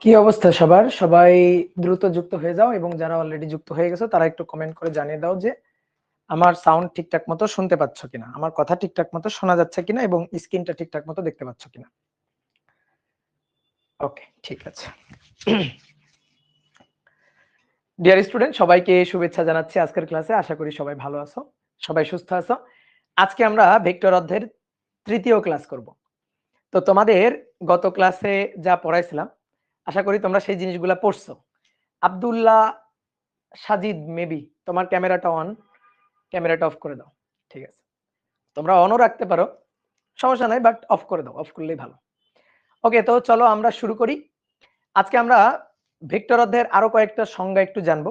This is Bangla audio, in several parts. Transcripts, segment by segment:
কি অবস্থা সবার? সবাই দ্রুত যুক্ত হয়ে যাও এবং যারা অলরেডি যুক্ত হয়ে গেছো তারা একটু কমেন্ট করে জানিয়ে দাও যে আমার সাউন্ড ঠিকঠাক মতো শুনতে পাচ্ছ কিনা, আমার কথা ঠিকঠাক মতো শোনা যাচ্ছে কিনা এবং স্ক্রিনটা ঠিকঠাক মতো দেখতে পাচ্ছ কিনা। ওকে, ঠিক আছে। ডিয়ার স্টুডেন্ট, সবাইকে শুভেচ্ছা জানাচ্ছি আজকের ক্লাসে। আশা করি সবাই ভালো আছো, সবাই সুস্থ আছো। আজকে আমরা ভেক্টর অধ্যায়ের তৃতীয় ক্লাস করব। তো তোমাদের গত ক্লাসে যা পড়াইছিলাম আশা করি তোমরা সেই জিনিসগুলো পড়ছো। আব্দুল্লাহ সাজিদ, মেবি তোমার ক্যামেরাটা অন, ক্যামেরাটা অফ করে দাও। ঠিক আছে, তোমরা অনও রাখতে পারো, সমস্যা নাই, বাট অফ করে দাও, অফ করলেই ভালো। ওকে, তো চলো আমরা শুরু করি। আজকে আমরা ভেক্টর অধ্যায়ের আরো কয়েকটা সংজ্ঞা একটু জানবো,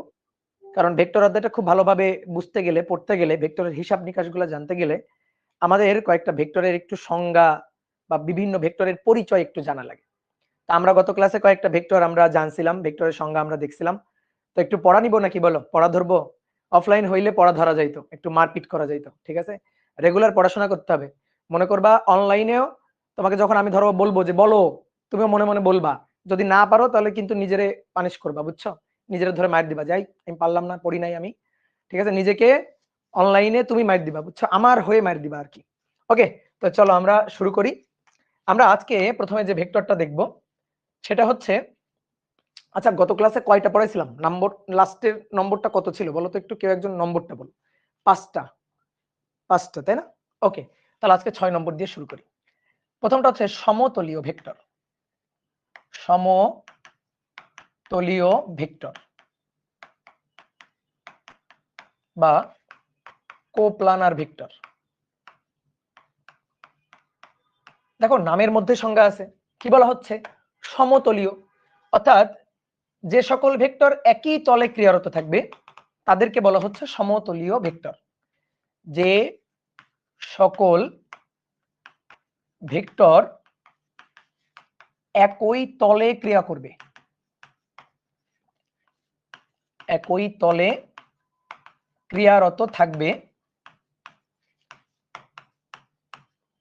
কারণ ভেক্টর অধ্যায়টা খুব ভালোভাবে বুঝতে গেলে, পড়তে গেলে, ভেক্টরের হিসাব নিকাশগুলো জানতে গেলে আমাদের কয়েকটা ভেক্টরের একটু সংজ্ঞা বা বিভিন্ন ভেক্টরের পরিচয় একটু জানা লাগে। তা আমরা গত ক্লাসে কয়েকটা ভেক্টর আমরা জানছিলাম, ভেক্টরের সংজ্ঞা আমরা দেখছিলাম। তো একটু পড়া নিব নাকি বলো? পড়া ধরবো? অফলাইন হইলে পড়া ধরা যাইতো, একটু মারপিট করা যাইতো, ঠিক আছে? রেগুলার পড়াশোনা করতে হবে। মনে করবা অনলাইনেও তোমাকে যখন আমি ধরো বলবো যে বলো, তুমিও মনে মনে বলবা। যদি না পারো তাহলে কিন্তু নিজেরে পানিশ করবা, বুঝছো? নিজেরে ধরে মার দিবা, যাই আমি পারলাম না, পড়ি নাই আমি, ঠিক আছে? নিজেকে অনলাইনে তুমি মার দিবা, বুঝছো? আমার হয়ে মার দিবা আর কি। ওকে, তো চলো আমরা শুরু করি। আমরা আজকে প্রথমে যে ভেক্টরটা দেখব সেটা হচ্ছে, আচ্ছা গত ক্লাসে কয়টা পড়াইছিলাম? নম্বর লাস্টের নম্বরটা কত ছিল বলো তো একটু, কেউ একজন নম্বরটা বলো। 5টা, 5টা, তাই না? ওকে, তাহলে আজকে 6 নম্বর দিয়ে শুরু করি। প্রথমটা হচ্ছে সমতলীয় ভেক্টর। সমতলীয় ভেক্টর বা কোপ্লানার ভেক্টর। দেখো নামের মধ্যে সংজ্ঞা আছে, কি বলা হচ্ছে? সমতলীয়, অর্থাৎ যে সকল ভেক্টর একই তলে ক্রিয়ারত থাকবে তাদেরকে বলা হচ্ছে সমতলীয় ভেক্টর। যে সকল ভেক্টর একই তলে ক্রিয়া করবে, একই তলে ক্রিয়ারত থাকবে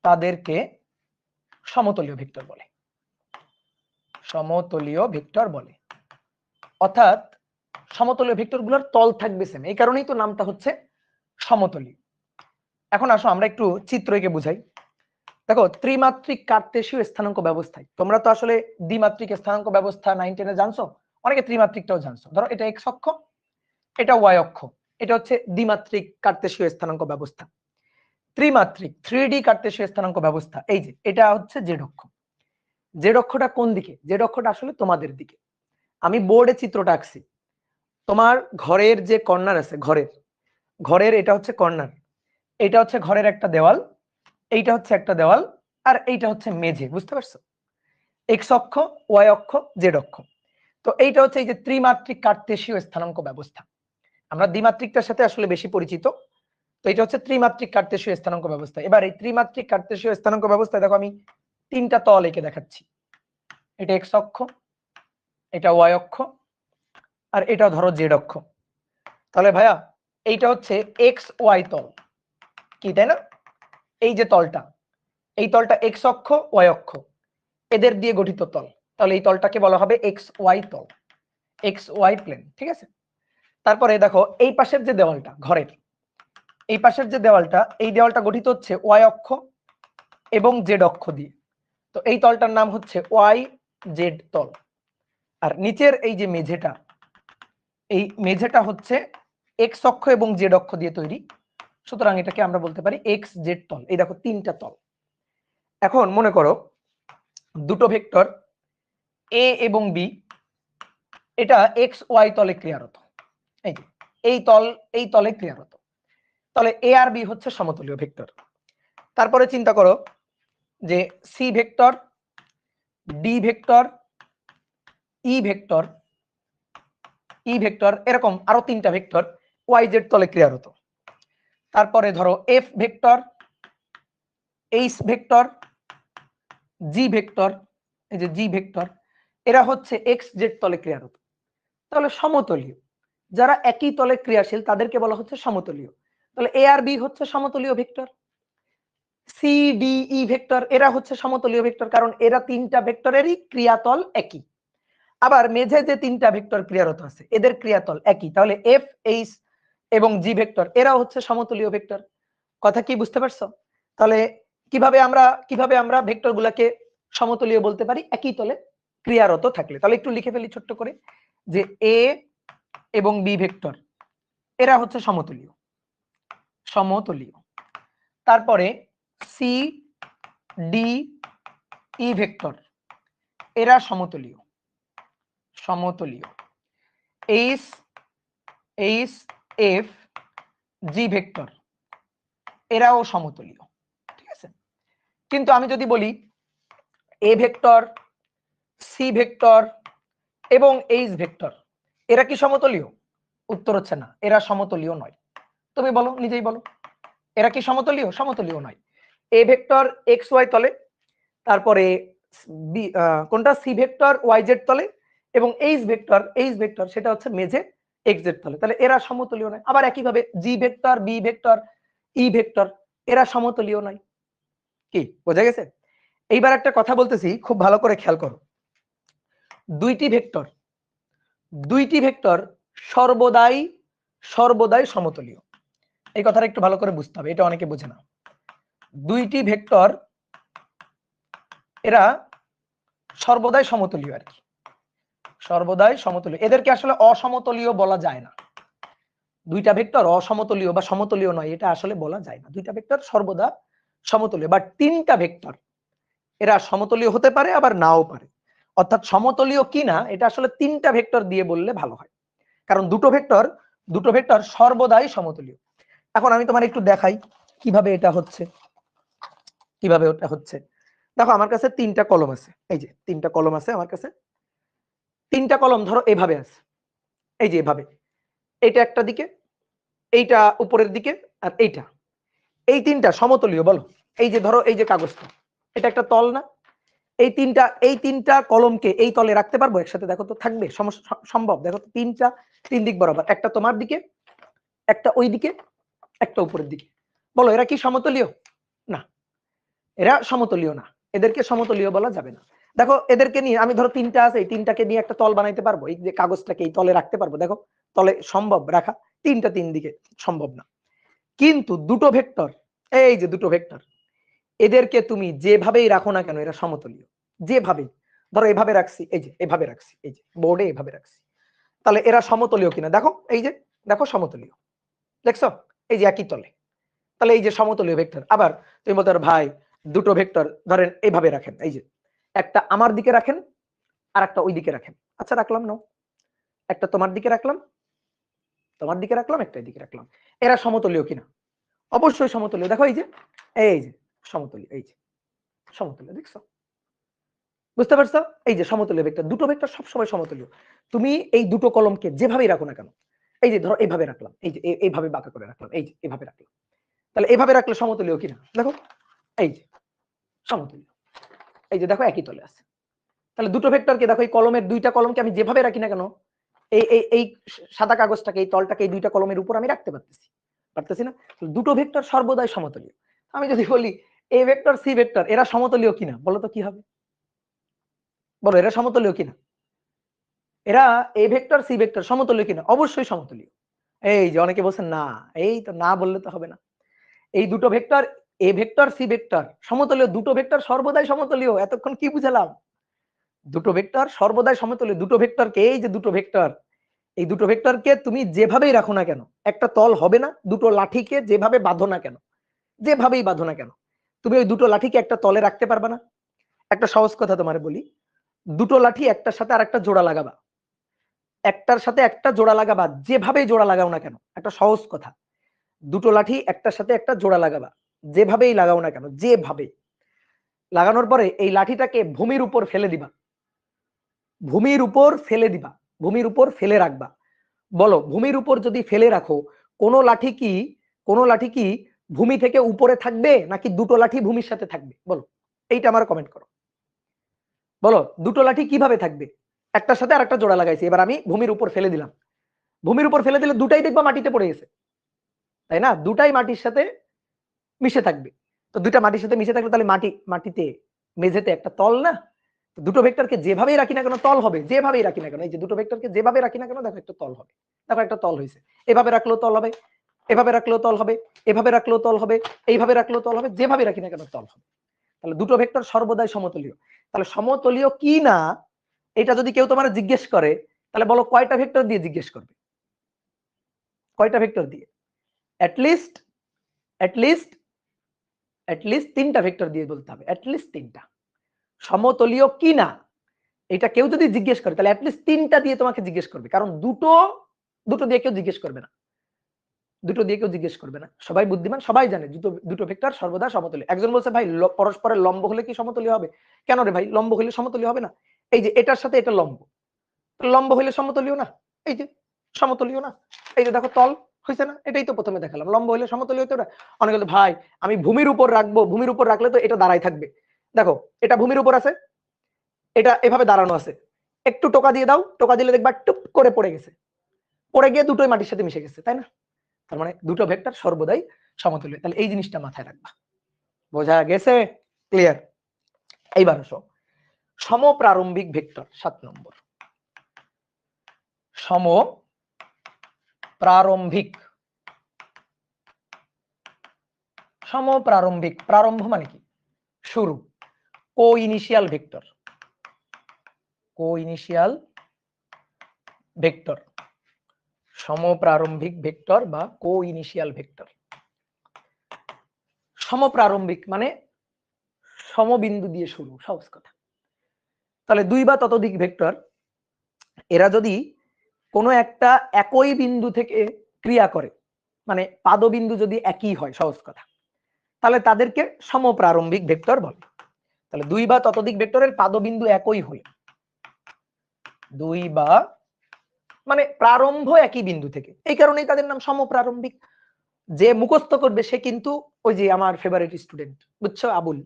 তাদেরকে সমতলীয় ভেক্টর বলে, সমতলীয় ভেক্টর বলে। অর্থাৎ সমতলীয় ভেক্টরগুলোর তল থাকবে সেম, এই কারণেই তো নামটা হচ্ছে সমতলীয়। এখন আসো আমরা একটু চিত্র এঁকে বুঝাই। দেখো ত্রিমাত্রিক কার্তেশীয় স্থানাঙ্ক ব্যবস্থায় তোমরা তো আসলে দ্বিমাত্রিক স্থানাঙ্ক ব্যবস্থা 9 10 এ জানছো, অনেকে ত্রিমাত্রিকটাও জানছো। ধরো এটা এক্স অক্ষ, এটা ওয়াই অক্ষ, এটা হচ্ছে দ্বিমাত্রিক কার্তেশীয় স্থানাঙ্ক ব্যবস্থা। ত্রিমাত্রিক 3D কার্তেশীয় স্থানাঙ্ক ব্যবস্থা, এই যে এটা হচ্ছে জেড অক্ষ। জেড অক্ষটা কোন দিকে? জেড অক্ষটা আসলে তোমাদের দিকে। আমি বোর্ডে চিত্রটা আঁকছি। তোমার ঘরের যে কর্নার আছে, ঘরের এটা হচ্ছে কর্নার, এটা হচ্ছে ঘরের একটা দেওয়াল, এইটা হচ্ছে একটা দেওয়াল, আর এইটা হচ্ছে মেঝে, বুঝতে পারছো? এক্স অক্ষ, ওয়াই অক্ষ, জেড অক্ষ। তো এইটা হচ্ছে এই যে ত্রিমাত্রিক কার্তেশীয় স্থানাঙ্ক ব্যবস্থা। আমরা দ্বিমাত্রিকটার সাথে আসলে বেশি পরিচিত, তো এটা হচ্ছে ত্রিমাত্রিক কার্তেশীয় স্থানাঙ্ক ব্যবস্থা। এবার এই ত্রিমাত্রিক কার্তেশীয় স্থানাঙ্ক ব্যবস্থায় দেখো আমি 3টা তল এঁকে দেখাচ্ছি। এটা এক্স অক্ষ, এটা ওয়াই অক্ষ, আর এটা ধরো জেড অক্ষ। তাহলে ভাইয়া এইটা হচ্ছে এক্স ওয়াই তল, কি তাই না? এই যে তলটা, এই তলটা এক্স অক্ষ ওয়াই অক্ষ এদের দিয়ে গঠিত তল, তাহলে এই তলটাকে বলা হবে এক্স ওয়াই তল, এক্স ওয়াই প্লেন, ঠিক আছে? তারপরে দেখো এই পাশের যে দেওয়ালটা, ঘরের এই পাশের যে দেওয়ালটা, এই দেওয়ালটা গঠিত হচ্ছে ওয়াই অক্ষ এবং জেড অক্ষ দিয়ে, তো এই তলটার নাম হচ্ছে ওয়াই জেড তল। আর নিচের এই যে মেঝেটা, এই মেঝেটা হচ্ছে এক্স অক্ষ এবং জেড অক্ষ দিয়ে তৈরি, সুতরাং এটাকে আমরা বলতে পারি এক্স জেড তল। এই দেখো 3টা তল। এখন মনে করো দুটো ভেক্টর এ এবং বি, এটা এক্স ওয়াই তলে ক্রিয়ারত, এই যে এই তলে ক্রিয়ারত, তাহলে এ আর বি হচ্ছে সমতলীয় ভেক্টর। তারপরে চিন্তা করো যে C vector, D vector, E vector, এরকম আরো 3টা ভেক্টর ওয়াই জেড তলে ক্রিয়ারত। তারপরে ধরো এফ ভেক্টর, এইচ ভেক্টর, জি ভেক্টর, এই যে জি ভেক্টর, এরা হচ্ছে এক্স জেড তলে ক্রিয়ারত। তাহলে সমতলীয়, যারা একই তলে ক্রিয়াশীল তাদেরকে বলা হচ্ছে সমতলীয়। তাহলে এ আর বি হচ্ছে সমতলীয় vector, C D E vector এরা হচ্ছে সমতলীয় ভেক্টর, কারণ এরা 3টা ভেক্টরেরই ক্রিয়াতল একই। আবার মেঝে যে তিনটা ভেক্টর ক্রিয়ারত আছে এদের ক্রিয়াতল একই, তাহলে এফ, এইচ এবং জি ভেক্টর এরাও হচ্ছে সমতলীয় ভেক্টর। কথা কি বুঝতে পারছো? তাহলে কিভাবে আমরা ভেক্টর গুলাকে সমতলীয় বলতে পারি? একই তলে ক্রিয়ারত থাকলে। তাহলে একটু লিখে ফেলি ছোট্ট করে যে এ এবং বি ভেক্টর এরা হচ্ছে সমতলীয়। তারপরে সি, ডি, ই ভেক্টর এরা সমতলীয়। এইচ, এফ, জি ভেক্টর এরাও সমতলীয়। ঠিক আছে, কিন্তু আমি যদি বলি এ ভেক্টর, সি ভেক্টর এবং এইচ ভেক্টর এরা কি সমতলীয়? উত্তর হচ্ছে না, এরা সমতলীয় নয়। তুমি বলো, নিজেই বলো, এরা কি সমতলীয়? সমতলীয় নয়। এ ভেক্টর এক্স ওয়াই তলে, তারপরে কোনটা সি ভেক্টর ওয়াই জেড তলে, এবং এইচ ভেক্টর সেটা হচ্ছে মেঝে এক্স জেড তলে। তাহলে এরা সমতলীয় নয়। আবার একইভাবে G vector, B vector, E vector এরা সমতলীয় নয়। কি বোঝা গেছে? এইবার একটা কথা বলতেছি, খুব ভালো করে খেয়াল করো। দুইটি ভেক্টর সর্বদাই সমতলীয়। এই কথাটা একটু ভালো করে বুঝতে হবে, এটা অনেকে বোঝে না। দুইটি ভেক্টর এরা সর্বদাই সমতলীয় আর কি, সর্বদাই সমতলীয়। এদেরকে আসলে অসমতলীয় বলা যায় না। দুইটা ভেক্টর অসমতলীয় বা সমতলীয় নয় এটা আসলে বলা যায় না। দুইটা ভেক্টর সর্বদা সমতলীয়। বাট তিনটা ভেক্টর এরা সমতলীয় হতে পারে আবার নাও পারে। অর্থাৎ সমতলীয় কিনা এটা আসলে তিনটা ভেক্টর দিয়ে বললে ভালো হয়, কারণ দুটো ভেক্টর সর্বদাই সমতলীয়। এখন আমি তোমার একটু দেখাই কিভাবে এটা হচ্ছে, কিভাবে ওটা হচ্ছে। দেখো আমার কাছে তিনটা কলম আছে, এই যে তিনটা কলম আছে আমার কাছে। তিনটা কলম ধরো এভাবে আছে, এই যে এভাবে, এইটা একটা দিকে, এইটা উপরের দিকে, আর এইটা, এই তিনটা সমতলীয় বলো? এই যে ধরো এই যে কাগজটা, এটা একটা তল না? এই তিনটা কলমকে এই তলে রাখতে পারবো একসাথে? দেখো তো থাকবে? সম্ভব? দেখো তো, তিন দিক বরাবর, একটা তোমার দিকে, একটা ওই দিকে, একটা উপরের দিকে। বলো এরা কি সমতলীয়? না, এরা সমতলীয় না। এদেরকে সমতলীয় বলা যাবে না। দেখো এদেরকে নিয়ে আমি ধরো তিনটা আছে, এই তিনটাকে নিয়ে একটা তল বানাইতে পারবো? এই যে কাগজটাকে এই তলে রাখতে পারবো? দেখো তলে সম্ভব রাখা? তিন দিকে সম্ভব না। কিন্তু দুটো ভেক্টর, এই যে দুটো ভেক্টর, এদেরকে তুমি যেভাবেই রাখো না কেন এরা সমতলীয়। যেভাবেই, ধরো এভাবে রাখছি, এই যে এভাবে রাখছি, এই যে বোর্ডে এভাবে রাখছি, তাহলে এরা সমতলীয় কিনা দেখো? এই যে দেখো সমতলীয়, দেখছো? এই যে একই তলে, তাহলে এই যে সমতলীয় ভেক্টর। আবার তুমি বলতে পারো ভাই দুটো ভেক্টর ধরেন এইভাবে রাখেন, এই যে একটা আমার দিকে রাখেন আর একটা ওই দিকে রাখেন। আচ্ছা রাখলাম, নাও, একটা তোমার দিকে রাখলাম, একটা এদিকে রাখলাম। এরা সমতলীয় কিনা? অবশ্যই সমতলীয়। দেখো এই যে সমতলীয়, এই যে সমতলীয়, দেখছো? বুঝতে পারছো? এই যে সমতলীয় ভেক্টর, দুটো ভেক্টর সবসময় সমতলীয়। তুমি এই দুটো কলমকে যেভাবেই রাখো না কেন, এই যে ধরো এইভাবে রাখলাম, এই যে এইভাবে বাঁকা করে রাখলাম, এই যে এইভাবে রাখলাম, তাহলে এইভাবে রাখলে সমতলীয় কিনা? দেখো এই যে সমতলীয়, এই যে দেখো একই তলে আছে। তাহলে দুটো ভেক্টরকে দেখো, এই কলমের দুইটা কলমকে আমি যেভাবে রাখি না কেন, এই সাদা কাগজটাকে, এই তলটাকে এই দুইটা কলমের উপর আমি রাখতে পারতেছি না? দুটো ভেক্টর সর্বদাই সমতলীয়। আমি যদি বলি এ ভেক্টর সি ভেক্টর এরা সমতলীয় কিনা, বলো তো কি হবে? বলো এরা সমতলীয় কিনা? এরা এ ভেক্টর সি ভেক্টর সমতলীয় কিনা? অবশ্যই সমতলীয়। এই যে অনেকে বলছেন না, এই তো না বললে তো হবে না। এই দুটো vector A vector C vector সমতলীয়, দুটো ভেক্টর সর্বদাই সমতলীয়। এতক্ষণ কি বুঝালাম? দুটো ভেক্টর সর্বদাই সমতলীয়। দুটো ভেক্টরকে, এই যে দুটো ভেক্টর, এই দুটো ভেক্টরকে তুমি যেভাবেই রাখো না কেন একটা তল হবে না। দুটো লাঠিকে যেভাবে বাঁধো না কেন, যেভাবেই বাঁধো না কেন, তুমি ওই দুটো লাঠিকে একটা তলে রাখতে পারবে না। একটা সহজ কথা তোমার বলি, দুটো লাঠি একটার সাথে আর একটা জোড়া লাগাবা, একটার সাথে একটা জোড়া লাগাবা, যেভাবেই জোড়া লাগাও না কেন, একটা সহজ কথা, দুটো লাঠি একটার সাথে একটা জোড়া লাগাবা, যেভাবেই লাগাও না কেন, যেভাবে লাগানোর পরে এই লাঠিটাকে ভূমির উপর ফেলে দিবা, ভূমির উপর ফেলে দিবা, ভূমির উপর ফেলে রাখবা। বলো ভূমির উপর যদি ফেলে রাখো, কোনো লাঠি কি ভূমি থেকে উপরে থাকবে নাকি দুটো লাঠি ভূমির সাথে থাকবে? বলো, এইটা আমার কমেন্ট করো। বলো দুটো লাঠি কিভাবে থাকবে? একটার সাথে আর একটা জোড়া লাগাইছি, এবার আমি ভূমির উপর ফেলে দিলাম। ভূমির উপর ফেলে দিলে দুটাই দেখবা মাটিতে পড়ে গেছে, তাই না? দুটাই মাটির সাথে মিশে থাকবে। তো দুইটা মাটির সাথে মিশে থাকলে তাহলে মাটিতে মেঝেতে একটা তল না? তো দুটো ভেক্টরকে যেভাবেই রাখি না কেন তল হবে, যেভাবেই রাখি না কেন। এই যে দুটো ভেক্টরকে যেভাবে রাখি না কেন দেখো একটা তল হবে, দেখো একটা তল হয়েছে। এভাবে রাখলেও তল হবে, এভাবে রাখলেও তল হবে, এভাবে রাখলেও তল হবে, এইভাবে রাখলেও তল হবে, যেভাবে রাখি না কেন তল হবে। তাহলে দুটো ভেক্টর সর্বদাই সমতলীয়। তাহলে সমতলীয় কি না এটা যদি কেউ তোমার জিজ্ঞেস করে, তাহলে বলো কয়টা ভেক্টর দিয়ে জিজ্ঞেস করবে? কয়টা ভেক্টর দিয়ে? অ্যাটলিস্ট তিনটা ভেক্টর দিয়ে বলতে হবে, অ্যাটলিস্ট তিনটা। সমতলীয় কি না এটা কেউ যদি জিজ্ঞেস করে তাহলে অ্যাটলিস্ট তিনটা দিয়ে তোমাকে জিজ্ঞেস করবে, কারণ দুটো দিয়ে কেউ জিজ্ঞেস করবে না, দুটো দিয়ে কেউ জিজ্ঞেস করবে না। সবাই বুদ্ধিমান, সবাই জানে দুটো ভেক্টর সর্বদা সমতলীয়। একজন বলছে ভাই পরস্পরের লম্ব হলে কি সমতলীয় হবে? কেন রে ভাই, লম্ব হলে সমতলীয় হবে না? এই যে এটার সাথে এটা লম্ব, লম্ব হলে সমতলীয় না? এই যে সমতলীয় না? এই যে দেখো তল হয়েছে না? এটাই তো প্রথমে দেখালাম, লম্ব হলে সমতলীয় হতো না। অনেকে বলে ভাই আমি ভূমির উপর রাখবো, ভূমির উপর রাখলে তো এটা দাঁড়ায় থাকবে। দেখো এটা ভূমির উপর আছে, এটা এভাবে দাঁড়ানো আছে, একটু টোকা দিয়ে দাও, টোকা দিলে দেখবা টুপ করে পড়ে গেছে, পড়ে গিয়ে দুটোই মাটির সাথে মিশে গেছে, তাই না? তার মানে দুটো ভেক্টর সর্বদাই সমতুল্য। তাহলে এই জিনিসটা মাথায় রাখবা। বোঝা গেছে? ক্লিয়ার? এইবার আসো সমপ্রারম্ভিক ভেক্টর 7 নম্বর। সমপ্রারম্ভিক, সমপ্রারম্ভিক প্রারম্ভ মানে কি? শুরু। কো ইনিশিয়াল ভেক্টর, কো ইনিশিয়াল ভেক্টর, সমপ্রারম্ভিক ভেক্টর বা কো ইনিশিয়াল ভেক্টর। সমপ্রারম্ভিক মানে সমবিন্দু দিয়ে শুরু, সহজ কথা। তাহলে দুই বা ততোধিক ভেক্টর এরা যদি কোনো একটা একই বিন্দু থেকে ক্রিয়া করে, মানে পাদবিন্দু যদি একই হয়, সহজ কথা, তাহলে তাদেরকে সমপ্রারম্ভিক ভেক্টর বলে। তাহলে দুই বা ততোধিক ভেক্টরের পাদবিন্দু একই হয়ে, দুই বা মানে প্রারম্ভ একই বিন্দু থেকে, এই কারণেই তাদের নাম সমপ্রারম্ভিক। যে মুখস্থ করবে সে কিন্তু ওই যে আমার ফেভারিট স্টুডেন্ট, বুঝছো, আবুল,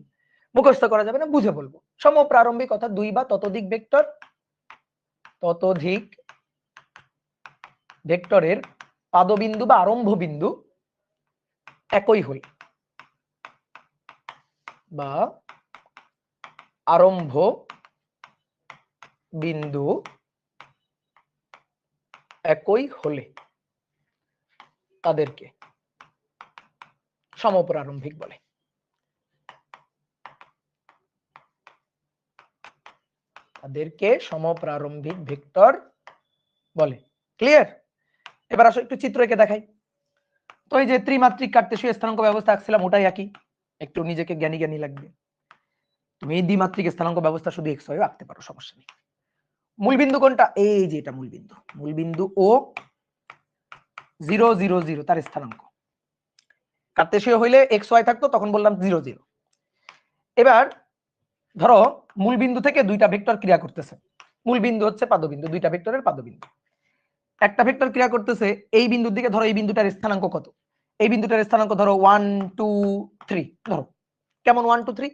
মুখস্থ করা যাবে না, বুঝে বলবো। সমপ্রারম্ভিক অর্থাৎ দুই বা ততোধিক ভেক্টর, ততোধিক ভেক্টরের পাদবিন্দু বা আরম্ভ বিন্দু একই হল, বা আরম্ভ বিন্দু একই হলে তাদেরকে সমপ্রারম্ভিক বলে। তাদেরকে সমপ্রারম্ভিক ভেক্টর বলে। ক্লিয়ার? এবার আসো একটু চিত্র এঁকে দেখাই। তো এই যে ত্রিমাত্রিক কার্তেশীয় স্থানাঙ্ক ব্যবস্থা আঁকছিলাম, ওটাই একই, একটু নিজেকে জ্ঞানী জ্ঞানী লাগবে। তুমি দ্বিমাত্রিক স্থানাঙ্ক ব্যবস্থা শুধু এক্স ওয়াই আঁকতে পারো, সমস্যা নেই। মূলবিন্দু কোনটা? এই যে এটা মূলবিন্দু, মূলবিন্দু ও 0 0 0 তার স্থানাঙ্ক। কার্তেশীয় হইলে এক্স ওয়াই থাকতো, তখন বললাম 0 0। এবার ধরো মূলবিন্দু থেকে দুইটা ভেক্টর ক্রিয়া করতেছে, মূলবিন্দু হচ্ছে পাদবিন্দু, দুইটা ভেক্টরের পাদবিন্দু। একটা ভেক্টর ক্রিয়া করতেছে এই বিন্দুর দিকে, ধরো এই বিন্দুটার স্থানাঙ্ক কত? এই বিন্দুটার স্থানাঙ্ক ধরো 1 2 3, ধরো কেমন 1 2 3,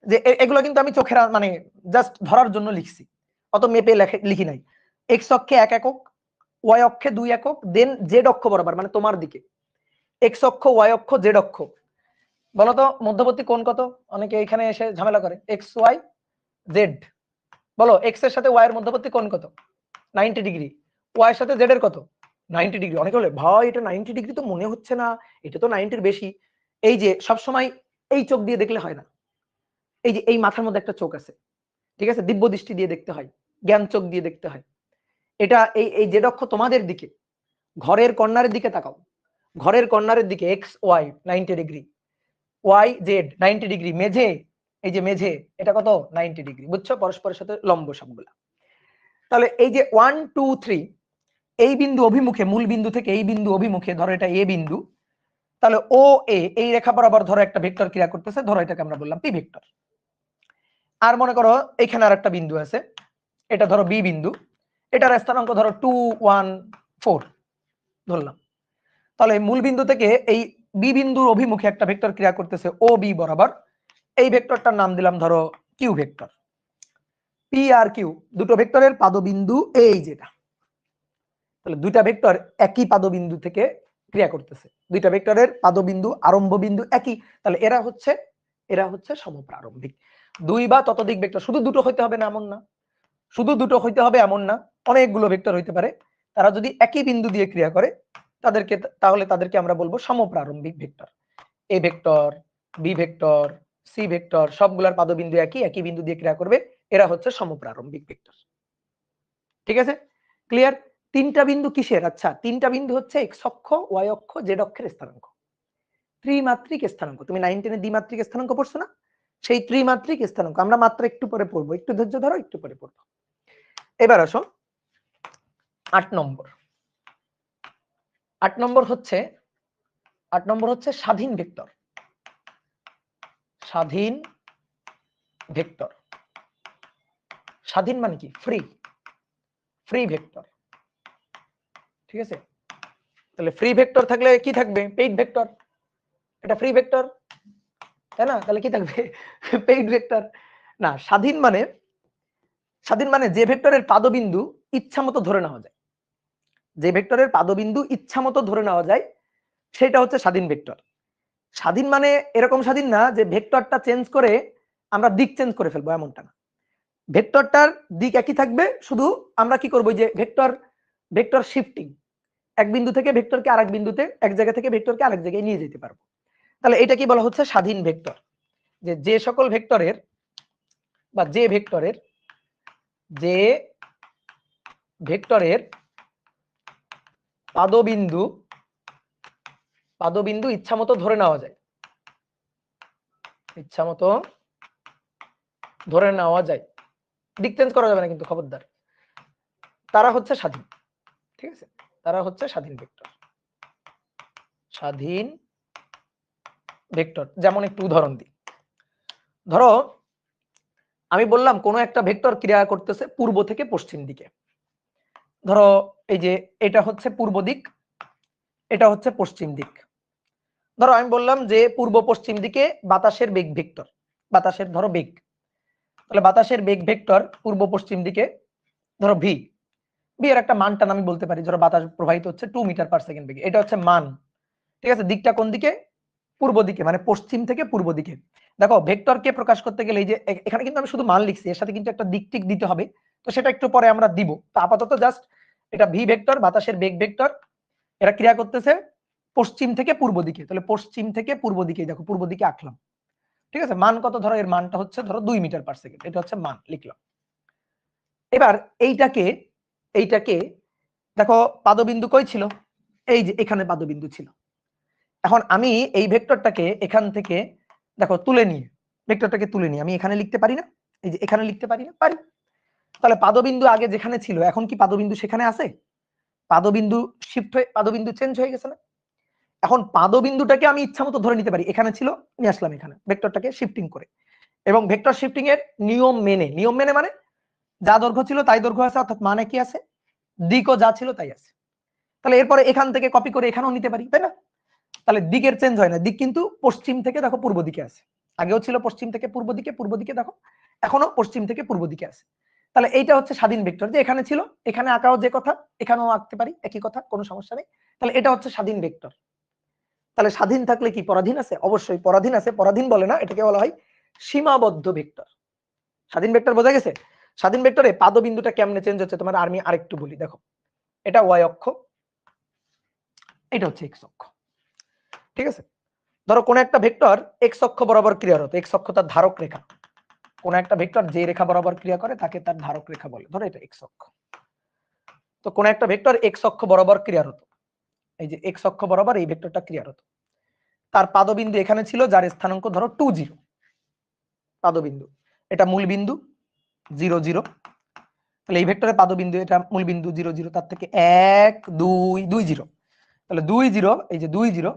যে এগুলো কিন্তু আমি চোখের মানে জাস্ট ধরার জন্য লিখছি, অত মেপে লিখি নাই। এক্স অক্ষে 1 একক, ওয়াই অক্ষে 2 একক, দেন জেড অক্ষ বরাবর মানে তোমার দিকে, এক্স অক্ষ, ওয়াই অক্ষ, জেড অক্ষ। বলতো মধ্যবর্তী কোণ কত? অনেকে এখানে এসে ঝামেলা করে, এক্স ওয়াই জেড। বলো এক্স এর সাথে ওয়াই এর মধ্যবর্তী কোণ কত? 90 ডিগ্রি। ওয়াই এর সাথে জেড এর কত? 90 ডিগ্রি। অনেকে বলে ভাই এটা 90 ডিগ্রি তো মনে হচ্ছে না, এটা তো 90 এর বেশি। এই যে সব সময় এই চোখ দিয়ে দেখলে হয় না, এই যে এই মাথার মধ্যে একটা চোখ আছে, ঠিক আছে, দিব্য দৃষ্টি দিয়ে দেখতে হয়, জ্ঞান চোখ দিয়ে দেখতে হয়। এটা এই জেড অক্ষ তোমাদের দিকে, ঘরের কর্নারের দিকে তাকাও, ঘরের কর্নারের দিকে X Y 90 degree, Y Z 90 degree, মেঝে, এই যে মেঝে এটা কত? 90 ডিগ্রি। বুঝছো? পরস্পরের সাথে লম্ব সবগুলা। তাহলে এই যে 1 2 3 এই বিন্দু অভিমুখে, মূল বিন্দু থেকে এই বিন্দু অভিমুখে, ধরো এটা এ বিন্দু, তাহলে ও এ এই রেখা বরাবর ধরো একটা ভেক্টর ক্রিয়া করতেছে, ধরো এটাকে আমরা বললাম পি ভেক্টর। আর মনে করো এখানে আর একটা বিন্দু আছে, এটা ধরো বি বিন্দু, এটার স্থানাঙ্ক ধরো 2 1 4 ধরলাম। তাহলে মূল বিন্দু থেকে এই বি বিন্দুর অভিমুখে একটা ভেক্টর ক্রিয়া করতেছে ও বি বরাবর, এই ভেক্টরটার নাম দিলাম ধরো Q vector. P R Q দুটো ভেক্টরের পাদবিন্দু এই যেটা, তাহলে দুইটা ভেক্টর একই পাদবিন্দু থেকে ক্রিয়া করতেছে, দুইটা ভেক্টরের পাদবিন্দু আরম্ভ বিন্দু একই, তাহলে এরা হচ্ছে সমপ্রারম্ভিক। দুই বা ততোধিক ভেক্টর, শুধু দুটো হইতে হবে না এমন না, শুধু দুটো হইতে হবে এমন না, অনেকগুলো ভেক্টর হইতে পারে। তারা যদি একই বিন্দু দিয়ে ক্রিয়া করে তাহলে তাদেরকে আমরা বলবো সমপ্রারম্ভিক vector. A vector, B vector, C vector সবগুলার পাদবিন্দু একই বিন্দু দিয়ে ক্রিয়া করবে, এরা হচ্ছে সমপ্রারম্ভিক ভেক্টর। ঠিক আছে, ক্লিয়ার? তিনটা বিন্দু কিসের? আচ্ছা, তিনটা বিন্দু হচ্ছে এক্স অক্ষ, ওয়াই অক্ষ, জেড অক্ষের স্থানাঙ্ক, ত্রিমাত্রিক স্থানাঙ্ক। তুমি 9 10 এ দ্বিমাত্রিক স্থানাঙ্ক পড়ছো না? সেই ত্রিমাত্রিক স্থানাঙ্ক আমরা মাত্র একটু পরে পড়বো, একটু ধৈর্য ধরো, একটু পরে পড়বো। এবার আসো 8 নম্বর। 8 নম্বর হচ্ছে স্বাধীন ভেক্টর। স্বাধীন ভেক্টর, স্বাধীন মানে কি? Free, free vector. ঠিক আছে, তাহলে ফ্রি ভেক্টর থাকলে কি থাকবে? Paid vector. এটা ফ্রি ভেক্টর, তাই না? তাহলে কি থাকবে? Paid vector. না, স্বাধীন মানে যে ভেক্টরের পাদবিন্দু ইচ্ছামতো ধরে নেওয়া যায়, যে ভেক্টরের পাদবিন্দু ইচ্ছামতো ধরে নেওয়া যায় সেটা হচ্ছে স্বাধীন ভেক্টর। স্বাধীন মানে এরকম স্বাধীন না যে ভেক্টরটা চেঞ্জ করে আমরা দিক চেঞ্জ করে ফেলবো, এমনটা না। ভেক্টরটার দিক একই থাকবে, শুধু আমরা কি করবো, যে ভেক্টর শিফটিং, এক বিন্দু থেকে ভেক্টরকে আরেক বিন্দুতে, এক জায়গা থেকে ভেক্টরকে আরেক জায়গায় নিয়ে যেতে পারবো। তাহলে এটা কি বলা হচ্ছে? স্বাধীন ভেক্টর। যে সকল ভেক্টরের বা যে ভেক্টরের পাদবিন্দু ইচ্ছামতো ধরে নেওয়া যায়, ইচ্ছামতো ধরে নেওয়া যায়, দিক চেঞ্জ করা যাবে না কিন্তু, খবরদার, তারা হচ্ছে স্বাধীন। ঠিক আছে, তারা হচ্ছে স্বাধীন ভেক্টর। স্বাধীন ভেক্টর যেমন একটু উদাহরণ দিই। ধরো আমি বললাম কোনো একটা ভেক্টর ক্রিয়া করতেছে পূর্ব থেকে পশ্চিম দিকে। ধরো এই যে এটা হচ্ছে পূর্ব দিক, এটা হচ্ছে পশ্চিম দিক। ধরো আমি বললাম যে পূর্ব পশ্চিম দিকে বাতাসের বেগ ভেক্টর, বাতাসের ধরো বেগ, তাহলে বাতাসের বেগ ভেক্টর পূর্ব পশ্চিম দিকে ধরো ভি, ভি এর একটা মানটা আমি বলতে পারি, ধরো বাতাস প্রবাহিত হচ্ছে 2 মিটার পার সেকেন্ড বেগে, এটা হচ্ছে মান। ঠিক আছে, দিকটা কোন দিকে? পূর্ব দিকে, মানে পশ্চিম থেকে পূর্ব দিকে। দেখো ভেক্টরকে প্রকাশ করতে গেলে এই যে এখানে কিন্তু আমি শুধু মান লিখছি, এর সাথে কিন্তু একটা দিক টিক দিতে হবে, তো সেটা একটু পরে আমরা দিব। তো আপাতত জাস্ট এটা ভি ভেক্টর, বাতাসের বেগ ভেক্টর, এরা ক্রিয়া করতেছে পশ্চিম থেকে পূর্ব দিকে, তাহলে পশ্চিম থেকে পূর্ব দিকে, দেখো পূর্ব দিকে আঁকলাম। ঠিক আছে, মান কত? ধরো এর মানটা হচ্ছে ধরো 2 মিটার পার সেকেন্ড, এটা হচ্ছে মান, লিখলাম। এবার এইটাকে দেখো পাদবিন্দু কই ছিল? এই যে এখানে পাদবিন্দু ছিল। এখন আমি এই ভেক্টরটাকে এখান থেকে দেখো তুলে নিয়ে, ভেক্টরটাকে তুলে নিয়ে আমি এখানে লিখতে পারি না? এই যে এখানে লিখতে পারি না? পারি। তাহলে পাদবিন্দু আগে যেখানে ছিল এখন কি পাদবিন্দু সেখানে আছে? পাদবিন্দু শিফট হয়ে পাদবিন্দু চেঞ্জ হয়ে গেছে না? এখন পাদবিন্দুটাকে আমি ইচ্ছামতো ধরে নিতে পারি, এখানে ছিল নিয়ে আসলাম এখানে, ভেক্টরটাকে শিফটিং করে। এবং ভেক্টর শিফটিং এর নিয়ম মেনে মানে যা দৈর্ঘ্য ছিল তাই দৈর্ঘ্য আছে, অর্থাৎ মানে কি আছে? দিকও যা ছিল তাই আছে। তাহলে এরপরে এখান থেকে কপি করে এখানেও নিতে পারি, তাই না? তাহলে দিকের চেঞ্জ হয় না, দিক কিন্তু পশ্চিম থেকে দেখো পূর্ব দিকে আছে, আগেও ছিল পশ্চিম থেকে পূর্ব দিকে দেখো এখনো পশ্চিম থেকে পূর্ব দিকে আছে। তাহলে এইটা হচ্ছে স্বাধীন ভেক্টর, যে এখানে ছিল এখানে আঁকাও যে কথা এখানেও আঁকতে পারি, একই কথা, কোনো সমস্যা নেই। তাহলে এটা হচ্ছে স্বাধীন ভেক্টর। তাহলে স্বাধীন থাকলে কি পরাধীন আছে? অবশ্যই পরাধীন আছে, পরাধীন বলে না, এটাকে বলা হয় সীমাবদ্ধ ভেক্টর। স্বাধীন ভেক্টর বোঝা গেছে? স্বাধীন ভেক্টরে পাদবিন্দুটা কেমনে চেঞ্জ হচ্ছে তোমার আমি আরেকটু বলি। দেখো এটা ওয়াই অক্ষ, এটা হচ্ছে এক্স অক্ষ। ঠিক আছে, ধরো কোন একটা ভেক্টর এক্স অক্ষ বরাবর ক্রিয়ারত, এক্স অক্ষ তার ধারক রেখা, কোন একটা ভেক্টর যে রেখা বরাবর ক্রিয়া করে তাকে তার ধারক রেখা বলে, ধরো এটা এক্স অক্ষ। তো কোন একটা ভেক্টর এক্স অক্ষ বরাবর ক্রিয়ারত, এই যে এক্স অক্ষ বরাবর এই ভেক্টরটা ক্রিয়ারত, তার পাদবিন্দু এখানে ছিল যার স্থানাঙ্ক ধরো 2 0, পাদবিন্দু এটা মূল বিন্দু 0 0, তাহলে এই ভেক্টরের পাদবিন্দু এটা মূল বিন্দু 0 0, তার থেকে 1 2 2 0, তাহলে 2 0, এই যে 2 0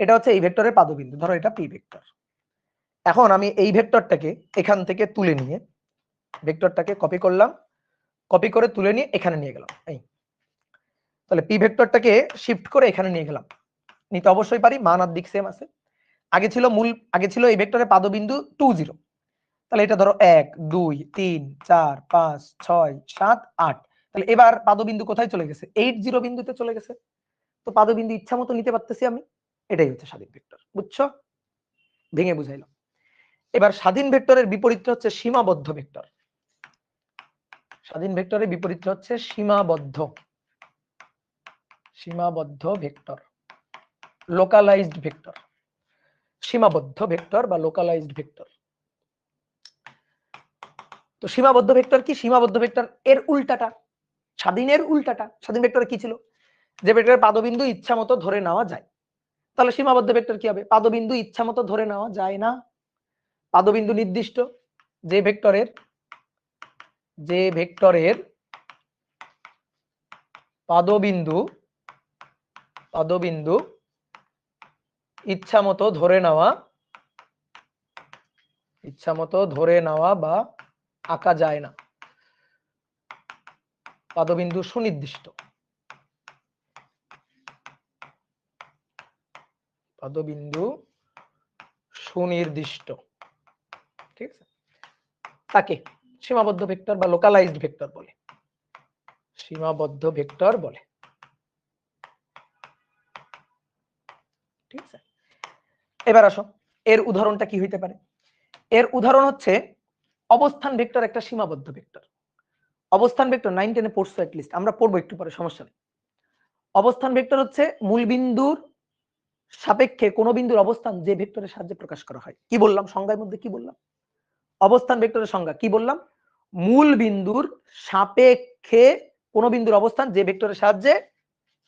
এটা হচ্ছে এই ভেক্টরের পাদবিন্দু, ধরো এটা পি ভেক্টর। এখন আমি এই ভেক্টরটাকে এখান থেকে তুলে নিয়ে ভেক্টরটাকে কপি করলাম, কপি করে তুলে নিয়ে এখানে নিয়ে গেলাম, এই তাহলে পি ভেক্টরটাকে শিফট করে এখানে নিয়ে গেলাম, নিতে অবশ্যই পারি, মান আর দিক সেম আছে। আগে ছিল এই ভেক্টরের পাদবিন্দু 2 0, তাহলে এটা ধরো 1 2 3 4 5 6 7 8, তাহলে এবার পাদবিন্দু কোথায় চলে গেছে? 8 0 বিন্দুতে চলে গেছে। তো পাদবিন্দু ইচ্ছা মতো নিতে পারতেছি আমি, এটাই হচ্ছে স্বাধীন ভেক্টর। বুঝছো? ভেঙে বুঝাইলাম। এবার স্বাধীন ভেক্টরের বিপরীত হচ্ছে সীমাবদ্ধ ভেক্টর। স্বাধীন ভেক্টরের বিপরীত হচ্ছে সীমাবদ্ধ ভেক্টর, লোকালাইজড ভেক্টর, সীমাবদ্ধ ভেক্টর বা লোকালাইজড ভেক্টর। তো সীমাবদ্ধ ভেক্টর কি? সীমাবদ্ধ ভেক্টর এর উল্টাটা, স্বাধীনের উল্টাটা। স্বাধীন ভেক্টরে কি ছিল? যে ভেক্টরের পাদবিন্দু ইচ্ছা মতো ধরে নেওয়া যায়। তাহলে সীমাবদ্ধ ভেক্টর কি হবে? পাদবিন্দু ইচ্ছা মতো ধরে নেওয়া যায় না, পাদবিন্দু নির্দিষ্ট। যে ভেক্টরের পাদবিন্দু ইচ্ছা মতো ধরে নেওয়া বা আঁকা যায় না, পাদবিন্দু সুনির্দিষ্ট। ঠিক আছে, তাকে সীমাবদ্ধ ভেক্টর বা লোকালাইজড ভেক্টর বলে। ঠিক আছে, এবার আসো এর উদাহরণটা কি হইতে পারে। এর উদাহরণ হচ্ছে অবস্থান ভেক্টর একটা সীমাবদ্ধ ভেক্টর। অবস্থান ভেক্টর 9 10 এ পড়ছো অ্যাটলিস্ট, আমরা পড়বো একটু পরে, সমস্যা নেই। অবস্থান ভেক্টর হচ্ছে মূল বিন্দুর সাপেক্ষে কোন বিন্দুর অবস্থান যে ভেক্টরের সাহায্যে প্রকাশ করা হয়। কি বললাম সংজ্ঞার মধ্যে? কি বললাম? অবস্থান ভেক্টরের সংজ্ঞা কি বললাম? মূল বিন্দুর সাপেক্ষে কোন বিন্দুর অবস্থান যে ভেক্টরের সাহায্যে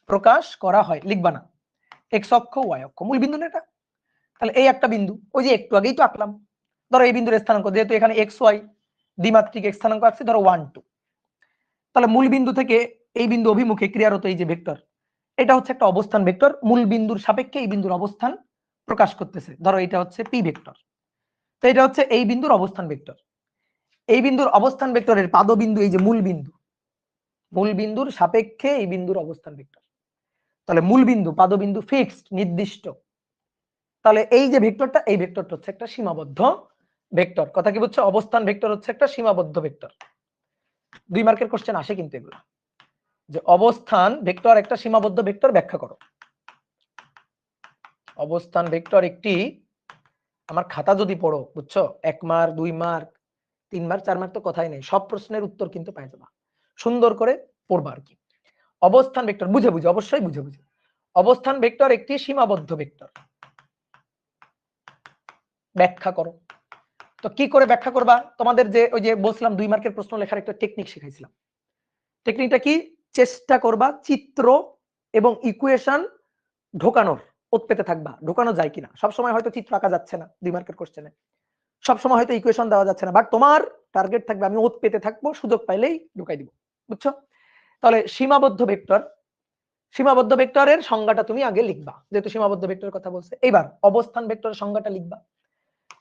প্রকাশ করা হয়। লিখবা না এক্স অক্ষ ওয়াই অক্ষ, মূল বিন্দু না এটা। তাহলে এই একটা বিন্দু, ওই যে একটু আগেই তো আঁকলাম। ধরো এই বিন্দুর স্থানাঙ্ক, যেহেতু এখানে এক্স ওয়াই দ্বিমাত্রিক স্থানাঙ্ক আছে, ধরো 1 2। তাহলে মূল বিন্দু থেকে এই বিন্দু অভিমুখে ক্রিয়ারত এই যে ভেক্টর, এটা হচ্ছে একটা অবস্থান ভেক্টর। মূল বিন্দুর সাপেক্ষে এই বিন্দুর অবস্থান প্রকাশ করতেছে। ধরো এটা হচ্ছে পি ভেক্টর, তো এটা হচ্ছে এই বিন্দুর অবস্থান ভেক্টর। এই বিন্দুর অবস্থান ভেক্টরের পাদবিন্দু এই যে মূল বিন্দুর সাপেক্ষে এই বিন্দুর অবস্থান ভেক্টর। তাহলে মূল বিন্দু পাদবিন্দু ফিক্সড, নির্দিষ্ট। তাহলে এই যে ভেক্টরটা, এই ভেক্টরটা হচ্ছে একটা সীমাবদ্ধ ভেক্টর। কথা কি বুঝছো? অবস্থান ভেক্টর হচ্ছে একটা সীমাবদ্ধ ভেক্টর। 2 মার্কের কোশ্চেন আসে কিন্তু এগুলো, যে অবস্থান ভেক্টর একটা সীমাবদ্ধ ভেক্টর ব্যাখ্যা করো। অবস্থান ভেক্টর একটি, আমার খাতা যদি পড়ো বুঝছো, 1 মার্ক 2 মার্ক 3 মার্ক 4 মার্ক তো কথাই নেই, সব প্রশ্নের উত্তর কিন্তু পাই যাবা, সুন্দর করে পড়বা আর কি। অবস্থান ভেক্টর বুঝে অবশ্যই বুঝে অবস্থান ভেক্টর একটি সীমাবদ্ধ ভেক্টর, ব্যাখ্যা করো। তো কি করে ব্যাখ্যা করবা? তোমাদের যে ওই যে বলছিলাম 2 মার্কের প্রশ্ন লেখার একটা টেকনিক শিখাইছিলাম। টেকনিকটা কি? চেষ্টা করবা চিত্র এবং ইকুয়েশন ঢোকানোর, ওত পেতে থাকবা ঢোকানো যায় কিনা। সবসময় হয়তো চিত্র আঁকা যাচ্ছে না 2 মার্কের কোশ্চেনে, সবসময় হয়তো ইকুয়েশন দেওয়া যাচ্ছে না, বাট তোমার টার্গেট থাকবে আমি ওত পেতে থাকবো, সুযোগ পাইলেই ঢুকাই দিব। বুঝছো? তাহলে সীমাবদ্ধ ভেক্টরের সংজ্ঞাটা তুমি আগে লিখবা, যেহেতু সীমাবদ্ধ ভেক্টরের কথা বলছে। এবার অবস্থান ভেক্টরের সংজ্ঞাটা লিখবা।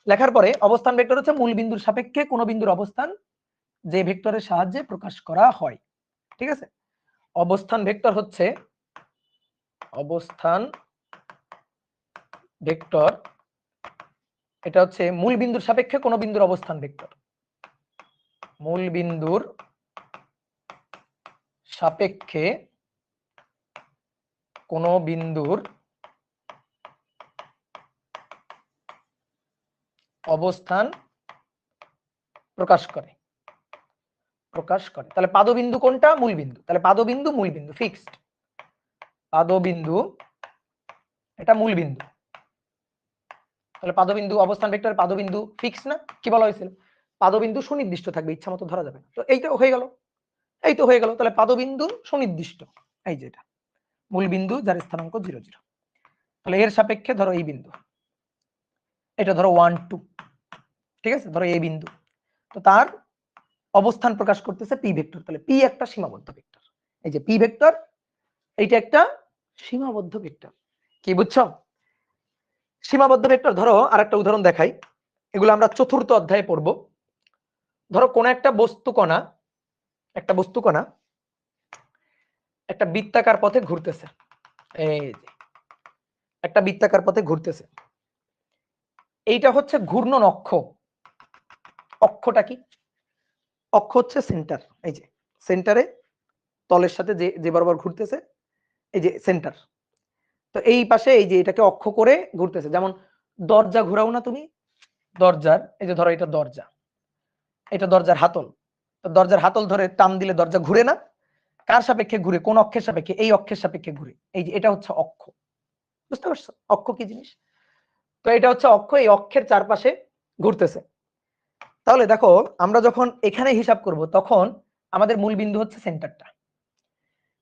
লেখার পরে অবস্থান ভেক্টর হচ্ছে মূল বিন্দুর সাপেক্ষে কোন বিন্দুর অবস্থান যে ভেক্টরের সাহায্যে প্রকাশ করা হয়। ঠিক আছে, অবস্থান ভেক্টর হচ্ছে, অবস্থান ভেক্টর এটা হচ্ছে মূল বিন্দুর সাপেক্ষে কোন বিন্দুর অবস্থান ভেক্টর। মূল বিন্দুর সাপেক্ষে কোন বিন্দুর অবস্থান প্রকাশ করে। তাহলে পাদবিন্দু কোনটা? মূল বিন্দু। তাহলে পাদবিন্দু মূল বিন্দু ফিক্সড, পাদবিন্দু এটা মূল বিন্দু। তাহলে পাদবিন্দু অবস্থান ভেক্টর পাদবিন্দু ফিক্স না? কি বলা হয়েছিল? পাদবিন্দু সুনির্দিষ্ট থাকবে, ইচ্ছা মতো ধরা যাবে না। তো এইটা হয়ে গেল, তাহলে পাদবিন্দু সুনির্দিষ্ট, এই যে এটা মূল বিন্দু যার স্থানাঙ্ক 0 0। তাহলে এর সাপেক্ষে ধরো এই বিন্দু, এটা ধরো 1 2, ঠিক আছে, ধরো এই বিন্দু, তো তার অবস্থান প্রকাশ করতেছে পি ভেক্টর। তাহলে পি একটা সীমাবদ্ধ ভেক্টর, এই যে পি ভেক্টর, এইটা একটা সীমাবদ্ধ ভেক্টর। কি বুঝছো? সীমাবদ্ধ ভেক্টর ধরো আরেকটা উদাহরণ দেখাই, এগুলো আমরা 4র্থ অধ্যায়ে পড়ব। ধরো কোন একটা বস্তুকণা একটা বৃত্তাকার পথে ঘুরতেছে, এই যে একটা বৃত্তাকার পথে ঘুরতেছে, এইটা হচ্ছে ঘূর্ণন অক্ষ। অক্ষটা কি? অক্ষ হচ্ছে সেন্টার, এই যে সেন্টারে তলের সাথে যে যে বরাবর ঘুরতেছে, এই যে সেন্টার। তো এই পাশে এই যে এটাকে অক্ষ করে ঘুরতেছে, যেমন দরজা ঘোরাও না তুমি, দরজার, এই যে ধরো এটা দরজা, এটা দরজার হাতল, তো দরজার হাতল ধরে টান দিলে দরজা ঘুরে না? কার সাপেক্ষে ঘুরে? কোন অক্ষের সাপেক্ষে? এই অক্ষের সাপেক্ষে ঘুরে। এই যে এটা হচ্ছে অক্ষ, বুঝতে পারছো অক্ষ কি জিনিস? তো এটা হচ্ছে অক্ষ, এই অক্ষের চারপাশে ঘুরতেছে। তাহলে দেখো আমরা যখন এখানে হিসাব করব তখন আমাদের মূল বিন্দু হচ্ছে সেন্টারটা।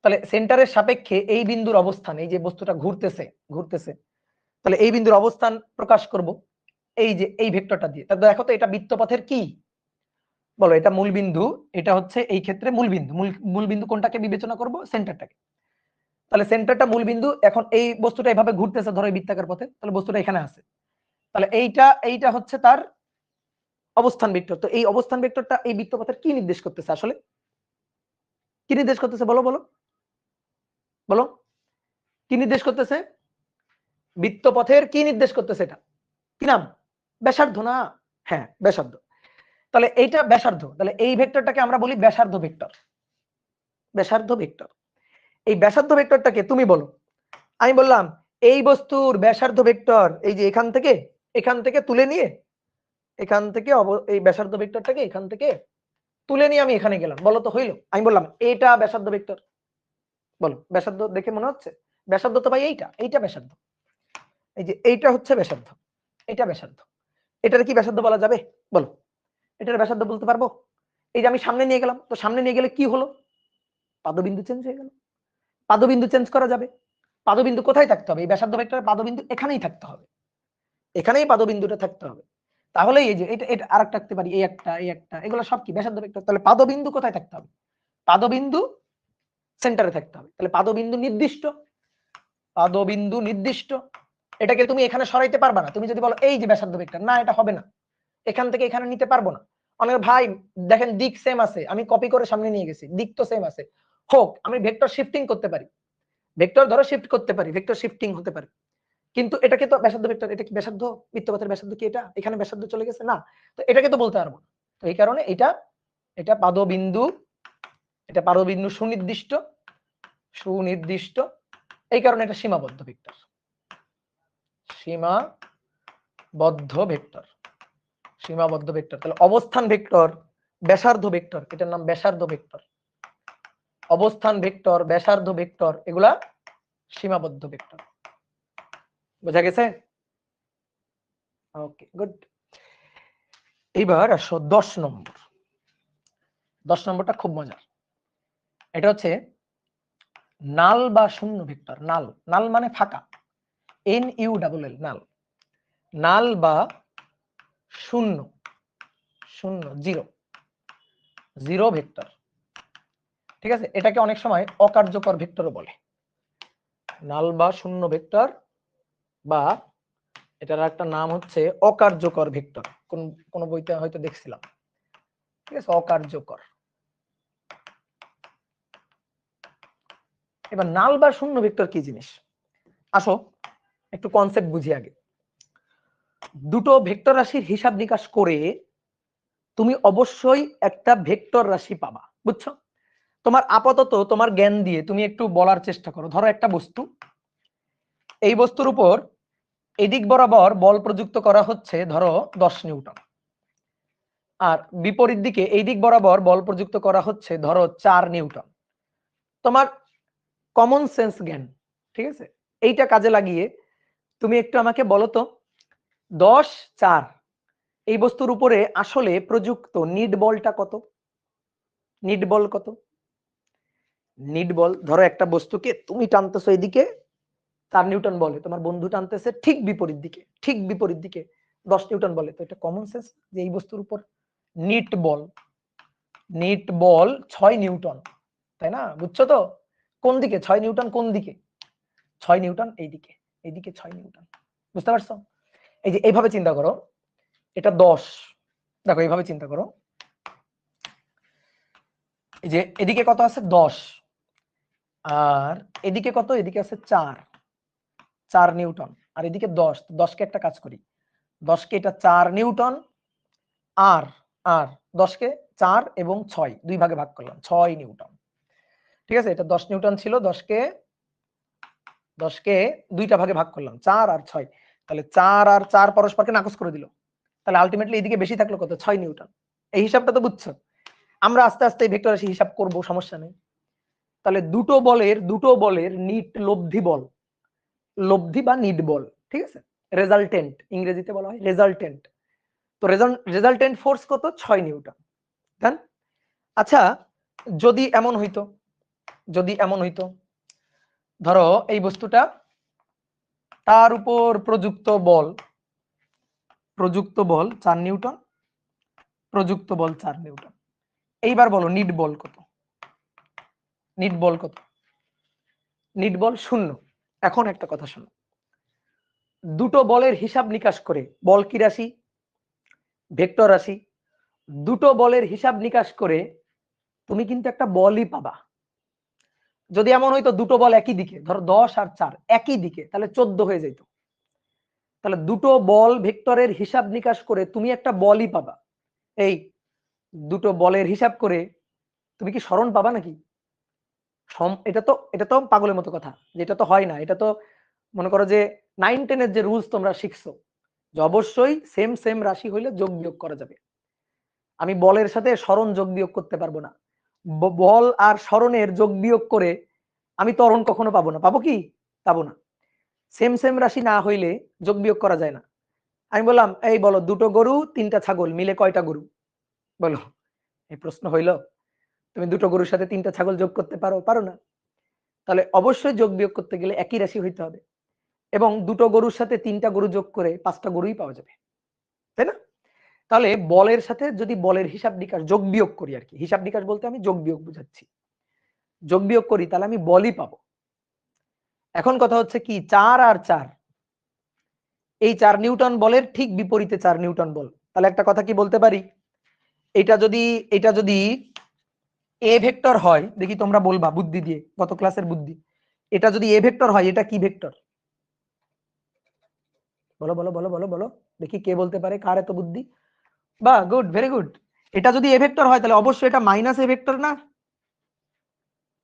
তাহলে সেন্টারের সাপেক্ষে এই বিন্দুর অবস্থান, এই যে বস্তুটা ঘুরতেছে ঘুরতেছে, তাহলে এই বিন্দুর অবস্থান প্রকাশ করব এই যে এই ভেক্টরটা দিয়ে। তাহলে দেখো তো এটা বৃত্তপথের কি? বলো, এটা মূল বিন্দু, এটা হচ্ছে এই ক্ষেত্রে মূল বিন্দু। মূল বিন্দু কোনটাকে বিবেচনা করব? সেন্টারটাকে। তাহলে সেন্টারটা মূল বিন্দু। এখন এই বস্তুটা এভাবে ঘুরতেছে ধরো এই বৃত্তাকার পথে, তাহলে বস্তুটা এখানে আছে। তাহলে এইটা হচ্ছে তার অবস্থান ভেক্টর। তো এই অবস্থান ভেক্টরটা এই বৃত্তপথের কি নির্দেশ করতেছে আসলে? কি নির্দেশ করতেছে বলো বলো বলো, কি নির্দেশ করতেছে? বৃত্তপথের কি নির্দেশ করতেছে? এটা কি নাম? ব্যাসার্ধ না? হ্যাঁ, ব্যাসার্ধ। তাহলে এইটা ব্যাসার্ধ, তাহলে এই ভেক্টরটাকে আমরা বলি ব্যাসার্ধ ভেক্টর। ব্যাসার্ধ ভেক্টর, এই ব্যাসার্ধ ভেক্টরটাকে তুমি বলো। আমি বললাম এই বস্তুর ব্যাসার্ধ ভেক্টর এই যে এখান থেকে তুলে নিয়ে, এখান থেকে এই ব্যাসার্ধ ভেক্টরটাকে এখান থেকে তুলে নিয়ে আমি এখানে গেলাম, বলো তো হইলো? আমি বললাম এটা ব্যাসার্ধ ভেক্টর। বলো, ব্যাসার্ধ দেখে মনে হচ্ছে? ব্যাসার্ধ তো ভাই এইটা ব্যাসার্ধ। এই যে এইটা হচ্ছে ব্যাসার্ধ, এটা ব্যাসার্ধ। এটার কি ব্যাসার্ধ বলা যাবে? বলো, এটার ব্যাসার্ধ বলতে পারবো? এই যে আমি সামনে নিয়ে গেলাম, তো সামনে নিয়ে গেলে কি হলো? পাদবিন্দু চেঞ্জ হয়ে গেল। পাদবিন্দু চেঞ্জ করা যাবে? পাদবিন্দু কোথায় থাকতে হবে? এই ব্যাসার্ধ ভেক্টরের পাদবিন্দু এখানেই থাকতে হবে, এখানেই পাদবিন্দুটা থাকতে হবে। তাহলে এই যে এটা আরেকটা থাকতে পারি, এই একটা, এগুলো সব কি ব্যাসার্ধ ভেক্টর। তাহলে পাদবিন্দু কোথায় থাকতে হবে? পাদবিন্দু সেন্টারে থাকতে হবে। তাহলে পাদবিন্দু নির্দিষ্ট, পাদবিন্দু নির্দিষ্ট। এটাকে তুমি এখানে সরাইতে পারবা না। তুমি যদি বলো এই যে ব্যাসার্ধ ভেক্টর, না এটা হবে না, এখান থেকে এখানে নিতে পারবো না। অনেক ভাই দেখেন দিক সেম আছে, আমি কপি করে সামনে নিয়ে গেছি, দিক তো সেম আছে, হোক আমি ভেক্টর শিফটিং করতে পারি, ভেক্টর ধরো শিফট করতে পারি, ভেক্টর শিফটিং হতে পারে, কিন্তু এটাকে তো ব্যাসার্ধ ভেক্টর, এটা কি ব্যাসার্ধ? বৃত্তপথের ব্যাসার্ধ কি এটা? এখানে ব্যাসার্ধ চলে গেছে না, তো এটাকে তো বলতে পারবো না। তো এই কারণে এটা পাদবিন্দু, এটা পাদবিন্দু সুনির্দিষ্ট, সুনির্দিষ্ট, এই কারণে এটা সীমাবদ্ধ ভেক্টর, সীমাবদ্ধ ভেক্টর, সীমাবদ্ধ ভেক্টর। তাহলে অবস্থান ভেক্টর, ব্যাসার্ধ ভেক্টর, এটার নাম ব্যাসার্ধ ভেক্টর। অবস্থান ভেক্টর, ব্যাসার্ধ ভেক্টর, এগুলা সীমাবদ্ধ ভেক্টর। বোঝা গেছে? ওকে, গুড। এইবার আসো 10 নম্বর। 10 নম্বরটা খুব মজার। এটা হচ্ছে নাল বা শূন্য ভেক্টর। নাল, নাল মানে ফাঁকা, NULL, নাল। নাল বা শূন্য, শূন্য, জিরো, জিরো ভেক্টর। ঠিক আছে, এটাকে অনেক সময় অকার্যকর ভেক্টরও বলে। নাল বা শূন্য ভেক্টর, বা এটার একটা নাম হচ্ছে অকার্যকর ভেক্টর। কোন বইতে হয়তো দেখছিলাম। ঠিক আছে, অকার্যকর। এবার নাল বা শূন্য ভেক্টর কি জিনিস? আসো একটু কনসেপ্ট বুঝি আগে। দুটো ভেক্টর রাশির হিসাব নিকাশ করে তুমি অবশ্যই একটা ভেক্টর রাশি পাবা, বুঝছো? তোমার আপাতত তোমার জ্ঞান দিয়ে তুমি একটু বলার চেষ্টা করো। ধরো একটা বস্তু, এই বস্তুর উপর এদিক বরাবর বল প্রযুক্ত করা হচ্ছে ধরো 10 নিউটন, আর বিপরীত দিকে এই দিক বরাবর বল প্রযুক্ত করা হচ্ছে ধরো 4 নিউটন। তোমার কমন সেন্স জ্ঞান, ঠিক আছে, এইটা কাজে লাগিয়ে তুমি একটু আমাকে বলো তো 10, 4 এই বস্তুর উপরে আসলে প্রযুক্ত নিট বলটা কত? নিট বল কত? নিট বল, ধরো একটা বস্তুকে তুমি টানতেছো এদিকে 4 নিউটন বলে, তোমার বন্ধু টানতেছে ঠিক বিপরীত দিকে, ঠিক বিপরীত দিকে 10 নিউটন বলে। তো এটা কমন সেন্স যে এই বস্তুর উপর নিট বল, নিট বল 6 নিউটন, তাই না? বুঝছো তো? কোন দিকে 6 নিউটন? কোন দিকে 6 নিউটন? এইদিকে, এইদিকে 6 নিউটন। বুঝতে পারছো? এই যে এইভাবে চিন্তা করো, এটা 10, দেখো এইভাবে চিন্তা করো, এই যে এদিকে কত আছে? 10, আর এদিকে কত? এদিকে আছে 4 নিউটন, আর এদিকে 10। 10 কে একটা কাজ করি, 10 কে এটা 4 নিউটন, আর আর 10 কে 4 এবং 6 দুই ভাগে ভাগ করলাম, 6 নিউটন। ঠিক আছে, এটা 10 নিউটন ছিল, 10 কে দুইটা ভাগে ভাগ করলাম, 4 আর 6। তাহলে 4 আর 4 পরস্পরকে নাকচ করে দিল, তাহলে আলটিমেটলি এইদিকে বেশি থাকলো কত, 6 নিউটন। এই হিসাবটা তো বুঝছো। আমরা আস্তে আস্তে ভেক্টর রাশি হিসাব করব, সমস্যা নেই। তাহলে দুটো বলের নিট লব্ধি বল, লব্ধি বা নিট বল, ঠিক আছে, রেজাল্টেন্ট ইংরেজিতে বলা হয় রেজাল্টেন্ট। তো রেজাল্টেন্ট ফোর্স কত, 6 নিউটন। দেন আচ্ছা, যদি এমন হইতো ধরো এই বস্তুটা, তার উপর প্রযুক্ত বল 4 নিউটন, প্রযুক্ত বল 4 নিউটন। এইবার বলো নিট বল কত, নিট বল কত? নিট বল 0। এখন একটা কথা শোনো, দুটো বলের হিসাব নিকাশ করে, বল কি রাশি, ভেক্টর রাশি, দুটো বলের হিসাব নিকাশ করে তুমি কিন্তু একটা বলই পাবা। যদি এমন হইতো দুটো বল একই দিকে, ধরো 10 আর 4 একই দিকে, তাহলে 14 হয়ে যেত। তাহলে দুটো বল ভেক্টরের হিসাব নিকাশ করে তুমি একটা বলই পাবা। এই দুটো বলের হিসাব করে তুমি কি স্মরণ পাবা নাকি? এটা তো পাগলের মতো কথা, যেটা তো হয় না। এটা তো মনে করো যে 9-10 যে রুলস তোমরা শিখছো, যে অবশ্যই সেম সেম রাশি হইলে যোগ বিয়োগ করা যাবে। আমি বলের সাথে স্মরণ যোগ বিয়োগ করতে পারবো না। বল আর স্মরণের যোগ বিয়োগ করে আমি ত্বরণ কখনো পাবো না। পাবো কি? পাবো না। সেম সেম রাশি না হইলে যোগ বিয়োগ করা যায় না। আমি বললাম এই বলো দুটো গরু 3টা ছাগল মিলে কয়টা গরু, বলো। এই প্রশ্ন হইলো? তুমি দুটো গরুর সাথে 3টা ছাগল যোগ করতে পারো? পারো না। তাহলে অবশ্যই যোগ বিয়োগ করতে গেলে একই রাশি হইতে হবে, এবং দুটো গরুর সাথে 3টা গরু যোগ করে 5টা গরুই পাওয়া যাবে, তাই না? তাহলে বলের সাথে যদি বলের হিসাব নিকাশ যোগ বিয়োগ করি, আর কি হিসাব নিকাশ বলতে আমি যোগ বিয়োগ বুঝাচ্ছি, যোগ বিয়োগ করি তাহলে আমি বলই পাবো। এখন কথা হচ্ছে কি, 4 আর 4, এই 4 নিউটন বলের ঠিক বিপরীতে 4 নিউটন বল। তাহলে একটা কথা কি বলতে পারি, এটা যদি এ ভেক্টর হয়, দেখি তোমরা বলবা বুদ্ধি দিয়ে, গত ক্লাসের বুদ্ধি। এটা যদি এ ভেক্টর হয়, এটা কি ভেক্টর? বলো বলো বলো বলো বলো, দেখি কে বলতে পারে, কার এত বুদ্ধি। বাহ, গুড, ভেরি গুড। এটা যদি এ ভেক্টর হয় তাহলে অবশ্যই এটা মাইনাস এ ভেক্টর না?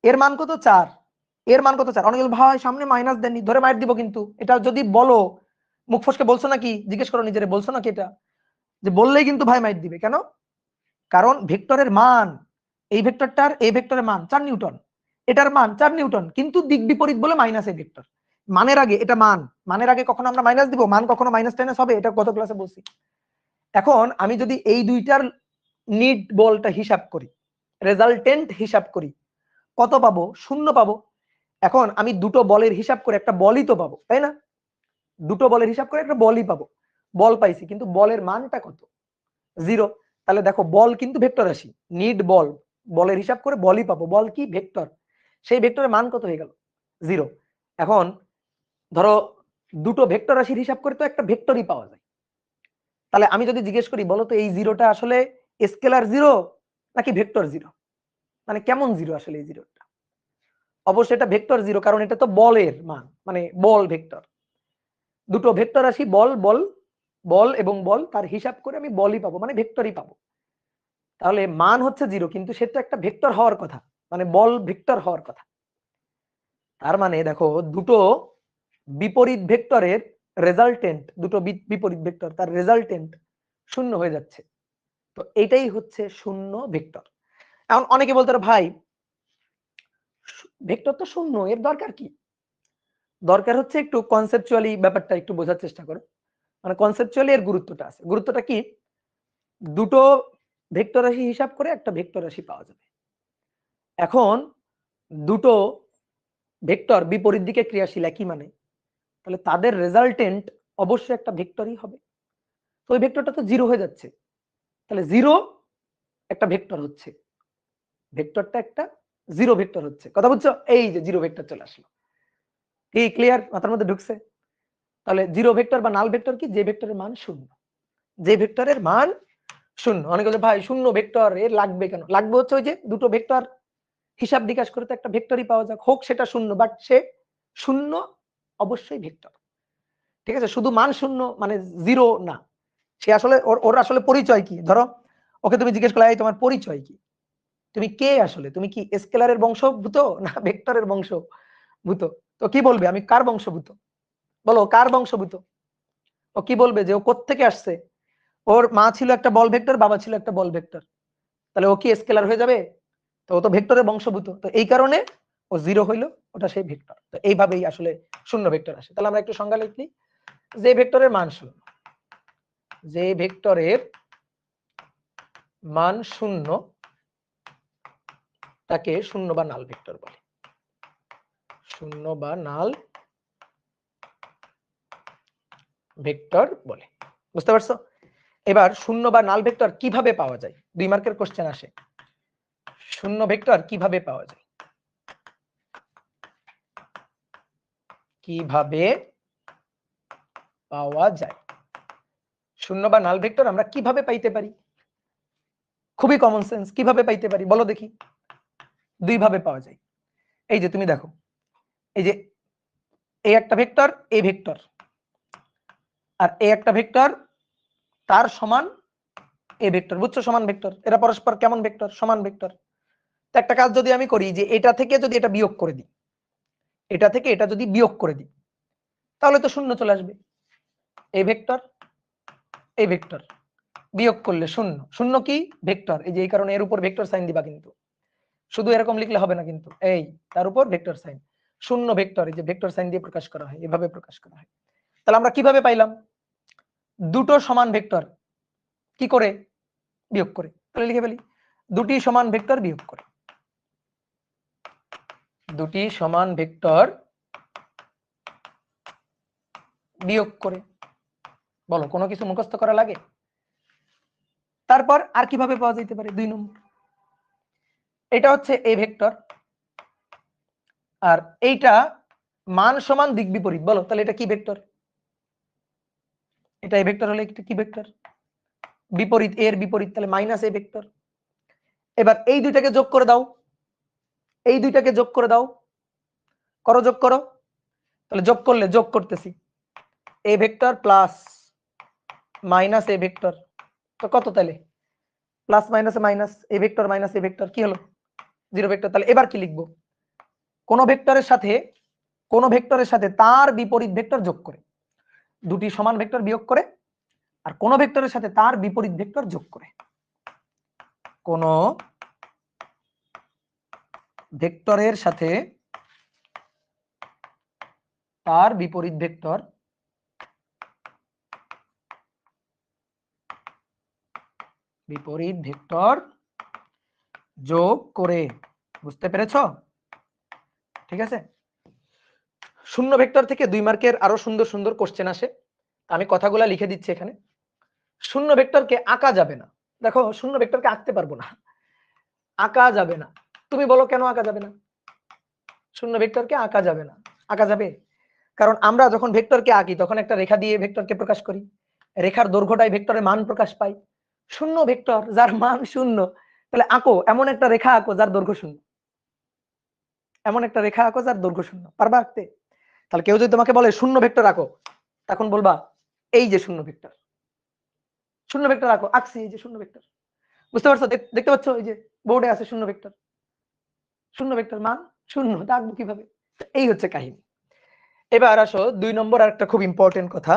এর মান কত, 4। এর মান কত, 4। অনেকে ভাই সামনে মাইনাস দেননি, ধরে মাইর দিব। কিন্তু এটা যদি বলো, মুখ ফসকে বলছো নাকি, জিজ্ঞেস করো নিজেরে, বলছো নাকি এটা? যে বললেই কিন্তু ভাই মাইর দিবে। কেন? কারণ ভেক্টরের মান, এই ভেক্টরটার এই ভেক্টরের মান 4 নিউটন, এটার মান 4 নিউটন, কিন্তু দিক বিপরীত বলে মাইনাস এ ভেক্টর। মানের আগে এটা মানের আগে কখনো আমরা মাইনাস দিব? মান কখনো মাইনাস টাইনাস হবে? এটা গত ক্লাসে বলছি। এখন আমি যদি এই দুইটার নিট বলটা হিসাব করি, রেজাল্টেন্ট হিসাব করি, কত পাবো? 0 পাবো। এখন আমি দুটো বলের হিসাব করে একটা বলই তো পাবো, তাই না? দুটো বলের হিসাব করে একটা বলই পাবো। বল পাইছি, কিন্তু বলের মানটা কত? 0। তাহলে দেখো বল কিন্তু ভেক্টর রাশি, নিট বল, বলের হিসাব করে বলই পাবো। বল কি? ভেক্টর। সেই ভেক্টরের মান কত হয়ে গেল? 0। এখন ধরো দুটো ভেক্টর রাশির হিসাব করে তো একটা ভেক্টরই পাওয়া যায়। তাহলে আমি যদি জিজ্ঞেস করি, বলো তো এই জিরোটা আসলে স্কেলার জিরো নাকি ভেক্টর জিরো? মানে কেমন জিরো আসলে এই জিরোটা? অবশ্যই এটা ভেক্টর জিরো, কারণ এটা তো বলের মান, মানে বল ভেক্টর। দুটো ভেক্টর রাশি বল বল বল এবং বল, তার হিসাব করে আমি বলই পাবো, মানে ভেক্টরই পাবো। তাহলে মান হচ্ছে 0, কিন্তু সে তো একটা ভেক্টর হওয়ার কথা, মানে বল ভেক্টর হওয়ার কথা। তার মানে দেখো দুটো বিপরীত ভেক্টরের রেজাল্টেন্ট, দুটো বিপরীত ভেক্টর, তার রেজাল্টেন্ট 0 হয়ে যাচ্ছে। তো এটাই হচ্ছে 0 ভেক্টর। এখন অনেকে বলতে পারে, ভাই ভেক্টর তো 0, এর দরকার কি? দরকার হচ্ছে একটু কনসেপচুয়ালি ব্যাপারটা একটু বোঝার চেষ্টা করো। মানে কনসেপচুয়ালি এর গুরুত্বটা আছে। গুরুত্বটা কি? দুটো ভেক্টর রাশি হিসাব করে একটা ভেক্টর রাশি পাওয়া যাবে। এখন দুটো ভেক্টর বিপরীত দিকে ক্রিয়াশীল একই মানে, তাহলে তাদের রেজাল্টেন্ট অবশ্যই একটা ভেক্টরই হবে। তো ওই ভেক্টরটা তো 0 হয়ে যাচ্ছে। তাহলে 0 একটা ভেক্টর হচ্ছে, ভেক্টরটা একটা 0 ভেক্টর হচ্ছে। কথা বুঝছো? এই যে 0 ভেক্টর চলে আসলো। কি ক্লিয়ার? মাথার মধ্যে ঢুকছে? তাহলে 0 ভেক্টর বা নাল ভেক্টর কি? যে ভেক্টরের মান 0, যে ভেক্টরের মান 0। অনেকে বলে ভাই 0 ভেক্টর এর লাগবে কেন? লাগবে হচ্ছে ওই যে দুটো ভেক্টর হিসাব নিকাশ করে তো একটা ভেক্টরই পাওয়া যাক, হোক সেটা 0, বাট সে 0 অবশ্যই ভেক্টর। ঠিক আছে? শুধু মান 0 মানে 0 না। সে আসলে ওর আসলে পরিচয় কি? ধরো ওকে তুমি জিজ্ঞেস করলে, এই তোমার পরিচয় কি? তুমি কে আসলে? তুমি কি স্কেলারের বংশভূত না ভেক্টরের বংশভূত? তো কি বলবে? আমি কার বংশভূত? বলো কার বংশভূত? ও কি বলবে যে ও কোত্থেকে আসছে? ওর মা ছিল একটা বল ভেক্টর, বাবা ছিল একটা বল ভেক্টর, তাহলে ও কি স্কেলার হয়ে যাবে? তো ও তো ভেক্টরের বংশভূত, তো এই কারণে ও 0 হইলো, ওটা সেই ভেক্টর। তো এইভাবেই আসলে শূন্য ভেক্টর আসে। তাহলে আমরা একটু সংজ্ঞা লিখি, যে ভেক্টরের মান শূন্য, যে ভেক্টরের মান শূন্য তাকে শূন্য বা নাল ভেক্টর বলে, শূন্য বা নাল ভেক্টর বলে। বুঝতে পারছো? এবার শূন্য বা নাল ভেক্টর কিভাবে পাওয়া যায়? 2 মার্কের কোশ্চেন আসে, শূন্য ভেক্টর কিভাবে পাওয়া যায়, কিভাবে পাওয়া যায়? শূন্য বা নাল ভেক্টর আমরা কিভাবে পাইতে পারি? খুবই কমন সেন্স, কিভাবে পাইতে পারি বলো দেখি? 2 ভাবে পাওয়া যায়। এই যে তুমি দেখো, এই যে এই একটা ভেক্টর, এই ভেক্টর, আর এই একটা ভেক্টর তার সমান এই ভেক্টর, বুঝছো? সমান ভেক্টর, এরা পরস্পর কেমন ভেক্টর? সমান ভেক্টর। তো একটা কাজ যদি আমি করি, যে এটা থেকে যদি এটা বিয়োগ করে দিই, এটা থেকে এটা যদি বিয়োগ করে দিই, তাহলে তো শূন্য চলে আসবে। এই ভেক্টর, এই ভেক্টর বিয়োগ করলে শূন্য, শূন্য কি? ভেক্টর। এই যে এই কারণে এর উপর ভেক্টর সাইন দিবা, কিন্তু শুধু এরকম লিখলে হবে না, কিন্তু এই তার উপর ভেক্টর সাইন, শূন্য ভেক্টর, এই যে ভেক্টর সাইন দিয়ে প্রকাশ করা হয়, এভাবে প্রকাশ করা হয়। তাহলে আমরা কিভাবে পাইলাম? দুটো সমান ভেক্টর কি করে? বিয়োগ করে। তাহলে লিখে ফেলি, দুটি সমান ভেক্টর বিয়োগ করে, দুটি সমান ভেক্টর বিয়োগ করে। বলো, কোনো কিছু মুখস্থ করা লাগে? তারপর আর কিভাবে পাওয়া যেতে পারে? 2 নম্বর, এটা হচ্ছে এই ভেক্টর, আর এইটা মান সমান দিক বিপরীত। বলো তাহলে এটা কি ভেক্টর? এটা এই ভেক্টর হলে এটা কি ভেক্টর? বিপরীত, এর বিপরীত, তাহলে মাইনাস এ ভেক্টর। এবার এই দুইটাকে যোগ করে দাও, এই দুইটাকে যোগ করে দাও, করো, যোগ করো। তাহলে যোগ করলে, যোগ করতেছি, এ ভেক্টর প্লাস মাইনাস এ ভেক্টর, তো কত? তাহলে প্লাস মাইনাসে মাইনাস, এ ভেক্টর মাইনাস এ ভেক্টর কি হলো? 0 ভেক্টর। তাহলে এবার কি লিখবো? কোন ভেক্টরের সাথে, কোন ভেক্টরের সাথে তার বিপরীত ভেক্টর যোগ করে, দুটি সমান ভেক্টর বিয়োগ করে, আর কোন ভেক্টরের সাথে তার বিপরীত ভেক্টর যোগ করে, কোন ভেক্টরের সাথে তার বিপরীত ভেক্টর যোগ করে। বুঝতে পেরেছো? ঠিক আছে। শূন্য ভেক্টর থেকে 2 মার্কের আরো সুন্দর সুন্দর কোশ্চেন আসে, আমি কথাগুলা লিখে দিচ্ছি এখানে। শূন্য ভেক্টরকে আঁকা যাবে না। দেখো, শূন্য ভেক্টরকে আঁকতে পারবো না, আঁকা যাবে না। তুমি বলো কেন আঁকা যাবে না? শূন্য ভেক্টরকে আঁকা যাবে না। আঁকা যাবে, কারণ আমরা যখন ভেক্টরকে আঁকি তখন একটা রেখা দিয়ে ভেক্টরকে প্রকাশ করি, রেখার দৈর্ঘ্যটাই ভেক্টরের মান প্রকাশ পায়। শূন্য ভেক্টর যার মান শূন্য, তাহলে আঁকো এমন একটা রেখা, আঁকো যার দৈর্ঘ্য শূন্য, এমন একটা রেখা আঁকো যার দৈর্ঘ্য শূন্য। পারবা আঁকতে? তাহলে কেউ যদি তোমাকে বলে শূন্য ভেক্টর আঁকো, তখন বলবা এই যে শূন্য ভেক্টর, শূন্য ভেক্টর আঁকো, আঁকছি এই যে শূন্য ভেক্টর। বুঝতে পারছো? দেখতে পাচ্ছ এই যে বোর্ডে আছে শূন্য ভেক্টর, শূন্য ভেক্টর মান শূন্য, তা আঁকবো কিভাবে? এই হচ্ছে কাহিনী। এবার আসো 2 নম্বর, আর একটা খুব ইম্পর্টেন্ট কথা।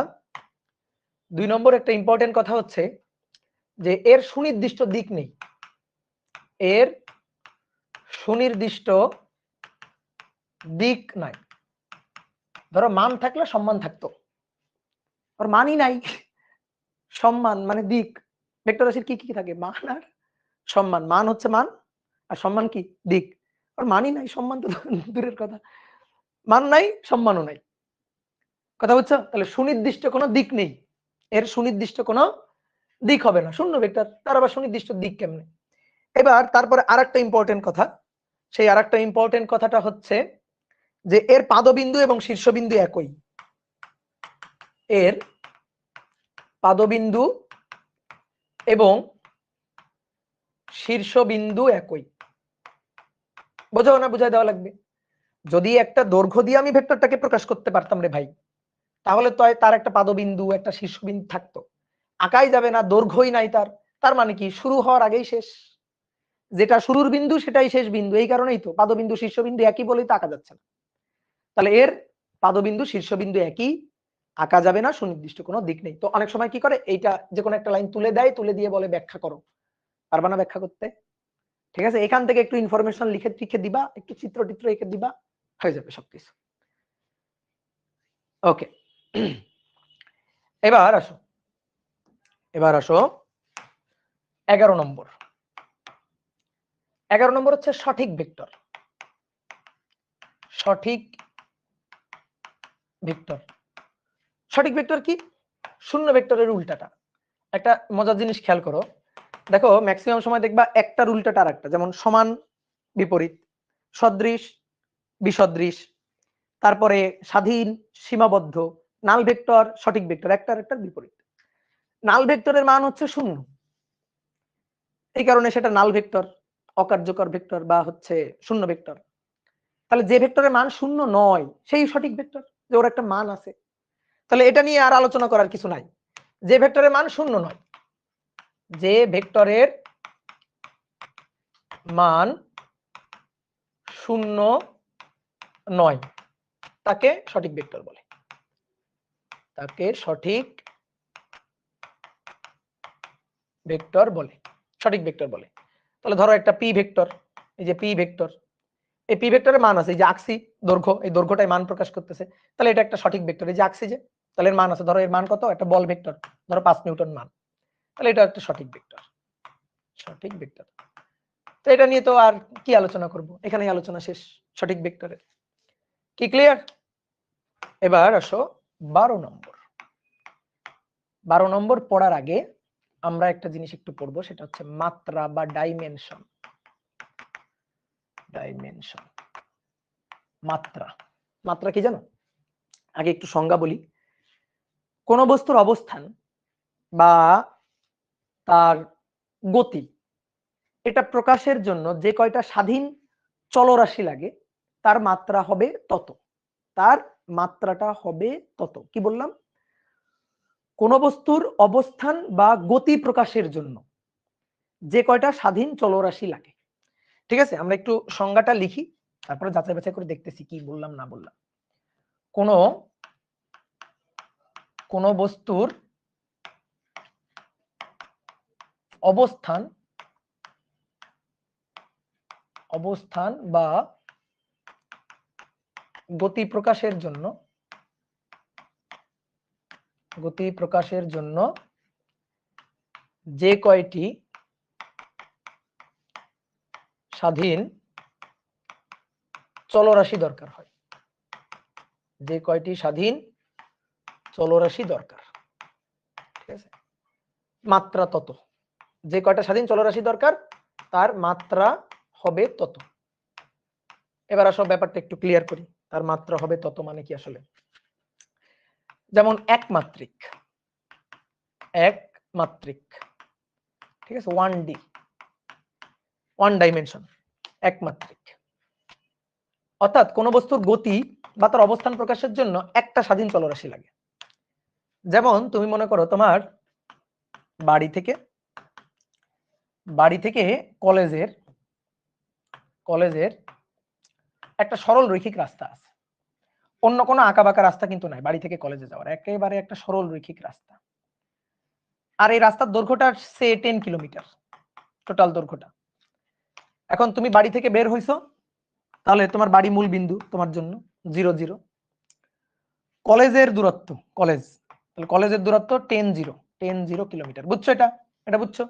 2 নম্বর একটা ইম্পর্টেন্ট কথা হচ্ছে যে এর সুনির্দিষ্ট দিক নেই, এর সুনির্দিষ্ট দিক নাই। ধরো মান থাকলে সম্মান থাকতো, আর মানই নাই। সম্মান মানে দিক, ভেক্টর রাশির কি কি থাকে? মান আর সম্মান। মান হচ্ছে মান, আর সম্মান কি? দিক। আর মানই নাই, সম্মান তো দূরের কথা, মান নাই সম্মানও নাই। কথা বুঝছো? তাহলে সুনির্দিষ্ট কোনো দিক নেই, এর সুনির্দিষ্ট কোনো দিক হবে না। শূন্য ভেক্টর, তার আবার সুনির্দিষ্ট দিক কেমনে? এবার তারপরে আরেকটা ইম্পর্টেন্ট কথা, সেই আরেকটা ইম্পর্টেন্ট কথাটা হচ্ছে যে এর পাদবিন্দু এবং শীর্ষবিন্দু একই, এর পাদবিন্দু এবং শীর্ষবিন্দু একই। বোঝাও না? বুঝাই দেওয়া লাগবে। যদি একটা দৈর্ঘ্য দিয়ে আমি ভেক্টরটাকে প্রকাশ করতে পারতাম রে ভাই, তাহলে তো তার একটা পাদবিন্দু একটা শীর্ষবিন্দু থাকতো। আঁকাই যাবে না, দৈর্ঘ্যই নাই তার, তার মানে কি? শুরু হওয়ার আগেই শেষ, যেটা শুরুর বিন্দু সেটাই শেষ বিন্দু। এই কারণেই তো পাদবিন্দু শীর্ষবিন্দু একই বলেই তো আঁকা যাচ্ছে না। তাহলে এর পাদবিন্দু শীর্ষবিন্দু একই, আঁকা যাবে না, সুনির্দিষ্ট কোনো দিক নেই। তো অনেক সময় কি করে, এইটা যে কোনো একটা লাইন তুলে দেয়, তুলে দিয়ে বলে ব্যাখ্যা করো, পারবা না ব্যাখ্যা করতে, ঠিক আছে, এখান থেকে একটু ইনফরমেশন লিখে লিখে দিবা, একটু চিত্র টিত্র এঁকে দিবা, হয়ে যাবে সবকিছু। ওকে, এবার আসো 11 নম্বর। 11 নম্বর হচ্ছে সঠিক ভেক্টর। সঠিক ভেক্টর, সঠিক ভেক্টর কি? শূন্য ভেক্টরের উল্টাটা। একটা মজার জিনিস খেয়াল করো, দেখো ম্যাক্সিমাম সময় দেখবা একটার উল্টাটা আর একটা, যেমন সমান বিপরীত, সদৃশ বিসদৃশ, তারপরে স্বাধীন সীমাবদ্ধ, নাল ভেক্টর সঠিক ভেক্টর, একটার একটার বিপরীত। নাল ভেক্টরের মান হচ্ছে 0, এই কারণে সেটা নাল ভেক্টর, অকার্যকর ভেক্টর বা হচ্ছে শূন্য ভেক্টর। তাহলে যে ভেক্টরের মান 0 নয় সেই সঠিক ভেক্টর, যে ওর একটা মান আছে। তাহলে এটা নিয়ে আর আলোচনা করার কিছু নাই। যে ভেক্টরের মান 0 নয়, যে ভেক্টরের মান 0 নয় তাকে সঠিক ভেক্টর বলে, তাকে সঠিক ভেক্টর বলে, সঠিক ভেক্টর বলে। তাহলে ধরো একটা পি ভেক্টর, এই যে পি ভেক্টর, এই পি ভেক্টরের মান আছে, এই যে আঁকছি দৈর্ঘ্য, এই দৈর্ঘ্যটাই মান প্রকাশ করতেছে, তাহলে এটা একটা সঠিক ভেক্টর। এই যে আঁকছি যে, তাহলে এর মান আছে, ধরো এর মান কত, একটা বল ভেক্টর, ধরো 5 নিউটন মান, তাহলে এটা একটা সঠিক ভেক্টর, সঠিক ভেক্টর। তো এটা নিয়ে তো আর কি আলোচনা করব, এখানেই আলোচনা শেষ সঠিক ভেক্টরের। কি ক্লিয়ার? এবার আসো 12 নম্বর। 12 নম্বর পড়ার আগে আমরা একটা জিনিস একটু পড়বো, সেটা হচ্ছে মাত্রা বা ডাইমেনশন। ডাইমেনশন, মাত্রা। মাত্রা কি জানো? আগে একটু সংজ্ঞা বলি। কোন বস্তুর অবস্থান বা তার গতি, এটা প্রকাশের জন্য যে কয়টা স্বাধীন চলরাশি লাগে তার মাত্রা হবে তত, তার মাত্রাটা হবে তত। কি বললাম? কোন বস্তুর অবস্থান বা গতি প্রকাশের জন্য যে কয়টা স্বাধীন চলরাশি লাগে, ঠিক আছে, আমরা একটু সংজ্ঞাটা লিখি, তারপরে যাচাই বাছাই করে দেখতেছি কি বললাম না বললাম। কোন বস্তুর অবস্থান বা গতি প্রকাশের জন্য যে কয়টি স্বাধীন চলরাশি দরকার হয়, যে কয়টি স্বাধীন চলরাশি দরকার, ঠিক আছে, মাত্রা তত, যে কয়টা স্বাধীন চলরাশি দরকার তার মাত্রা হবে তত। এবার আসো ব্যাপারটা একটু ক্লিয়ার করি, তার মাত্রা হবে তত মানে কি আসলে। যেমন একমাত্রিক, ঠিক আছে, 1D, 1 ডাইমেনশন, একমাত্রিক। অর্থাৎ কোন বস্তুর গতি বা তার অবস্থান প্রকাশের জন্য একটা স্বাধীন চলরাশি লাগে। যেমন তুমি মনে করো তোমার বাড়ি থেকে কলেজের একটা সরল রৈখিক রাস্তা আছে, অন্য কোনো আঁকা বাঁকা রাস্তা কিন্তু নাই, বাড়ি থেকে কলেজে যাওয়ার একেবারে একটা সরল রৈখিক রাস্তা। আর এই রাস্তার দৈর্ঘ্যটা সে 10 কিলোমিটার, টোটাল দৈর্ঘ্যটা। এখন তুমি বাড়ি থেকে বের হইছো, তাহলে তোমার বাড়ি মূল বিন্দু তোমার জন্য 0 0। কলেজের দূরত্ব, কলেজের দূরত্ব 10 0 কিলোমিটার। বুঝছো? এটা বুঝছো?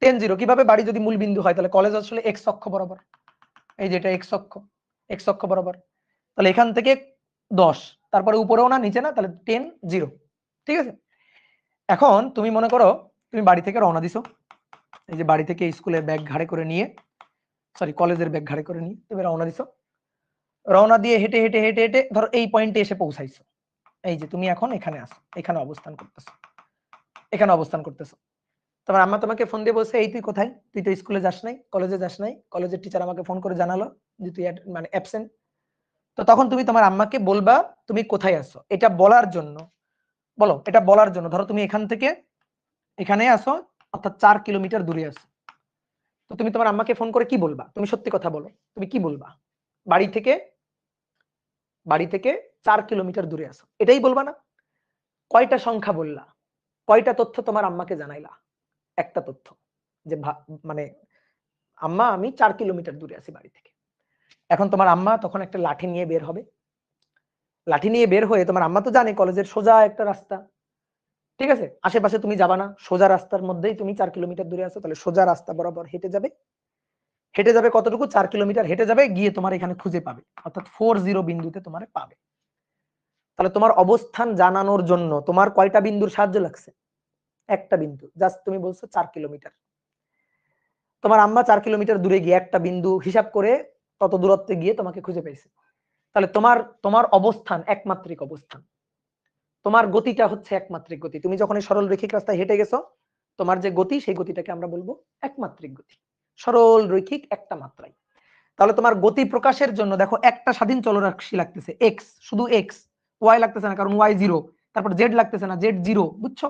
10 0 কিভাবে? বাড়ি যদি মূল বিন্দু হয় তাহলে কলেজ আসলে এক্স অক্ষ বরাবর, এই যে এটা এক্স অক্ষ বরাবর, তাহলে এখান থেকে 10, তারপরে উপরেও না নিচে না, তাহলে 10 0, ঠিক আছে। এখন তুমি মনে করো তুমি বাড়ি থেকে রওনা দিছো, এই যে বাড়ি থেকে স্কুলের ব্যাগ ঘাড়ে করে নিয়ে, কলেজের ব্যাগ ঘাড়ে করে নিয়ে তুমি রওনা দিছো, রওনা দিয়ে হেঁটে হেঁটে হেঁটে হেঁটে ধরো এই পয়েন্টে এসে পৌঁছাইছো। এই যে তুমি এখন এখানে আছো, এখানে অবস্থান করতেছো। তোমার আম্মা তোমাকে ফোন দিয়ে বলছে, এই তুই কোথায়, তুই তো স্কুলে যাস নাই, কলেজে যাস নাই, কলেজের টিচার আমাকে ফোন করে জানালো যে তুই মানে অ্যাবসেন্ট। তো তখন তুমি তোমার আম্মাকে বলবা তুমি কোথায় আছো, এটা বলার জন্য ধরো তুমি এখান থেকে এখানে আসো, অর্থাৎ 4 কিলোমিটার দূরে আছো। তো তুমি তোমার আম্মাকে ফোন করে কি বলবা? তুমি সত্যি কথা বলো, তুমি কি বলবা? বাড়ি থেকে 4 কিলোমিটার দূরে আছো, এটাই বলবা না? কয়টা সংখ্যা বললা, কয়টা তথ্য তোমার আম্মাকে জানাইলা? একটা তথ্য, যে মানে আম্মা আমি 4 কিলোমিটার দূরে আছি বাড়ি থেকে। এখন তোমার আম্মা তখন একটা লাঠি নিয়ে বের হবে। লাঠি নিয়ে বের হয়ে, তোমার আম্মা তো জানে কলেজের সোজা একটা রাস্তা, ঠিক আছে, আশেপাশে তুমি যাবা না, সোজা রাস্তার মধ্যেই তুমি 4 কিলোমিটার দূরে আছো, তাহলে সোজা রাস্তা বরাবর হেঁটে যাবে। হেঁটে যাবে কতটুকু? 4 কিলোমিটার হেঁটে যাবে, গিয়ে তোমার এখানে খুঁজে পাবে, অর্থাৎ 40 বিন্দুতে তোমার পাবে। তাহলে তোমার অবস্থান জানানোর জন্য তোমার কয়টা বিন্দুর সাহায্য লাগছে? একটা বিন্দু, জাস্ট তুমি বলছো 4 কিলোমিটার। তোমার আম্মা 4 কিলোমিটার দূরে গিয়ে একটা বিন্দু হিসাব করে তত দূরত্বে গিয়ে তোমাকে খুঁজে পেয়েছে। তাহলে তোমার তোমার অবস্থান একমাত্রিক অবস্থান, তোমার গতিটা হচ্ছে একমাত্রিক গতি। তুমি যখন এই সরল রৈখিক রাস্তায় হেঁটে গেছো, তোমার যে গতি, সেই গতিটাকে আমরা বলবো একমাত্রিক গতি, সরল রৈখিক একটা মাত্রায়। তাহলে তোমার গতি প্রকাশের জন্য দেখো একটা স্বাধীন চলরাশি লাগতেছে এক্স, শুধু এক্স, ওয়াই লাগতেছে না, কারণ ওয়াই 0, তারপর জেড লাগতেছে না, জেড 0, বুঝছো?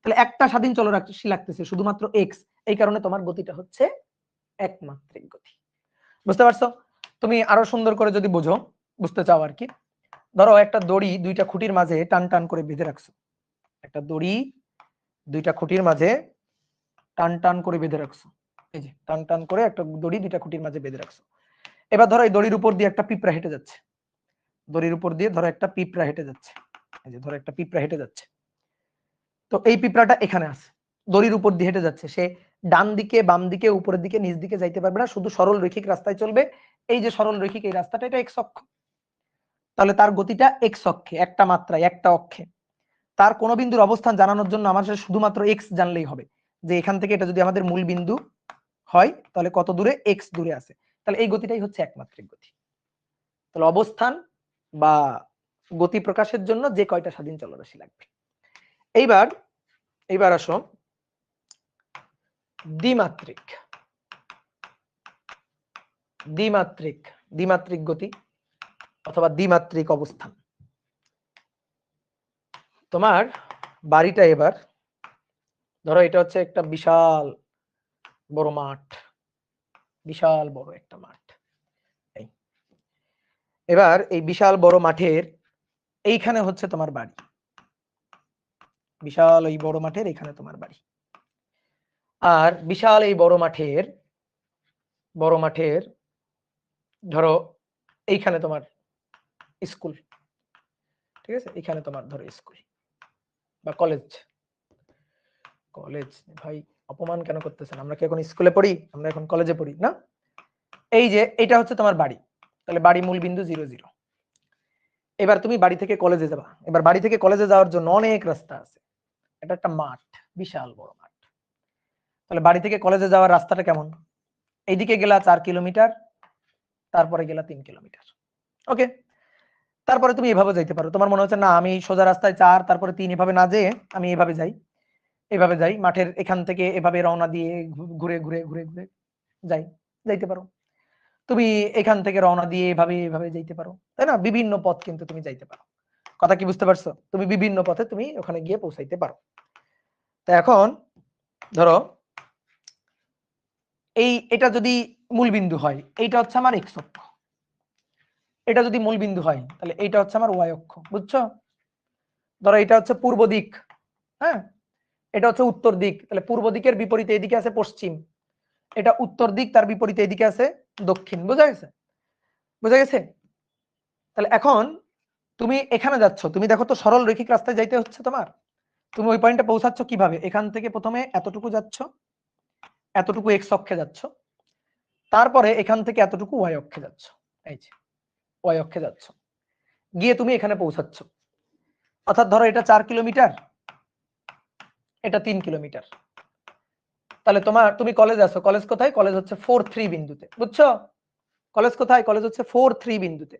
তাহলে একটা স্বাধীন চলরাশি লাগতেছে শুধুমাত্র এক্স, এই কারণে তোমার গতিটা হচ্ছে একমাত্রিক গতি। বুঝতে পারছো? তুমি আরো সুন্দর করে যদি বুঝো, বুঝতে চাও আর কি, ধরো একটা দড়ি দুইটা খুঁটির মাঝে টান টান করে বেঁধে রাখছো। একটা দড়ি দুইটা খুঁটির মাঝে টান টান করে বেঁধে রাখছো, এই যে টান টান করে একটা দড়ি দুইটা খুঁটির মাঝে বেঁধে রাখছো। এবার ধরো এই দড়ির উপর দিয়ে একটা পিঁপড়া হেঁটে যাচ্ছে, দড়ির উপর দিয়ে ধরো একটা পিঁপড়া হেঁটে যাচ্ছে, এই যে ধরো একটা পিঁপড়া হেঁটে যাচ্ছে। তো এই পিঁপড়াটা এখানে আছে, দড়ির উপর দিয়ে হেঁটে যাচ্ছে, সে ডান দিকে বাম দিকে উপরের দিকে নিচ দিকে যাইতে পারবে না, শুধু সরল রৈখিক রাস্তায় চলবে। এই যে সরল রৈখিক এই রাস্তাটা, এটা এক্স অক্ষ, তাহলে তার গতিটা এক্স অক্ষে, একটা মাত্রায়, একটা অক্ষে। তার কোন বিন্দুর অবস্থান জানানোর জন্য আমাদের শুধুমাত্র এক্স জানলেই হবে, যে এখান থেকে এটা যদি আমাদের মূল বিন্দু হয়, তাহলে কত দূরে? এক্স দূরে আছে। তাহলে এই গতিটাই হচ্ছে একমাত্রিক গতি। তাহলে অবস্থান বা গতি প্রকাশের জন্য যে কয়টা স্বাধীন চলরাশি লাগবে। এইবার এইবার আসো দ্বিমাত্রিক, দ্বিমাত্রিক দ্বিমাত্রিক গতি অথবা দ্বিমাত্রিক অবস্থান। তোমার বাড়িটা এবার ধরো এটা হচ্ছে একটা বিশাল বড় মাঠ, বিশাল বড় একটা মাঠ। এবার এই বিশাল বড় মাঠের এইখানে হচ্ছে তোমার বাড়ি, বিশাল এই বড় মাঠের এখানে তোমার বাড়ি। আর বিশাল এই বড় মাঠের ধরো এইখানে তোমার স্কুল, ঠিক আছে, এখানে তোমার ধরো স্কুল বা কলেজ। কলেজ ভাই অপমান কেন করতেছেন? আমরা কি এখন স্কুলে পড়ি? আমরা এখন কলেজে পড়ি না? এই যে এটা হচ্ছে তোমার বাড়ি, তাহলে বাড়ি মূল বিন্দু 0 0। এবার তুমি বাড়ি থেকে কলেজে যাবা, এবার বাড়ি থেকে কলেজে যাওয়ার জন্য অনেক রাস্তা আছে, এটা একটা মাঠ, বিশাল বড় মাঠ। তাহলে বাড়ি থেকে কলেজে যাওয়ার রাস্তাটা কেমন? এইদিকে গেলা 4 কিলোমিটার, তারপরে গেলা 3 কিলোমিটার, ওকে। তারপরে তুমি এভাবে যাইতে পারো, তোমার মনে হচ্ছে না আমি সোজা রাস্তায় 4 তারপরে 3 এভাবে না যেয়ে আমি এভাবে যাই, এভাবে যাই, মাঠের এখান থেকে এভাবে রওনা দিয়ে ঘুরে ঘুরে ঘুরে ঘুরে যাই, যাইতে পারো। তুমি এখান থেকে রওনা দিয়ে এভাবে এভাবে যাইতে পারো, তাই না? বিভিন্ন পথ কিন্তু তুমি যাইতে পারো। কথা কি বুঝতে পারছো? তুমি বিভিন্ন পথে তুমি ওখানে গিয়ে পৌঁছাইতে পারো। তা এখন ধরো এটা যদি মূল বিন্দু হয়, এইটা হচ্ছে আমার এক্স অক্ষ, এটা যদি মূল বিন্দু হয় তাহলে এইটা হচ্ছে আমার ওয়াই অক্ষ, বুঝছো? ধরো এটা হচ্ছে পূর্ব দিক, হ্যাঁ, এটা হচ্ছে উত্তর দিক, তাহলে পূর্ব দিকের বিপরীতে এদিকে আছে পশ্চিম, এটা উত্তর দিক, তার বিপরীতে এদিকে আছে দক্ষিণ। বোঝা গেছে? বোঝা গেছে? তাহলে এখন তুমি এখানে যাচ্ছ, তুমি দেখো তো সরল রৈখিক রাস্তায় যাইতে হচ্ছে তোমার, তুমি ওই পয়েন্টে পৌঁছাচ্ছ কিভাবে? এখান থেকে প্রথমে এতটুকু যাচ্ছ, এতটুকু এক্স অক্ষে যাচ্ছ, তারপরে এখান থেকে এতটুকু ওয়াই অক্ষে যাচ্ছ, এই যে ওয়াই অক্ষে যাচ্ছ, গিয়ে তুমি এখানে পৌঁছাচ্ছ। অর্থাৎ ধরো এটা 4 কিলোমিটার, এটা 3 কিলোমিটার। তাহলে তুমি কলেজে আছো, কলেজ কোথায়? কলেজ হচ্ছে 4-3 বিন্দুতে, বুঝছো? কলেজ কোথায়? কলেজ হচ্ছে 4-3 বিন্দুতে।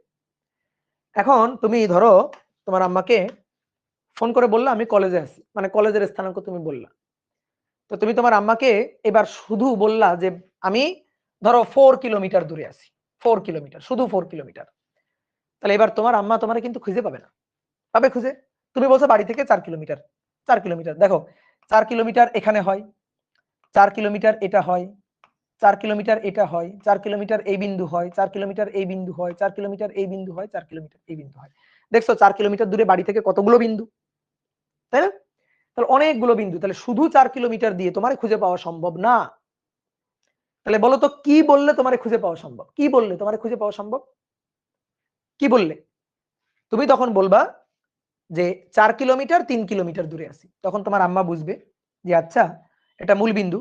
এখন তুমি ধরো তোমার আম্মাকে ফোন করে বললা আমি কলেজে আছি, মানে কলেজের স্থানাঙ্ক তুমি বললা। তো তুমি তোমার আম্মাকে এবার শুধু বললা যে আমি ধরো 4 কিলোমিটার দূরে আছি, 4 কিলোমিটার, শুধু 4 কিলোমিটার। তাহলে এবার তোমার আম্মা তোমারে কিন্তু খুঁজে পাবে না, পাবে খুঁজে? তুমি বলছো বাড়ি থেকে 4 কিলোমিটার, 4 কিলোমিটার, দেখো 4 কিলোমিটার এখানে হয়, 4 কিলোমিটার এটা হয়, 4 কিলোমিটার এটা হয়, 4 কিলোমিটার এই বিন্দু হয়, 4 কিলোমিটার এই বিন্দু হয়, 4 কিলোমিটার এই বিন্দু হয়, 4 কিলোমিটার এই বিন্দু হয়। দেখছো 4 কিলোমিটার দূরে বাড়ি থেকে কতগুলো বিন্দু? তাই না? তাহলে অনেকগুলো বিন্দু, তাহলে শুধু 4 কিলোমিটার দিয়ে তোমার খুঁজে পাওয়া সম্ভব না। তাহলে বলো তো কি বললে তোমার খুঁজে পাওয়া সম্ভব? কি বললে তোমার খুঁজে পাওয়া সম্ভব? কি বললে? তুমি তখন বলবা যে 4 কিলোমিটার 3 কিলোমিটার দূরে আছি। তখন তোমার আম্মা বুঝবে যে আচ্ছা এটা মূল বিন্দু,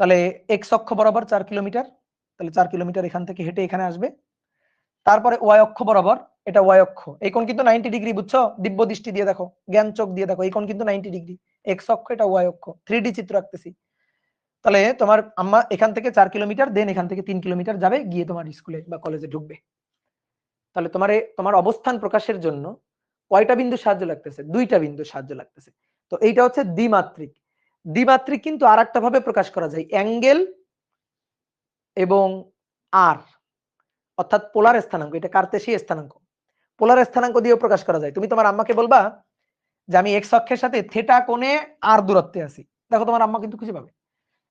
তাহলে এক্স অক্ষ বরাবর 4 কিলোমিটার, তাহলে 4 কিলোমিটার এখান থেকে হেঁটে এখানে আসবে। তারপরে ওয়াই অক্ষ বরাবর, এটা ওয়াই অক্ষ, এই কোণ কিন্তু 90 ডিগ্রি, বুঝছো? দিব্য দৃষ্টি দিয়ে দেখো, জ্ঞান চোখ দিয়ে দেখো, এই কোণ কিন্তু 90 ডিগ্রি। এক্স অক্ষ, এটা ওয়াই অক্ষ, 3D চিত্র আঁকতেছি। তাহলে তোমার আম্মা এখান থেকে 4 কিলোমিটার, দেন এখান থেকে 3 কিলোমিটার যাবে, গিয়ে তোমার স্কুলে বা কলেজে ঢুকবে। তাহলে তোমার অবস্থান প্রকাশের জন্য কয়টা বিন্দু সাহায্য লাগতেছে? 2টা বিন্দু সাহায্য লাগতেছে। তো এইটা হচ্ছে দ্বিমাত্রিক। দ্বিমাত্রিক কিন্তু আর একটা ভাবে প্রকাশ করা যায়, অ্যাঙ্গেল এবং আর, অর্থাৎ পোলার স্থানাঙ্ক, এটা কার্তেশীয় স্থানাঙ্ক, পোলার স্থানাঙ্ক দিয়েও প্রকাশ করা যায়। তুমি তোমার আম্মাকে বলবা যে আমি এক্স অক্ষের সাথে থেটা কোণে আর দূরত্বে আছি, দেখো তোমার আম্মা কিন্তু খুঁজে পাবে।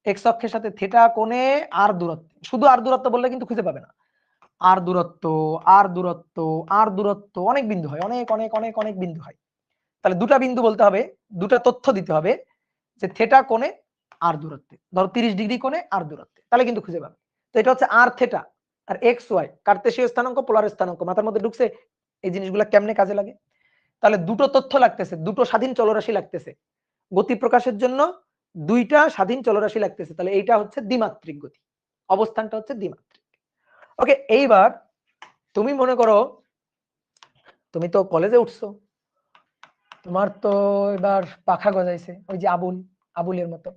এক্স অক্ষের সাথে থেটা কোণে আর দূরত্বে, শুধু আর দূরত্ব বললে কিন্তু খুঁজে পাবে না। আর দূরত্ব, আর দূরত্ব, আর দূরত্ব, অনেক বিন্দু হয়, অনেক অনেক অনেক অনেক বিন্দু হয়। তাহলে দুটা বিন্দু বলতে হবে, দুটা তথ্য দিতে হবে যে থেটা কোণে আর দূরত্বে, ধরো 30 ডিগ্রি কোণে আর দূরত্বে, তাহলে কিন্তু খুঁজে পাবে। তো এটা হচ্ছে আর থেটা আর এক্স ওয়াই, কার্তেশীয় স্থানাঙ্ক, পোলার স্থানাঙ্ক। মাথার মধ্যে ঢুকছে এই জিনিসগুলো কেমনে কাজে লাগে? তাহলে দুটো তথ্য লাগতেছে, দুটো স্বাধীন চলরাশি লাগতেছে গতি প্রকাশের জন্য, 2টা স্বাধীন চলরাশি লাগতেছে। তাহলে এইটা হচ্ছে দ্বিমাত্রিক গতি, অবস্থানটা হচ্ছে দ্বিমাত্রিক। ওকে, এইবার তুমি মনে করো তুমি তো কলেজে উঠছো, তোমার তো এবার পাখা গজাইছে, ওই যে আবুলের মতো।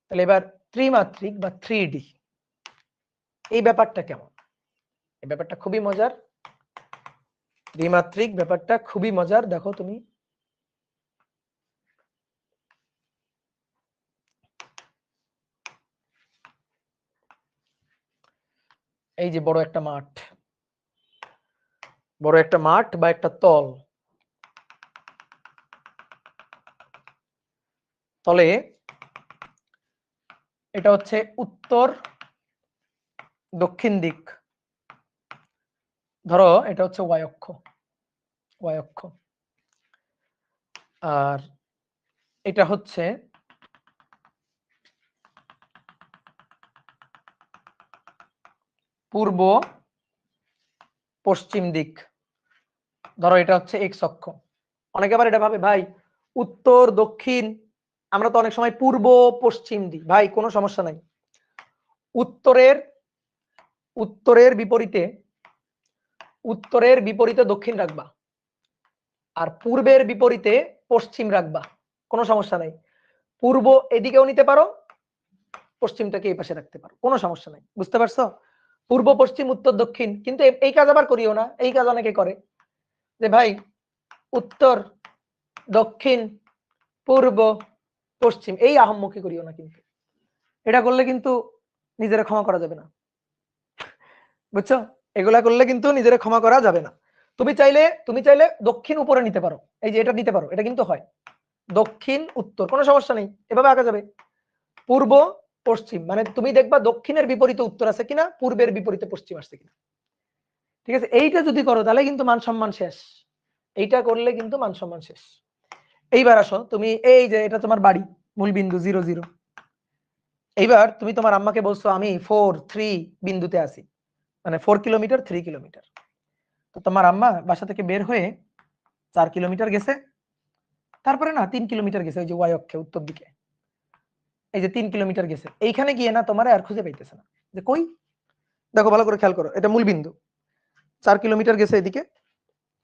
তাহলে এবার ত্রিমাত্রিক বা 3D এই ব্যাপারটা কেমন? এই ব্যাপারটা খুবই মজার। দ্বিমাত্রিক ব্যাপারটা খুবই মজার, দেখো তুমি। এই যে বড় একটা মাঠ, বড় একটা মাঠ বা একটা তল, তলে এটা হচ্ছে উত্তর দক্ষিণ দিক, ধরো এটা হচ্ছে ওয়াই অক্ষ, ওয়াই অক্ষ, আর এটা হচ্ছে পূর্ব পশ্চিম দিক, ধরো এটা হচ্ছে এক্স অক্ষ। অনেকে আবার এটা ভাবে ভাই উত্তর দক্ষিণ, আমরা তো অনেক সময় পূর্ব পশ্চিম দিই, ভাই কোনো সমস্যা নাই। উত্তরের উত্তরের বিপরীতে, উত্তরের বিপরীতে দক্ষিণ রাখবা, আর পূর্বের বিপরীতে পশ্চিম রাখবা, কোনো সমস্যা নাই। পূর্ব এদিকেও নিতে পারো, পশ্চিমটাকে এই পাশে রাখতে পারো, কোনো সমস্যা নাই। বুঝতে পারছো? পূর্ব পশ্চিম উত্তর দক্ষিণ, কিন্তু এই কাজ আবার করিও না, এই কাজ অনেকে করে যে ভাই উত্তর দক্ষিণ পূর্ব পশ্চিম, এই আহম্মুখী করিও না। কিন্তু এটা করলে কিন্তু নিজেরা ক্ষমা করা যাবে না, বুঝছো? এগুলা করলে কিন্তু নিজেরা ক্ষমা করা যাবে না। তুমি চাইলে দক্ষিণ উপরে নিতে পারো, এই যে এটা নিতে পারো, এটা কিন্তু হয় দক্ষিণ উত্তর, কোনো সমস্যা নেই, এভাবে আঁকা যাবে। পূর্ব পশ্চিম, মানে তুমি দেখবা দক্ষিণের বিপরীতে উত্তর আছে কিনা, পূর্বের বিপরীতে পশ্চিম আসছে কিনা। ঠিক আছে, এইটা যদি করো তাহলে কিন্তু মান সম্মান শেষ, এইটা করলে কিন্তু মান সম্মান শেষ। এইবার আসো তুমি, এই যে এটা তোমার বাড়ি, মূল বিন্দু 0 0। এইবার তুমি তোমার আম্মাকে বলছো আমি 4 3 বিন্দুতে আছি, মানে 4 কিলোমিটার 3 কিলোমিটার। তো তোমার আম্মা বাসা থেকে বের হয়ে 4 কিলোমিটার গেছে, তারপরে না 3 কিলোমিটার গেছে, ওই যে ওয়াই অক্ষে উত্তর দিকে, এই যে 3 কিলোমিটার গেছে, এইখানে গিয়ে না তোমার আর খুঁজে পাইতেছে না যে কই। দেখো ভালো করে খেয়াল করো, এটা মূল বিন্দু, 4 কিলোমিটার গেছে এদিকে,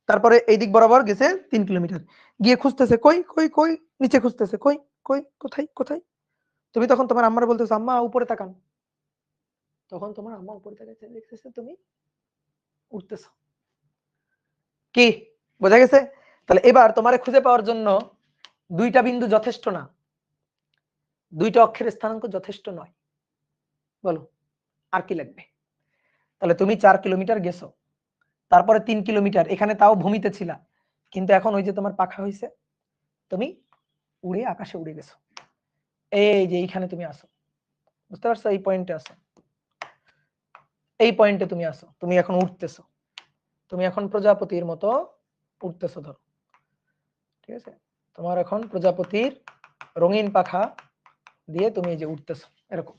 তারপরে এই দিক বরাবর গেছে 3 কিলোমিটার, গিয়ে খুঁজতেছে কই কই কই, নিচে খুঁজতেছে কই কই, কোথায় কোথায়। তুমি তখন তোমার আম্মার বলতেছো আম্মা উপরে তাকান, তখন তোমার আম্মা উপরে তাকাচ্ছে, দেখতেছে তুমি উঠতেছো। কি বোঝা গেছে? তাহলে এবার তোমারে খুঁজে পাওয়ার জন্য 2টা বিন্দু যথেষ্ট না, 2টা অক্ষের স্থানাঙ্ক যথেষ্ট নয়, বলো আর কি লাগবে? তাহলে তুমি 4 কিলোমিটার গেছো, তারপরে 3 কিলোমিটার এখানে তাও ভূমিতে ছিলা, কিন্তু এখন ওই যে তোমার পাখা হইছে, তুমি উড়ে আকাশে উড়ে গেছো, এই যে এইখানে তুমি আসো। বুঝতে পারছো? এই পয়েন্টে আসো, এই পয়েন্টে তুমি আসো, তুমি এখন উঠতেছো, তুমি এখন প্রজাপতির মতো উঠতেছো, ধরো। ঠিক আছে, তোমার এখন প্রজাপতির রঙিন পাখা দিয়ে তুমি এই যে উঠতেছো এরকম।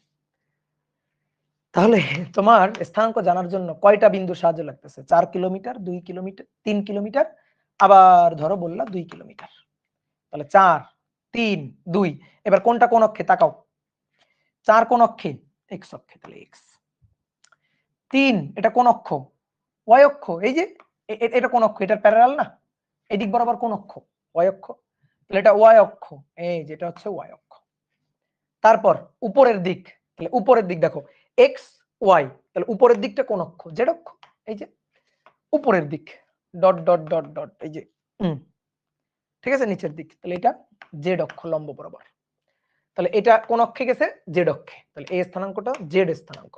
তাহলে তোমার স্থানাঙ্ক জানার জন্য কয়টা বিন্দু সাহায্য লাগতেছে? 4 কিলোমিটার, 2 কিলোমিটার, 3 কিলোমিটার, আবার ধরো বললা 2 কিলোমিটার। তাহলে 4, 3, 2। এবার কোনটা কোন অক্ষে তাকাও? 4 কোন অক্ষে? x অক্ষে, তাহলে x। 3 এটা কোন অক্ষ? y অক্ষ। এই যে এটা কোন অক্ষ? এটার প্যারালাল না? এদিক বরাবর কোন অক্ষ? y অক্ষ। তাহলে এটা y অক্ষ, এই যেটা হচ্ছে y অক্ষ। তারপর উপরের দিক, তাহলে উপরের দিক দেখো x y, তাহলে উপরের দিকটা কোন অক্ষ? z অক্ষ। এই যে উপরের দিক ডট ডট ডট ডট, এই যে ঠিক আছে, নিচের দিক, তাহলে এটা z অক্ষ লম্ব বরাবর। তাহলে এটা কোন অক্ষে গেছে? z অক্ষে, তাহলে এই স্থানাঙ্কটা z স্থানাঙ্ক।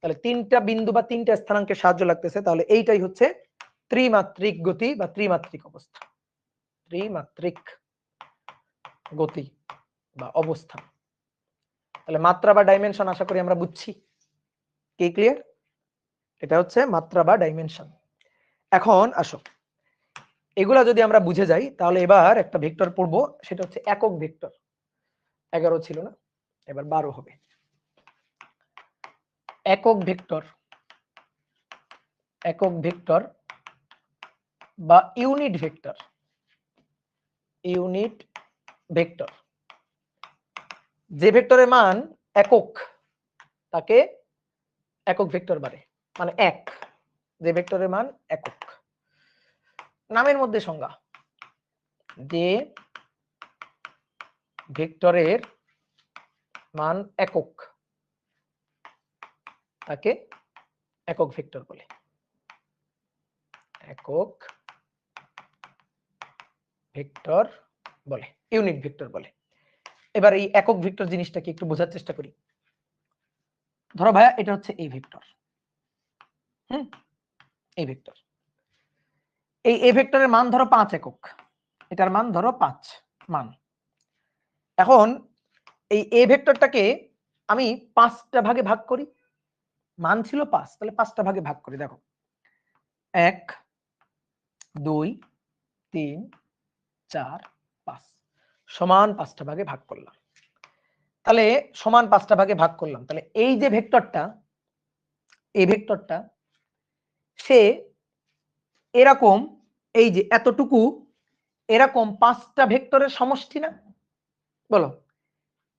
তাহলে তিনটা বিন্দু বা তিনটা স্থানাঙ্কের সাহায্য লাগতেছে, তাহলে এইটাই হচ্ছে ত্রিমাত্রিক গতি বা ত্রিমাত্রিক অবস্থা। ত্রিমাত্রিক গতি বা অবস্থান। তাহলে মাত্রা বা ডাইমেনশন আশা করি আমরা বুঝছি। কি ক্লিয়ার? এটা হচ্ছে মাত্রা বা ডাইমেনশন। এখন আসো, এগুলা যদি আমরা বুঝে যাই তাহলে এবার একটা ভেক্টর পড়বো, সেটা হচ্ছে একক ভেক্টর। 11 ছিল না, এবার 12 হবে। একক ভেক্টর, একক ভেক্টর বা ইউনিট ভেক্টর। ইউনিট ভেক্টর, যে ভেক্টরের মান একক তাকে একক ভেক্টর বলে, মানে এক। যে ভেক্টরের মান একক, নামের মধ্যে সংজ্ঞা, যে ভেক্টরের মান একক তাকে একক ভেক্টর বলে। একক ভেক্টর বলে, ইউনিট ভেক্টর বলে। এবার এই একক ভেক্টর জিনিসটাকে একটু বোঝার চেষ্টা করি। ধরো ভাইয়া এটা হচ্ছে এই ভেক্টর, এই ভেক্টর, এই এ ভেক্টরের মান ধরো 5 একক, এটার মান ধরো 5 মান। এখন এই এ ভেক্টরটাকে আমি 5টা ভাগে ভাগ করি, মান ছিল 5, তাহলে 5টা ভাগে ভাগ করি। দেখো 1, 2, 3, 4, 5 সমান 5টা ভাগে ভাগ করলাম। তাহলে সমান 5টা ভাগে ভাগ করলাম, তাহলে এই যে ভেক্টরটা, এই ভেক্টরটা সে এরকম, এই যে এতটুকু এরকম 5টা ভেক্টরের সমষ্টি না? বলো,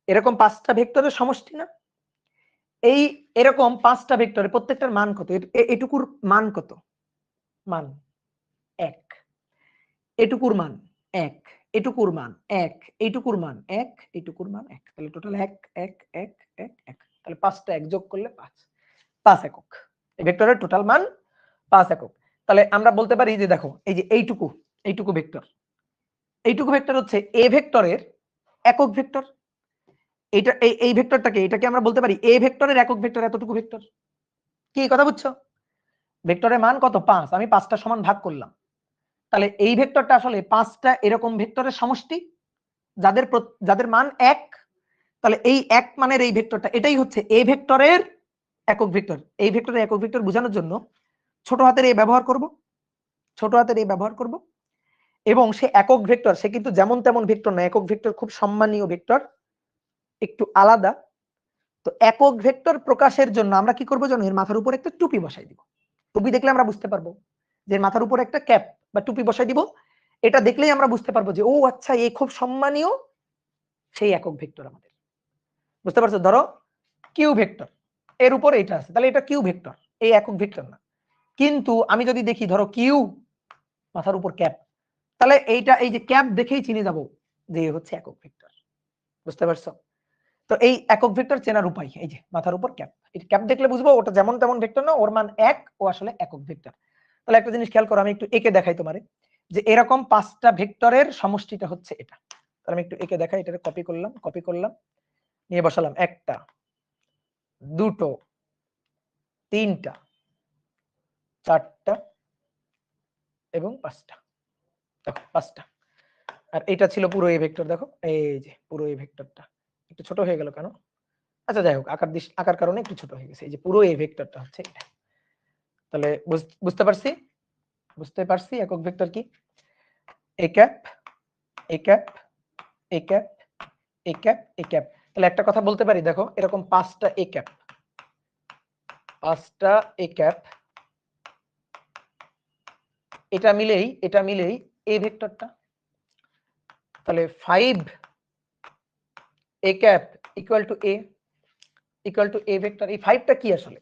এরকম 5টা ভেক্টরের সমষ্টি না? এই এরকম 5টা ভেক্টরের প্রত্যেকটার মান কত? এটুকুর মান কত? মান 1, এটুকুর মান 1, এটুকুর মান 1, এইটুকুর মান 1, এইটুকুর মান 1, তাহলে টোটাল 1 1 1 1 1, তাহলে 5টা 1 যোগ করলে 5 একক। এই ভেক্টরের টোটাল মান 5 একক। তাহলে আমরা বলতে পারি যে দেখো এই যে এইটুকু, এইটুকু ভেক্টর, এইটুকু ভেক্টর হচ্ছে এ ভেক্টরের একক ভেক্টর। এইটা এই ভেক্টরটাকে, এটাকে আমরা বলতে পারি এ ভেক্টরের একক ভেক্টর, এতটুকু ভেক্টর। কি কথা বুঝছো? ভেক্টরের মান কত? 5, আমি 5টা সমান ভাগ করলাম। তাহলে এই ভেক্টরটা আসলে 5টা এরকম ভেক্টরের সমষ্টি, যাদের যাদের মান 1। তাহলে এই 1 মানের এই ভেক্টরটা, এটাই হচ্ছে এ ভেক্টরের একক ভেক্টর। এই ভেক্টরের একক ভেক্টর বোঝানোর জন্য ছোট হাতের এ ব্যবহার করব, ছোট হাতের এ ব্যবহার করব। এবং সে একক ভেক্টর, সে কিন্তু যেমন তেমন ভেক্টর না, একক ভেক্টর খুব সম্মানীয় ভেক্টর, একটু আলাদা। তো একক ভেক্টর প্রকাশের জন্য আমরা কি করব জানো? এর মাথার উপর একটা টুপি বসাই দিব। টুপি দেখলে আমরা বুঝতে পারবো যে মাথার উপর একটা ক্যাপ বা টুপি বসাই দিব। এটা দেখলেই আমরা বুঝতে পারবো যে ও আচ্ছা, এই খুব সম্মানীয় সেই একক ভেক্টর আমাদের। বুঝতে পারছো? ধরো কিউ ভেক্টর, এর উপর এটা আছে, তাহলে এটা কিউ ভেক্টর, এই একক ভেক্টর না। কিন্তু আমি যদি দেখি ধরো কিউ মাথার উপর ক্যাপ, তাহলে এইটা, এই যে ক্যাপ দেখেই চিনে যাব যে হচ্ছে একক ভেক্টর। বুঝতে পারছো? তো এই একক ভেক্টর চেনার উপায়, এই যে মাথার উপর ক্যাপ, এই ক্যাপ দেখলে বুঝবো ওটা যেমন তেমন ভেক্টর না, ওর মান 1, ও আসলে একক ভেক্টর। তাহলে একটা জিনিস খেয়াল করো, আমি একটু একে দেখাই তোমারে, যে এরকম 5টা ভেক্টরের সমষ্টিটা হচ্ছে এটা। তাহলে আমি একটু একে দেখাই, এটা কপি করলাম, কপি করলাম, নিয়ে বসালাম 1টা, 2টো, 3টা, 4টা এবং 5টা। দেখো 5টা। আর এটা ছিল পুরো এ ভেক্টর। দেখো এই যে পুরো এ ভেক্টরটা একটু ছোট হয়ে গেল কেন? আচ্ছা যাই হোক, আকার কারণে একটু ছোট হয়ে গেছে। এই যে পুরো এ ভেক্টরটা হচ্ছে এটা। তাহলে বুঝতে পারছি, বুঝতে পারছি একক ভেক্টর কি? A cap, A cap A cap A cap A cap. তাহলে একটা কথা বলতে পারি, দেখো এরকম 5টা এ ক্যাপ, 5টা এ ক্যাপ, এটা মিলেই এ ভেক্টরটা। তাহলে 5 A cap equal to A vector. এই 5টা কি আসলে?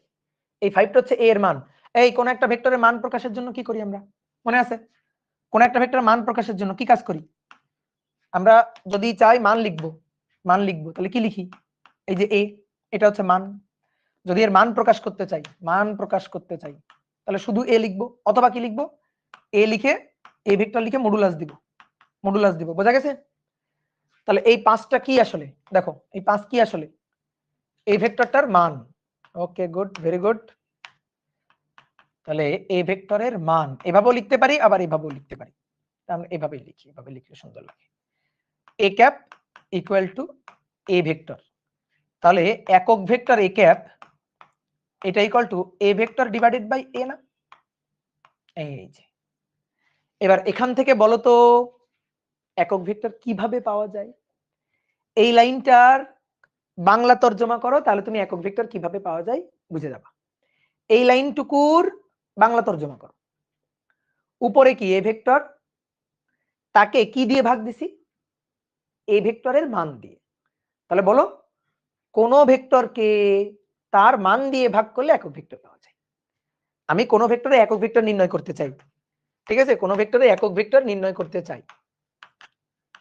এই 5টা হচ্ছে এ এর মান। এই কোন একটা ভেক্টরের মান প্রকাশের জন্য কি করি আমরা, মনে আছে? কোন একটা ভেক্টরের মান প্রকাশের জন্য কি কাজ করি আমরা? যদি চাই মান লিখবো তাহলে কি লিখি? এই যে এ, এটা হচ্ছে মান। যদি এর মান প্রকাশ করতে চাই তাহলে শুধু এ লিখবো, অথবা কি লিখবো? এ লিখে এ ভেক্টর লিখে মডুলাস দিব। বোঝা গেছে? তাহলে এই 5টা কি আসলে? দেখো এই 5 কি আসলে? এই ভেক্টরটার মান। ওকে, গুড, ভেরি গুড। তাহলে এই ভেক্টরের মান এভাবেও লিখতে পারি, আবার এভাবেও লিখতে পারি। আমরা এভাবেই লিখি, এভাবে লিখলে সুন্দর লাগে। A cap equal to A vector. তাহলে একক ভেক্টর এ ক্যাপ এটা equal to A vector divided by A না? এই যে এবার এখান থেকে বলো তো একক ভেক্টর কিভাবে পাওয়া যায়? এই লাইনটার বাংলা তর্জমা করো, তাহলে তুমি একক ভেক্টর কিভাবে পাওয়া যায় বুঝে যাবা। এই লাইনটুকুর বাংলা তর্জমা করো। উপরে কি এ ভেক্টর, তাকে কি দিয়ে ভাগ দিছি? এ ভেক্টরের মান দিয়ে। তাহলে বলো কোন ভেক্টরকে তার মান দিয়ে ভাগ করলে একক ভেক্টর পাওয়া যায়। আমি কোন ভেক্টরে একক ভেক্টর নির্ণয় করতে চাই, ঠিক আছে? কোন ভেক্টরে একক ভেক্টর নির্ণয় করতে চাই,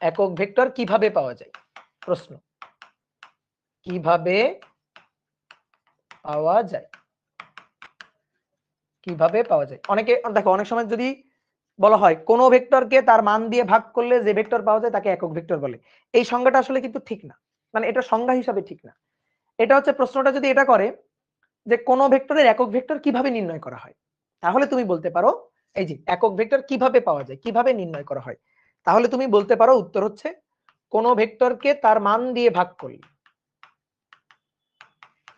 একক ভেক্টর কিভাবে পাওয়া যায়? প্রশ্ন, কিভাবে পাওয়া যায়? কিভাবে পাওয়া যায়? অনেকে দেখো, অনেক সময় যদি বলা হয় কোন ভেক্টরকে তার মান দিয়ে ভাগ করলে যে ভেক্টর পাওয়া যায় তাকে একক ভেক্টর বলে, এই সংজ্ঞাটা আসলে কিন্তু ঠিক না, মানে এটা সংজ্ঞা হিসাবে ঠিক না। এটা হচ্ছে, প্রশ্নটা যদি এটা করে যে কোন ভেক্টরের একক ভেক্টর কিভাবে নির্ণয় করা হয়, তাহলে তুমি বলতে পারো এই যে একক ভেক্টর কিভাবে পাওয়া যায়, কিভাবে নির্ণয় করা হয়, তাহলে তুমি বলতে পারো উত্তর হচ্ছে কোন ভেক্টরকে তার মান দিয়ে ভাগ করলে,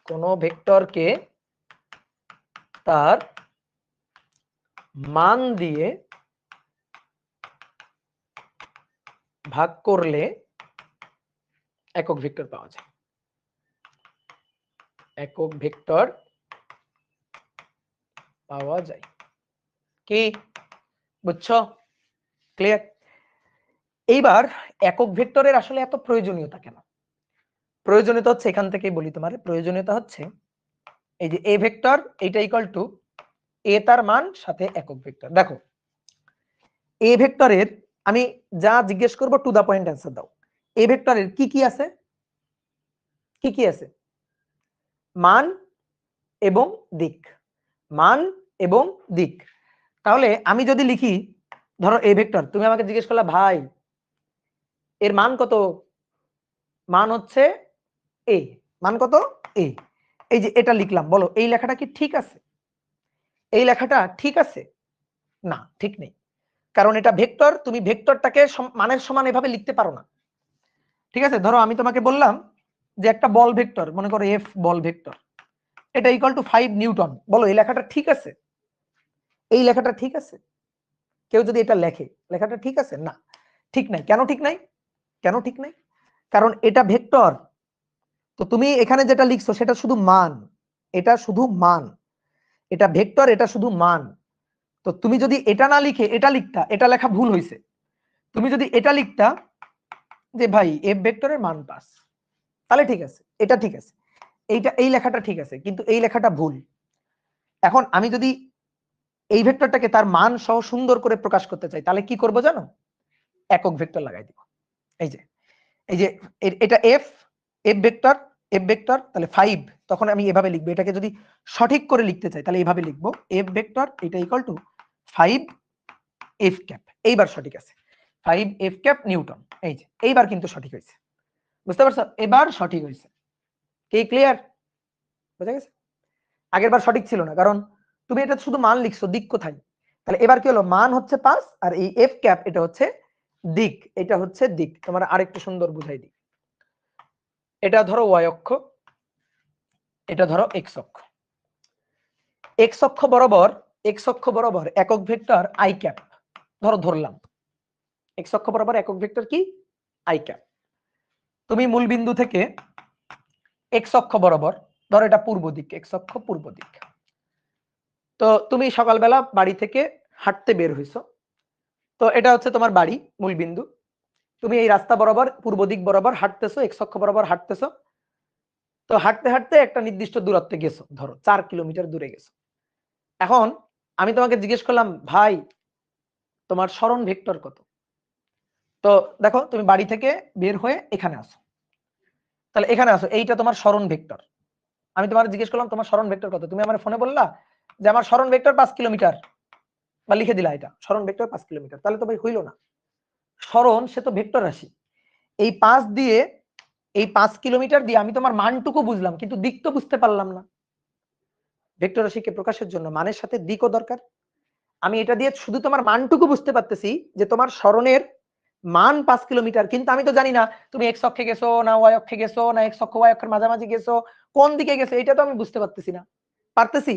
কোন ভেক্টরকে তার মান দিয়ে ভাগ করলে একক ভেক্টর পাওয়া যায়। একক ভেক্টর পাওয়া যায়। কি বুঝছো? ক্লিয়ার? এইবার একক ভেক্টরের আসলে এত প্রয়োজনীয়তা কেন? প্রয়োজনীয়তা হচ্ছে, এখান থেকেই বলি তোমার, প্রয়োজনীয়তা হচ্ছে এই যে এ ভেক্টর এটা ইকুয়াল টু এ তার মান সাথে একক ভেক্টর। দেখো এ ভেক্টরের আমি যা জিজ্ঞেস করব টু দা পয়েন্ট অ্যান্সার দাও। এ ভেক্টরের কি কি আছে? কি কি আছে? মান এবং দিক, মান এবং দিক। তাহলে আমি যদি লিখি, ধরো এ ভেক্টর, তুমি আমাকে জিজ্ঞেস করলা ভাই এর মান কত? মান হচ্ছে এ, মান কত? এ। এই যে এটা লিখলাম, বলো এই লেখাটা কি ঠিক আছে? এই লেখাটা ঠিক আছে? না, ঠিক নেই। কারণ এটা ভেক্টর, তুমি ভেক্টরটাকে মানের সমান এভাবে লিখতে পারো না, ঠিক আছে? ধরো আমি তোমাকে বললাম যে একটা বল ভেক্টর, মনে করো এফ বল ভেক্টর, এটা ইকুয়াল টু 5 নিউটন। বলো এই লেখাটা ঠিক আছে? এই লেখাটা ঠিক আছে? কেউ যদি এটা লেখে, লেখাটা ঠিক আছে? না, ঠিক নাই। কেন ঠিক নাই? কেন ঠিক নাই? কারণ এটা ভেক্টর। তো তুমি এখানে যেটা লিখছো সেটা শুধু মান, এটা শুধু মান, এটা ভেক্টর, এটা শুধু মান। তো তুমি যদি এটা না লিখে এটা লিখতা, এটা লেখা ভুল হয়েছে। তুমি যদি এটা লিখতা যে ভাই এফ ভেক্টরের মান 5, তাহলে ঠিক আছে, এটা ঠিক আছে, এইটা এই লেখাটা ঠিক আছে, কিন্তু এই লেখাটা ভুল। এখন আমি যদি এই ভেক্টরটাকে তার মান সহ সুন্দর করে প্রকাশ করতে চাই, তাহলে কি করব জানো? একক ভেক্টর লাগাই দিব। এই যে এটা F, F vector, F vector, তাহলে 5, তখন আমি এভাবে লিখবো। এটাকে যদি সঠিক করে লিখতে চাই তাহলে এইভাবে লিখবো, এফ ভেক্টর এটা ইকুয়াল টু 5 এফ ক্যাপ। এইবার সঠিক আছে, 5 এফ ক্যাপ নিউটন। এই যে এইবার কিন্তু সঠিক হয়েছে, বুঝতে পারছো? এবার সঠিক হয়েছে। কি ক্লিয়ার? বুঝা গেছে? আগের বার সঠিক ছিল না, কারণ তুমি এটা শুধু মান লিখছো, দিক কোথায়? তাহলে এবার কি হলো, মান হচ্ছে 5 আর এই এফ ক্যাপ এটা হচ্ছে দিক, এটা হচ্ছে দিক। তোমার আরেকটু সুন্দর বুঝাই দিই। এটা ধরো ওয়াই অক্ষ, এটা ধরো এক্স অক্ষ। এক্স অক্ষ বরাবর একক ভেক্টর আই ক্যাপ ধরো ধরলাম, এক্স অক্ষ বরাবর একক ভেক্টর কি আই ক্যাপ। তুমি মূল বিন্দু থেকে এক্স অক্ষ বরাবর, ধরো এটা পূর্ব দিক, এক্স অক্ষ পূর্ব দিক, তো তুমি সকালবেলা বাড়ি থেকে হাঁটতে বের হইছো, তো এটা হচ্ছে তোমার বাড়ি মূল বিন্দু, তুমি এই রাস্তা বরাবর পূর্ব দিক বরাবর হাঁটতেছো, এক্স অক্ষ বরাবর হাঁটতেছো, তো হাঁটতে হাঁটতে একটা নির্দিষ্ট দূরত্বে গেছো, ধরো 4 কিলোমিটার দূরে গেছো। এখন আমি তোমাকে জিজ্ঞেস করলাম, ভাই তোমার সরণ ভেক্টর কত? তো দেখো তুমি বাড়ি থেকে বের হয়ে এখানে আসো, তাহলে এখানে আসো, এইটা তোমার সরণ ভেক্টর। আমি তোমার জিজ্ঞেস করলাম তোমার সরণ ভেক্টর কত, তুমি আমার ফোনে বললা যে আমার সরণ ভেক্টর 5 কিলোমিটার, বা লিখে দিলা এটা সরণ ভেক্টর 5 কিলোমিটার, তাহলে তো ভাই হইল না। সরণ সে তো ভেক্টর রাশি, এই 5 দিয়ে, এই 5 কিলোমিটার দিয়ে আমি তোমার মানটুকু বুঝলাম, কিন্তু দিক তো বুঝতে পারলাম না। ভেক্টর রাশিকে প্রকাশের জন্য মানের সাথে দিকও দরকার। আমি এটা দিয়ে শুধু তোমার মানটুকু বুঝতে পারতেছি যে তোমার সরণের মান 5 কিলোমিটার, কিন্তু আমি তো জানি না তুমি এক্স অক্ষে গেছো না ওয়াই অক্ষে গেছো না এক্স অক্ষ ওয়াই অক্ষের মাঝামাঝি গেছো, কোন দিকে গেছো এটা তো আমি বুঝতে পারতেছি না। পারতেছি?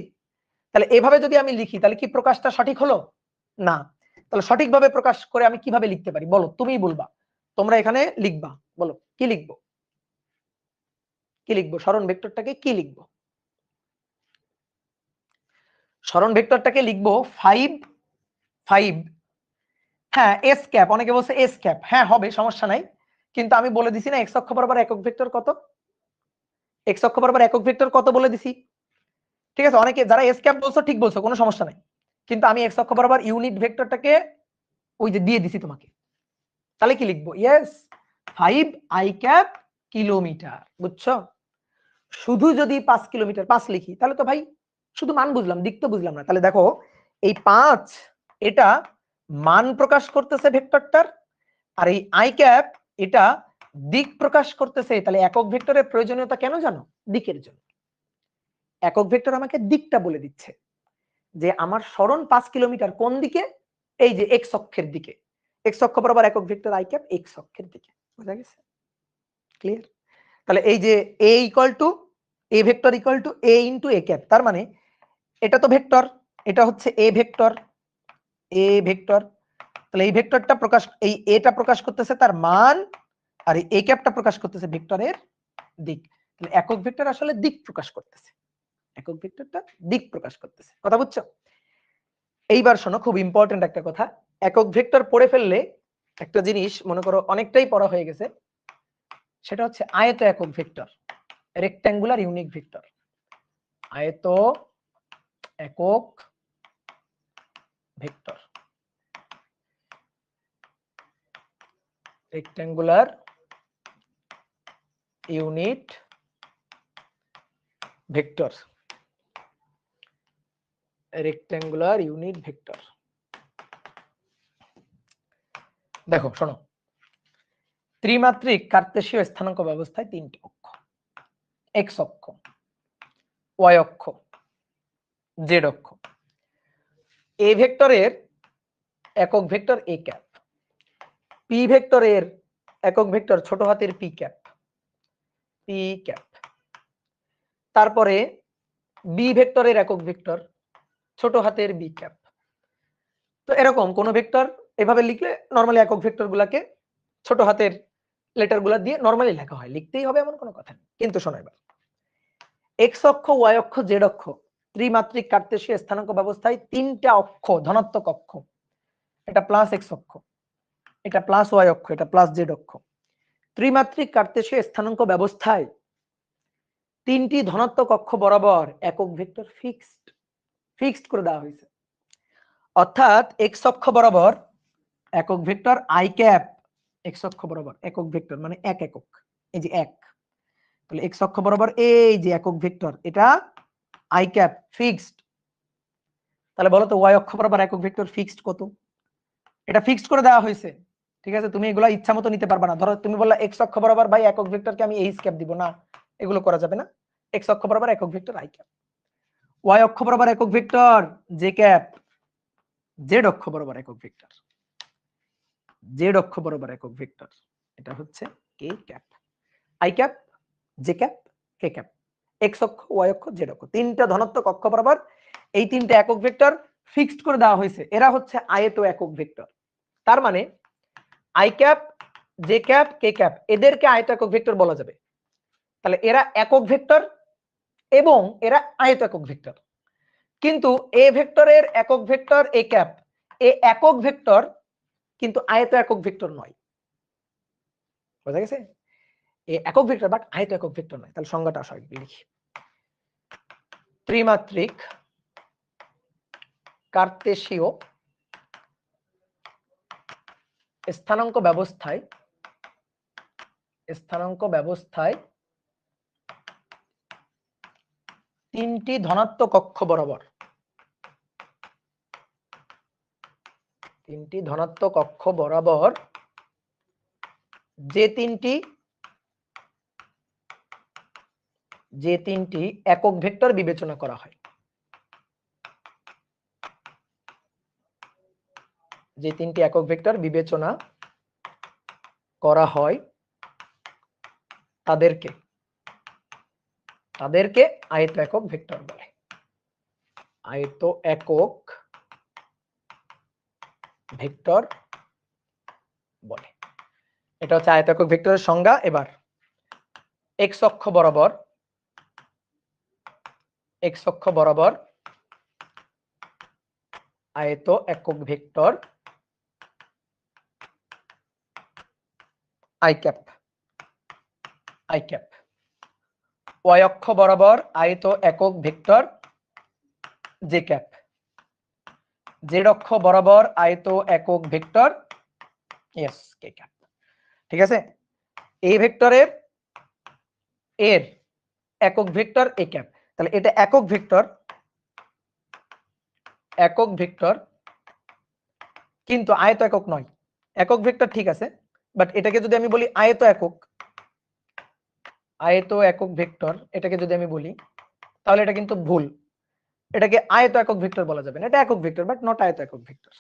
তাহলে এভাবে যদি আমি লিখি তাহলে কি প্রকাশটা সঠিক হলো না? তাহলে সঠিকভাবে প্রকাশ করে আমি কিভাবে লিখতে পারি বলো, তুমিই বলবা, তোমরা এখানে লিখবা, বলো কি লিখবো, কি লিখবো, সরণ ভেক্টরটাকে কি লিখবো? সরণ ভেক্টরটাকে লিখবো 5 5, হ্যাঁ এস ক্যাপ, অনেকে বলছে এস ক্যাপ, হ্যাঁ হবে সমস্যা নাই, কিন্তু আমি বলে দিছি না এক্স অক্ষ বরাবর একক ভেক্টর কত, এক্স অক্ষ বরাবর একক ভেক্টর কত বলে দিছি, ঠিক আছে? অনেকে যারা এস ক্যাপ বলছো ঠিক বলছো, কোনো সমস্যা নাই, কিন্তু আমি এক্স অক্ষ বরাবর ইউনিট ভেক্টরটাকে ওই যে দিয়ে দিছি তোমাকে, তাহলে কি লিখবো? ইয়েস 5 আই ক্যাপ কিলোমিটার, বুঝছো? শুধু যদি 5 কিলোমিটার 5 লিখি তাহলে তো ভাই শুধু মান বুঝলাম, দিক তো বুঝলাম না। তাহলে দেখো এই 5 এটা মান প্রকাশ করতেছে ভেক্টরটার, আর এই আই ক্যাপ এটা দিক প্রকাশ করতেছে। তাহলে একক ভেক্টরের প্রয়োজনীয়তা কেন জানো? দিকের জন্য। একক ভেক্টর আমাকে দিকটা বলে দিচ্ছে যে আমার সরণ 5 কিলোমিটার কোন দিকে, এই যে এক্স অক্ষের দিকে, এক্স অক্ষ বরাবর একক ভেক্টর আই ক্যাপ এক্স অক্ষের দিকে। বুঝা গেছে? ক্লিয়ার? তাহলে এই যে A equal to A vector equal to A into A cap, তার মানে এটা তো ভেক্টর, এটা হচ্ছে এ ভেক্টর, এ ভেক্টর, তাহলে এই ভেক্টরটা প্রকাশ, এই এটা প্রকাশ করতেছে তার মান, আর এই এ ক্যাপটা প্রকাশ করতেছে ভেক্টরের দিক। তাহলে একক ভেক্টর আসলে দিক প্রকাশ করতেছে, একক ভেক্টরটা দিক প্রকাশ করতেছে। কথা বুঝছো? এইবার শোনো, খুব ইম্পর্টেন্ট একটা কথা, একক ভেক্টর পড়ে ফেললে একটা জিনিস মনে করো অনেকটাই পড়া হয়ে গেছে, সেটা হচ্ছে আয়ত একক ভেক্টর, রেক্ট্যাঙ্গুলার ইউনিক ভেক্টর। আয়ত একক vector, rectangular unit vector, rectangular unit vector. দেখো শোনো, ত্রিমাত্রিক কার্তেশীয় স্থানাঙ্ক ব্যবস্থায় তিনটি অক্ষ, এক্স অক্ষ, ওয়াই অক্ষ, জেড অক্ষ। এ ভেক্টরের একক ভেক্টর এ ক্যাপ, পি ভেক্টরের একক ভেক্টর ছোট হাতের পি ক্যাপ, পি ক্যাপ। তারপরে বি ভেক্টরের একক ভেক্টর ছোট হাতের বি ক্যাপ। তো এরকম কোন ভেক্টর এভাবে লিখলে নরমালি একক ভেক্টর গুলাকে ছোট হাতের লেটার গুলা দিয়ে নরমালি লেখা হয়, লিখতেই হবে এমন কোনো কথা নেই। কিন্তু শোনো এবার, এক্স অক্ষ, ওয়াই অক্ষ, জেড অক্ষ ত্রিমাত্রিক কার্তেশীয় স্থানাঙ্ক ব্যবস্থায় তিনটা অক্ষ ধনাত্মক অক্ষ, এটা প্লাস এক্স অক্ষ, এটা প্লাস ওয়াই অক্ষ, এটা প্লাস জেড অক্ষ। ত্রিমাত্রিক কার্তেশীয় স্থানাঙ্ক ব্যবস্থায় তিনটি ধনাত্মক অক্ষ বরাবর একক ভেক্টর ফিক্সড করে দেওয়া হয়েছে। অর্থাৎ এক্স অক্ষ বরাবর একক ভেক্টর আই ক্যাপ, এক্স অক্ষ বরাবর একক ভেক্টর মানে এক একক, এই যে এক, তাহলে এক্স অক্ষ বরাবর এই যে একক ভেক্টর এটা আই ক্যাপ ফিক্সড। তাহলে বলো তো ওয়াই অক্ষ বরাবর একক ভেক্টর ফিক্সড কত? এটা ফিক্সড করে দেওয়া হয়েছে, ঠিক আছে? তুমি এগুলা ইচ্ছা মতো নিতে পারবা না। ধরো তুমি বললা এক্স অক্ষ বরাবর ভাই একক ভেক্টরকে আমি এইচ ক্যাপ দিব না, এগুলো করা যাবে না। এক্স অক্ষ বরাবর একক ভেক্টর আই ক্যাপ, ওয়াই অক্ষ বরাবর একক ভেক্টর জে ক্যাপ, জেড অক্ষ বরাবর একক ভেক্টর, জেড অক্ষ বরাবর একক ভেক্টর এটা হচ্ছে কে cap, I cap, J cap, K cap. X অক্ষ, ওয়াই অক্ষ, জেড অক্ষ, তিনটা ধনাত্মক অক্ষ বরাবর এই তিনটা একক ভেক্টর ফিক্সড করে দেওয়া হয়েছে। এরা হচ্ছে আয়ত একক ভেক্টর। তার মানে I cap, J cap, K cap, এদেরকে আয়ত একক ভেক্টর বলা যাবে। তাহলে এরা একক ভেক্টর এবং এরা আয়ত একক ভেক্টর। কিন্তু এ ভেক্টরের একক ভেক্টর এ ক্যাপ, এ একক ভেক্টর কিন্তু আয়ত একক ভেক্টর নয়। বোঝা গেছে? এ একক ভেক্টর বাট আয়ত একক ভেক্টর নয়। তাহলে সংজ্ঞাটা আসলে লিখি। ত্রিমাত্রিক কার্তেশীয় স্থানাঙ্ক ব্যবস্থায় তিনটি ধনাত্মক অক্ষ বরাবর যে তিনটি একক ভেক্টর বিবেচনা করা হয়, তাদেরকে আয়ত একক ভেক্টর বলে। আয়ত একক ভেক্টর বলে। এটা হচ্ছে আয়ত একক ভেক্টরের সংজ্ঞা। এবার এক্স অক্ষ বরাবর আয়ত একক ভেক্টর আই ক্যাপ, ওয়াই অক্ষ বরাবর আয়ত একক ভেক্টর জে ক্যাপ, জেড অক্ষ বরাবর আয়ত একক ভেক্টর কে ক্যাপ। ঠিক আছে? এই ভেক্টরের এর একক ভেক্টর এ ক্যাপ। তাহলে এটা একক ভেক্টর কিন্তু আয়ত একক নয়। একক ভেক্টর ঠিক আছে, বাট এটাকে যদি আমি বলি আয়ত একক ভেক্টর, এটাকে যদি আমি বলি তাহলে এটা কিন্তু ভুল। এটাকে আয়ত একক ভেক্টর বলা যাবে না। এটা একক ভেক্টর বাট নট আয়ত একক ভেক্টর।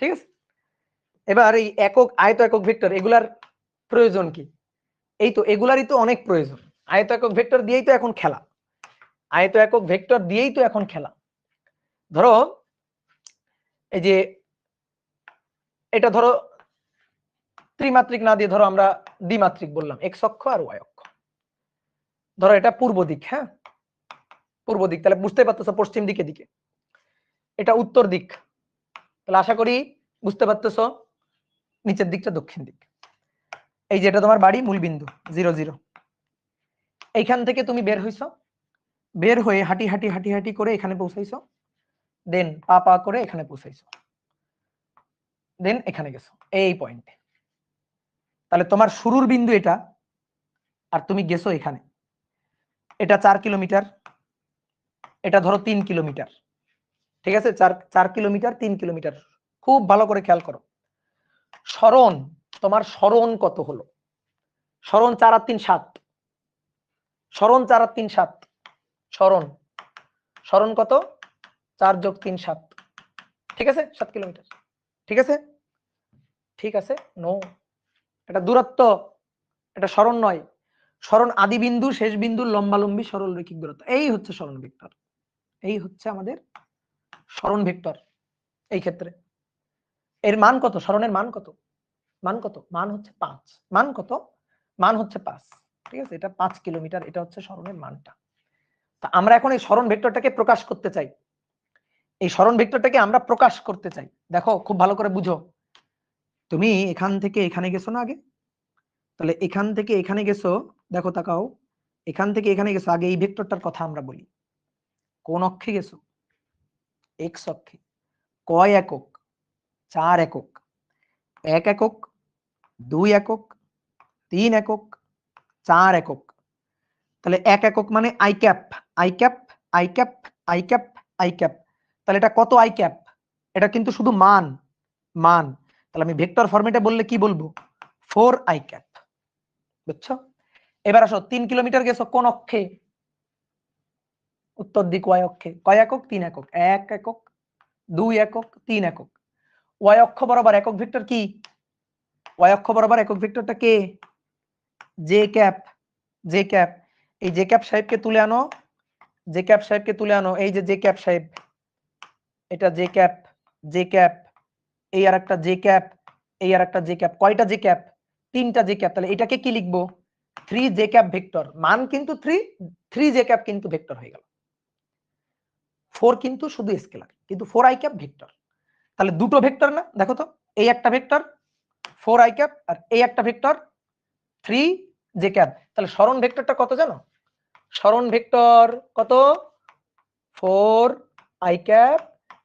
ঠিক আছে? এবার এই আয়ত একক ভেক্টর এগুলার প্রয়োজন কি? এই তো এগুলারই তো অনেক প্রয়োজন। আয়ত একক ভেক্টর দিয়েই তো এখন খেলা। ধরো এই যে এটা ধরো ত্রিমাত্রিক না দিয়ে ধরো আমরা দ্বিমাত্রিক বললাম, এক্স অক্ষ আর ওয়াই অক্ষ। ধরো এটা পূর্ব দিক, হ্যাঁ পূর্ব দিক, তাহলে বুঝতে পারতেছো পশ্চিম দিকে। এটা উত্তর দিক, তাহলে আশা করি বুঝতে পারতেছো নিচের দিকটা দক্ষিণ দিক। এই যে এটা তোমার বাড়ি, মূল বিন্দু 0 0। এইখান থেকে তুমি বের হয়ে হাঁটি করে এখানে পৌঁছাইছো, দেন পা করে এখানে পৌঁছাইছো, দেন এখানে গেছো এই পয়েন্টে। তাহলে তোমার শুরুর বিন্দু এটা, আর তুমি গেছো এখানে। এটা 4 কিলোমিটার, এটা ধরো 3 কিলোমিটার। ঠিক আছে? 4 কিলোমিটার, 3 কিলোমিটার। খুব ভালো করে খেয়াল করো। তোমার সরণ কত হলো? সরণ 4 আর 3 7। সরণ কত? 4 যোগ 3 7। ঠিক আছে? 7 কিলোমিটার। ঠিক আছে? নো, এটা দূরত্ব, এটা সরণ নয়। সরণ আদি বিন্দু শেষ বিন্দুর লম্বালম্বী সরল রৈখিক দূরত্ব। এই হচ্ছে সরণ ভেক্টর, এই হচ্ছে আমাদের সরণ ভেক্টর। এই ক্ষেত্রে এর মান কত? সরণের মান কত? মান হচ্ছে 5। মান হচ্ছে 5। ঠিক আছে? এটা 5 কিলোমিটার। এটা হচ্ছে সরণের মানটা। তা আমরা এখন এই সরণ ভেক্টরটাকে প্রকাশ করতে চাই। দেখো খুব ভালো করে বুঝো। তুমি এখান থেকে এখানে গেছো না আগে? তাহলে এখান থেকে এখানে গেছো, দেখো তাকাও, এখান থেকে এখানে গেছো। আগে এই ভেক্টরটার কথা আমরা বলি। কোন অক্ষে গেছো? এক্স অক্ষে। কয় একক? 4 একক। 1 একক, 2 একক, 3 একক, 4 একক। তাহলে 1 একক মানে আই ক্যাপ, তাহলে এটা কত আই ক্যাপ? এটা কিন্তু শুধু মান। তাহলে আমি ভেক্টর ফরম্যাটে বললে কি বলবো? 4 আই ক্যাপ। বুঝছো? এবার আসো 3 কিলোমিটার গেছো কোন অক্ষে? উত্তর দিক, ওয়াই অক্ষে। কয় একক? 3 একক। 1 একক, 2 একক, 3 একক। ওয়াই অক্ষ বরাবর একক ভেক্টর কি? ওয়াই অক্ষ বরাবর একক ভেক্টরটা কে? J cap. এই জে ক্যাপ সাহেবকে তুলে আনো, এই যে জে ক্যাপ সাহেব, এটা জে ক্যাপ, এই আর একটা জে ক্যাপ, এই আর একটা জে ক্যাপ, কয়টা জে ক্যাপ, তিনটা জে ক্যাপ, তাহলে এটাকে কি লিখবো, 3 জে ক্যাপ ভেক্টর, মান কিন্তু 3 জে ক্যাপ কিন্তু ভেক্টর হয়ে গেল। 4 কিন্তু শুধু স্কেলার, কিন্তু 4 আই ক্যাপ ভেক্টর। তাহলে দুটো ভেক্টর না, দেখো তো, এই একটা ভেক্টর 4 আই ক্যাপ আর এই একটা ভেক্টর 3 জে ক্যাপ। তাহলে সরণ ভেক্টরটা কত জানো, সরণ ভেক্টর কত, 4 I cap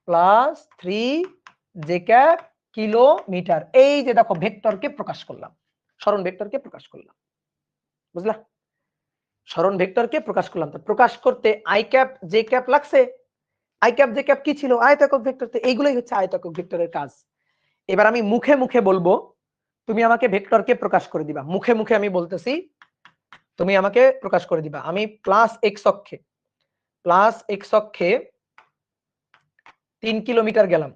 plus 3 J cap kilometre. এই যে দেখো ভেক্টরকে প্রকাশ করলাম, সরণ ভেক্টরকে প্রকাশ করলাম, বুঝলা, সরণ ভেক্টরকে প্রকাশ করলাম। তো প্রকাশ করতে আই ক্যাপ জে ক্যাপ লাগছে, আই ক্যাপ জে ক্যাপ কি ছিল, আয়তাকার ভেক্টর। তো এইগুলোই হচ্ছে আয়তাকার ভেক্টরের কাজ। এবার আমি মুখে মুখে বলবো, তুমি আমাকে ভেক্টরকে প্রকাশ করে দিবা, মুখে মুখে আমি বলতেছি, তুমি আমাকে প্রকাশ করে দিবা। আমি প্লাস এক্স অক্ষে, প্লাস এক্স অক্ষে 3 কিলোমিটার গেলাম,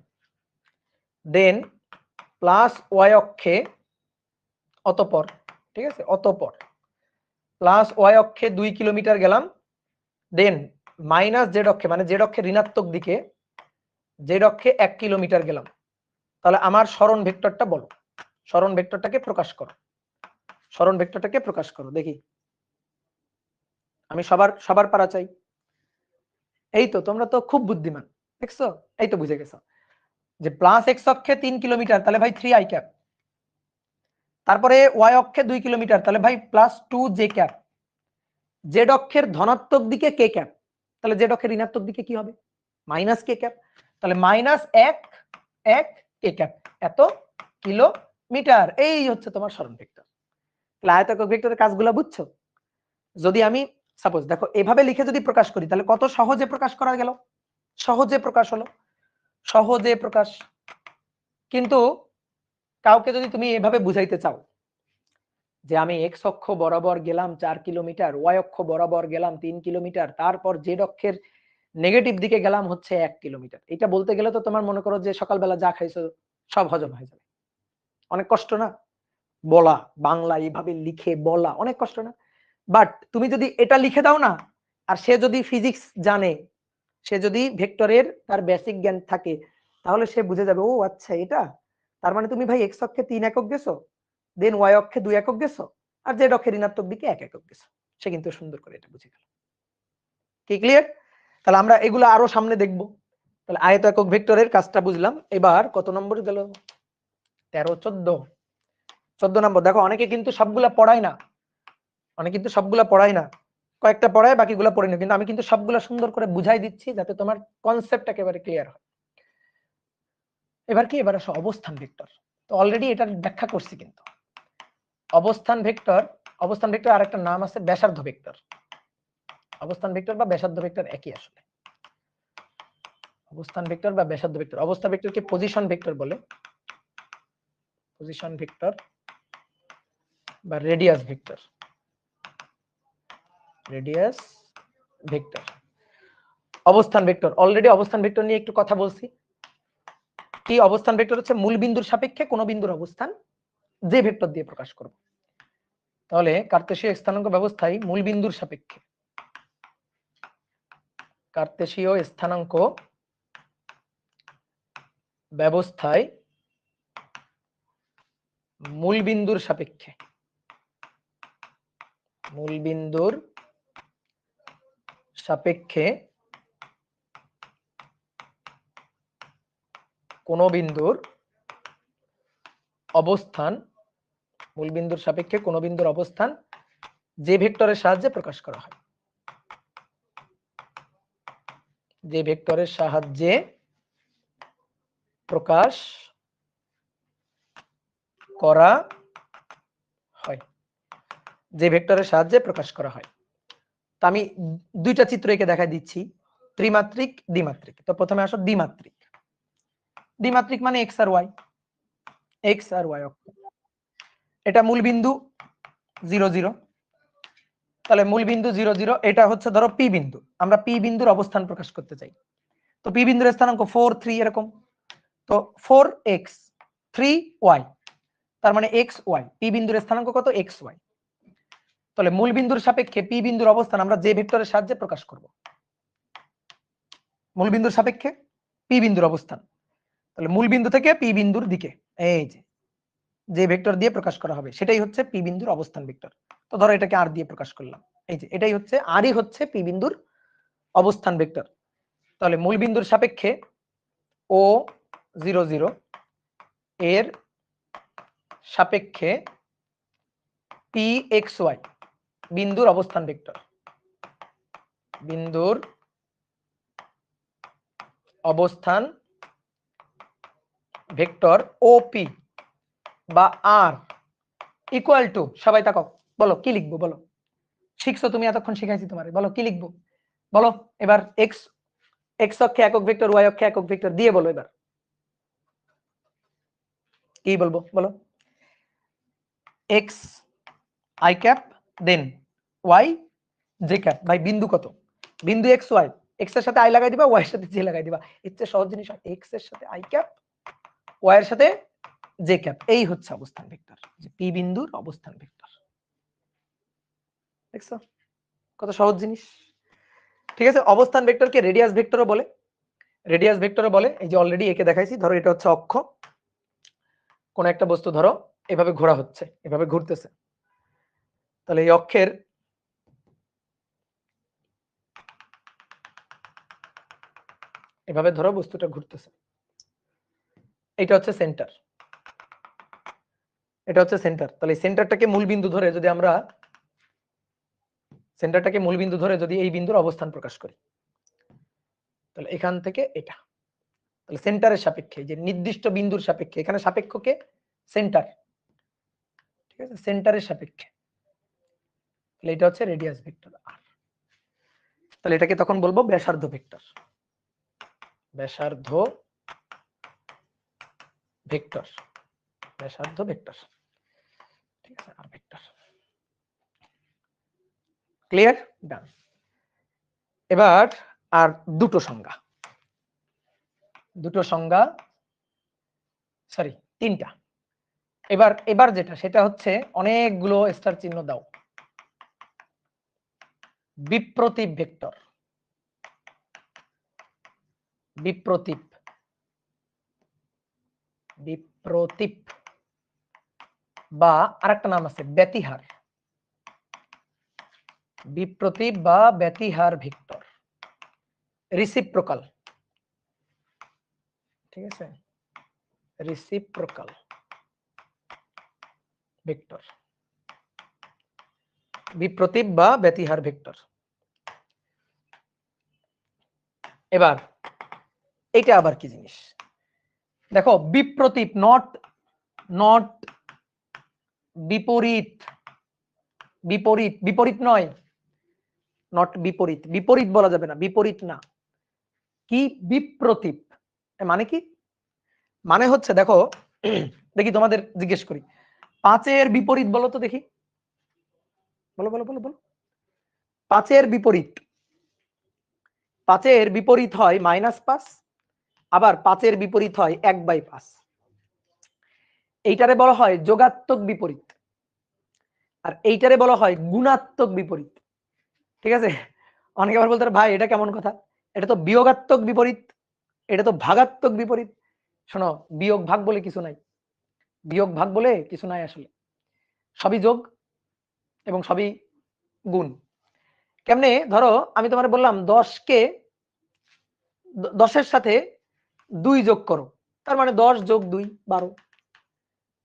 দেন প্লাস ওয়াই অক্ষে অতঃপর, ঠিক আছে, অতঃপর প্লাস ওয়াই অক্ষে 2 কিলোমিটার গেলাম, দেন মাইনাস জেড অক্ষে, মানে জেড অক্ষে ঋণাত্মক দিকে, জেড অক্ষে 1 কিলোমিটার গেলাম। তাহলে আমার সরণ ভেক্টরটা বলো, সরণ ভেক্টরটাকে প্রকাশ করো, সরণ ভেক্টরটাকে প্রকাশ করো দেখি, আমি সবার পারা চাই। এই তো তোমরা তো খুব বুদ্ধিমান, দেখছো, এই তো বুঝে গেছো যে প্লাস এক্স অক্ষে 3 কিলোমিটার, তাহলে ভাই 3 আই ক্যাপ, তারপরে ওয়াই অক্ষে 2 কিলোমিটার, তাহলে ভাই প্লাস 2 জে ক্যাপ, জেড অক্ষের ধনাত্মক দিকে কে ক্যাপ, তাহলে জেড অক্ষের ঋণাত্মক দিকে কি হবে, মাইনাস কে ক্যাপ, তাহলে মাইনাস 1 কে ক্যাপ, এত কিলোমিটার। এই হচ্ছে তোমার সরণ ভেক্টর। তাহলে আয়তাকার ভেক্টরের কাজগুলো বুঝছো। যদি আমি সাপোজ দেখো এভাবে লিখে যদি প্রকাশ করি, তাহলে কত সহজে প্রকাশ করা গেল, সহজে প্রকাশ হলো, সহজে প্রকাশ। কিন্তু কাউকে যদি তুমি এভাবে বুঝাইতে চাও যে আমি এক্স অক্ষ বরাবর গেলাম 4 কিলোমিটার, ওয়াই অক্ষ বরাবর গেলাম 3 কিলোমিটার, তারপর জেড অক্ষের নেগেটিভ দিকে গেলাম হচ্ছে 1 কিলোমিটার, এটা বলতে গেলে তো তোমার মনে করো যে সকালবেলা যা খাইছো সব হজম হয়ে যাবে, অনেক কষ্ট না বলা, বাংলা এইভাবে লিখে বলা অনেক কষ্ট না। বাট তুমি যদি এটা লিখে দাও না, আর সে যদি ফিজিক্স জানে, সে যদি ভেক্টরের তার বেসিক জ্ঞান থাকে, তাহলে সে বুঝে যাবে, ও আচ্ছা এটা, তার মানে তুমি ভাই এক্স অক্ষে 3 একক গেছো, দেন ওয়াই অক্ষে 2 একক গেছো, আর জেড অক্ষের ঋণাত্মক দিকে 1 একক গেছো। সে কিন্তু সুন্দর করে এটা বুঝে গেল। কি ক্লিয়ার? তাহলে আমরা এগুলো আরো সামনে দেখবো। তাহলে আয়ত একক ভেক্টরের কাজটা বুঝলাম। এবার কত নম্বর গেল, 13, 14 নম্বর। দেখো অনেকে কিন্তু সবগুলা পড়ায় না, অনেকে কিন্তু সবগুলা পড়ায় না, কয়েকটা পড়ায় বাকিগুলা পড়ে না, কিন্তু আমি কিন্তু সবগুলা সুন্দর করে বুঝাই দিচ্ছি যাতে তোমার কনসেপ্ট একেবারে ক্লিয়ার হয়। এবার কি, এবার আসো অবস্থান ভেক্টর। তো অলরেডি এটা ব্যাখ্যা করছি, কিন্তু অবস্থান ভেক্টর, অবস্থান ভেক্টর আরেকটা নাম আছে ব্যাসার্ধ ভেক্টর। অবস্থান ভেক্টর বা ব্যাসার্ধ ভেক্টর একই আসলে। অবস্থান ভেক্টর বা ব্যাসার্ধ ভেক্টর, অবস্থান ভেক্টরকে পজিশন ভেক্টর বলে, পজিশন ভেক্টর বা রেডিয়াস ভেক্টর, রেডিয়াস ভেক্টর। অবস্থান ভেক্টর, অলরেডি অবস্থান ভেক্টর নিয়ে একটু কথা বলছি। কি অবস্থান ভেক্টর হচ্ছে মূল বিন্দুর সাপেক্ষে কোন বিন্দুর অবস্থান যে ভেক্টর দিয়ে প্রকাশ করব। তাহলে কার্তেশীয় স্থানাঙ্ক ব্যবস্থায় মূল বিন্দুর সাপেক্ষে, কার্তেশীয় স্থানাঙ্ক ব্যবস্থায় মূল বিন্দুর সাপেক্ষে, মূল বিন্দুর সাপেক্ষে কোন বিন্দুর অবস্থান, মূল বিন্দুর সাপেক্ষে কোন বিন্দুর অবস্থান যে ভেক্টরের সাহায্যে প্রকাশ করা হয়, যে ভেক্টরের সাহায্যে প্রকাশ করা হয়, যে ভেক্টরের সাহায্যে প্রকাশ করা হয়। তো আমি দুইটা চিত্র এঁকে দেখাই দিচ্ছি, ত্রিমাত্রিক, দ্বিমাত্রিক। তো প্রথমে আসো দ্বিমাত্রিক। দ্বিমাত্রিক মানে এক্স আর ওয়াই, এক্স আর ওয়াই অক্ষ। এটা মূল বিন্দু 0, 0, তাহলে মূল বিন্দু 0, 0, এটা হচ্ছে ধরো পি বিন্দু, আমরা পি বিন্দুর অবস্থান প্রকাশ করতে চাই। তো পি বিন্দুর স্থানাঙ্ক 4, 3 এরকম। তো 4x 3y, তার মানে xy, পি বিন্দুর স্থানাঙ্ক কত, xy। তাহলে মূল বিন্দুর সাপেক্ষে পি বিন্দুর অবস্থান আমরা যে ভেক্টরের সাহায্যে প্রকাশ করব, মূল বিন্দুর সাপেক্ষে পি বিন্দুর অবস্থান, তাহলে মূল বিন্দু থেকে পি বিন্দুর দিকে, এই যে যে ভেক্টর দিয়ে প্রকাশ করা হবে সেটাই হচ্ছে পি বিন্দুর অবস্থান ভেক্টর। তো ধরো এটাকে আর দিয়ে প্রকাশ করলাম, এই যে এটাই হচ্ছে আরই হচ্ছে পি বিন্দুর অবস্থান ভেক্টর। তাহলে মূল বিন্দুর সাপেক্ষে ও 00 এর সাপেক্ষে পি এক্স ওয়াই বিন্দুর অবস্থান ভেক্টর, বিন্দুর অবস্থান ভেক্টর ওপি বা আর ইকুয়াল টু, সবাই তাকাও, বলো কি লিখবো, বলো শিখছো তুমি, এতক্ষণ শিখাইছি তোমারে, বলো কি লিখবো, বলো এবার এক্স এক্স অক্ষে একক ভেক্টর, ওয়াই অক্ষে একক ভেক্টর দিয়ে বলো এবার কি বলবো, বলো x i cap then y j cap. ভাই বিন্দু কত, বিন্দু এক্স ওয়াই, এক্স এর সাথে আই লাগাই দিবা, ওয়াই এর সাথে জে লাগাই দিবা, এর চেয়ে সহজ জিনিস হয় এক্স এর সাথে আই ক্যাপ, ওয়াই এর সাথে জে ক্যাপ, এই হচ্ছে অবস্থান ভেক্টর, যে পি বিন্দুর অবস্থান ভেক্টর। দেখছো কত সহজ জিনিস। ঠিক আছে, অবস্থান ভেক্টরকে রেডিয়াস ভেক্টরও বলে, রেডিয়াস ভেক্টরও বলে। এই যে অলরেডি একে দেখাইছি, ধরো এটা হচ্ছে অক্ষ, কোন একটা বস্তু ধরো এভাবে ঘোরা হচ্ছে, এভাবে ঘুরতেছে, তাহলে এই অক্ষের এভাবে ধরো বস্তুটা ঘুরতেছে, এটা হচ্ছে সেন্টার, এটা হচ্ছে সেন্টার। তাহলে সেন্টারটাকে মূল বিন্দু ধরে যদি আমরা সেন্টারটাকে মূল বিন্দু ধরে যদি এই বিন্দুর অবস্থান প্রকাশ করি, তাহলে এখান থেকে এটা, তাহলে সেন্টারের সাপেক্ষে, যে নির্দিষ্ট বিন্দুর সাপেক্ষে, এখানে সাপেক্ষকে সেন্টার, ঠিক আছে, সেন্টারের সাপেক্ষে, তাহলে এটা হচ্ছে রেডিয়াস ভেক্টর আর। তাহলে এটাকে তখন বলবো ব্যাসার্ধ ভেক্টর, ব্যাসার্ধ ভেক্টর, ব্যাসার্ধ ভেক্টর, ঠিক আছে, আর ভেক্টর। ক্লিয়ার, ডান। এবার আর দুটো সংজ্ঞা, দুটো সংজ্ঞা, সরি তিনটা। এবার এবার যেটা সেটা হচ্ছে অনেকগুলো স্টার চিহ্ন দাও, বিপ্রতীপ ভেক্টর, বিপ্রতীপ, বিপ্রতীপ বা আরেকটা নাম আছে ব্যতিহার, বিপ্রতীপ বা ব্যতিহার ভেক্টর, রিসিপ্রোকাল, ঠিক আছে, রিসিপ্রোকাল ভেক্টর, বিপ্রতীপ বা ব্যতিহার ভেক্টর। এবার এটা আবার কি জিনিস দেখো, বিপ্রতীপ, নট নট বিপরীত, বিপরীত, বিপরীত নয়, নট বিপরীত, বিপরীত বলা যাবে না, বিপরীত না, কি বিপ্রতীপ মানে কি, মানে হচ্ছে দেখো দেখি তোমাদের জিজ্ঞেস করি, 5-এর বিপরীত বলো তো দেখি, বলো বলো বলো বলো, 5-এর বিপরীত, 5-এর বিপরীত হয় -5, আবার 5-এর বিপরীত হয় 1/5, এইটারে বলা হয় যোগাত্মক বিপরীত, আর এইটারে বলা হয় গুণাত্মক বিপরীত। ঠিক আছে, অনেকে আবার বলতে পারে ভাই এটা কেমন কথা, এটা তো বিয়োগাত্মক বিপরীত, এটা তো ভাগাত্মক বিপরীত। শোনো, বিয়োগ ভাগ বলে কিছু নাই, বিয়োগ ভাগ বলে কিছু নাই, আসলে সবই যোগ এবং সবই গুণ। কেমনে, ধরো আমি তোমার বললাম 10-কে 10-এর সাথে 2 যোগ করো, তার মানে 10 যোগ 2 12।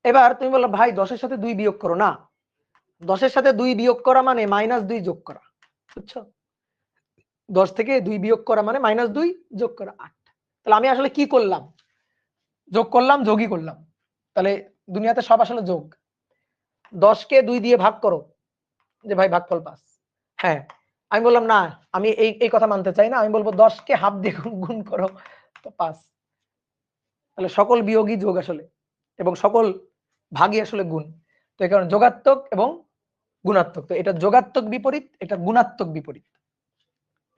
এবার তুমি বললো ভাই 10-এর সাথে 2 বিয়োগ করো, না, 10-এর সাথে 2 বিয়োগ করা মানে -2 যোগ করা, বুঝছো, 10 থেকে 2 বিয়োগ করা মানে -2 যোগ করা 8। তাহলে আমি আসলে কি করলাম, যোগ করলাম, যোগই করলাম, তাহলে দুনিয়াতে সব আসলে যোগ। 10-কে 2 দিয়ে ভাগ করো, যে ভাই ভাগফল 5, হ্যাঁ, আমি বললাম না, আমি এই এই কথা মানতে চাই না, আমি বলবো 10-কে হাফ দিয়ে গুণ করো তো 5। তাহলে সকল বিয়োগই যোগ আসলে, এবং সকল ভাগই আসলে গুণ। তো এই কারণে যোগাত্মক এবং গুণাত্মক, তো এটা যোগাত্মক বিপরীত, এটা গুণাত্মক বিপরীত,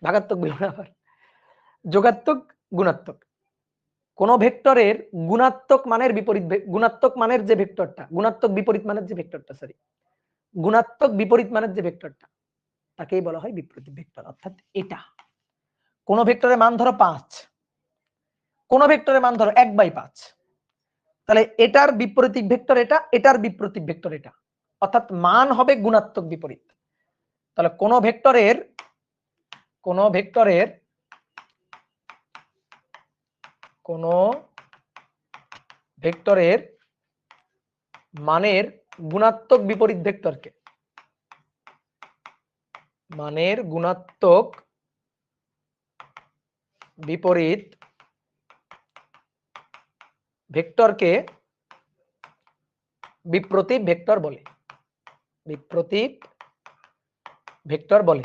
ভাগাত্মক বিপরীত, আবার যোগাত্মক গুণাত্মক। কোন ভেক্টরের গুণাত্মক মানের বিপরীত, গুণাত্মক মানের যে ভেক্টরটা, গুণাত্মক বিপরীত মানের যে ভেক্টরটা, সরি, গুণাত্মক বিপরীত মানের যে ভেক্টরটা, তাকেই বলা হয় বিপ্রতীপ ভেক্টর। অর্থাৎ এটা কোন ভেক্টরের মান ধরো 5, কোন ভেক্টরের মান ধরো 1/5, তাহলে এটার বিপরীত ভেক্টর এটা, এটার বিপরীত ভেক্টর এটা, অর্থাৎ মান হবে গুণাত্মক বিপরীত। তাহলে কোন ভেক্টরের মানের গুণাত্মক বিপরীত ভেক্টরকে মানের গুণাত্মক বিপরীত ভেক্টরকে বিপ্রতীপ ভেক্টর বলে। বিপ্রতীপ ভেক্টর বলে।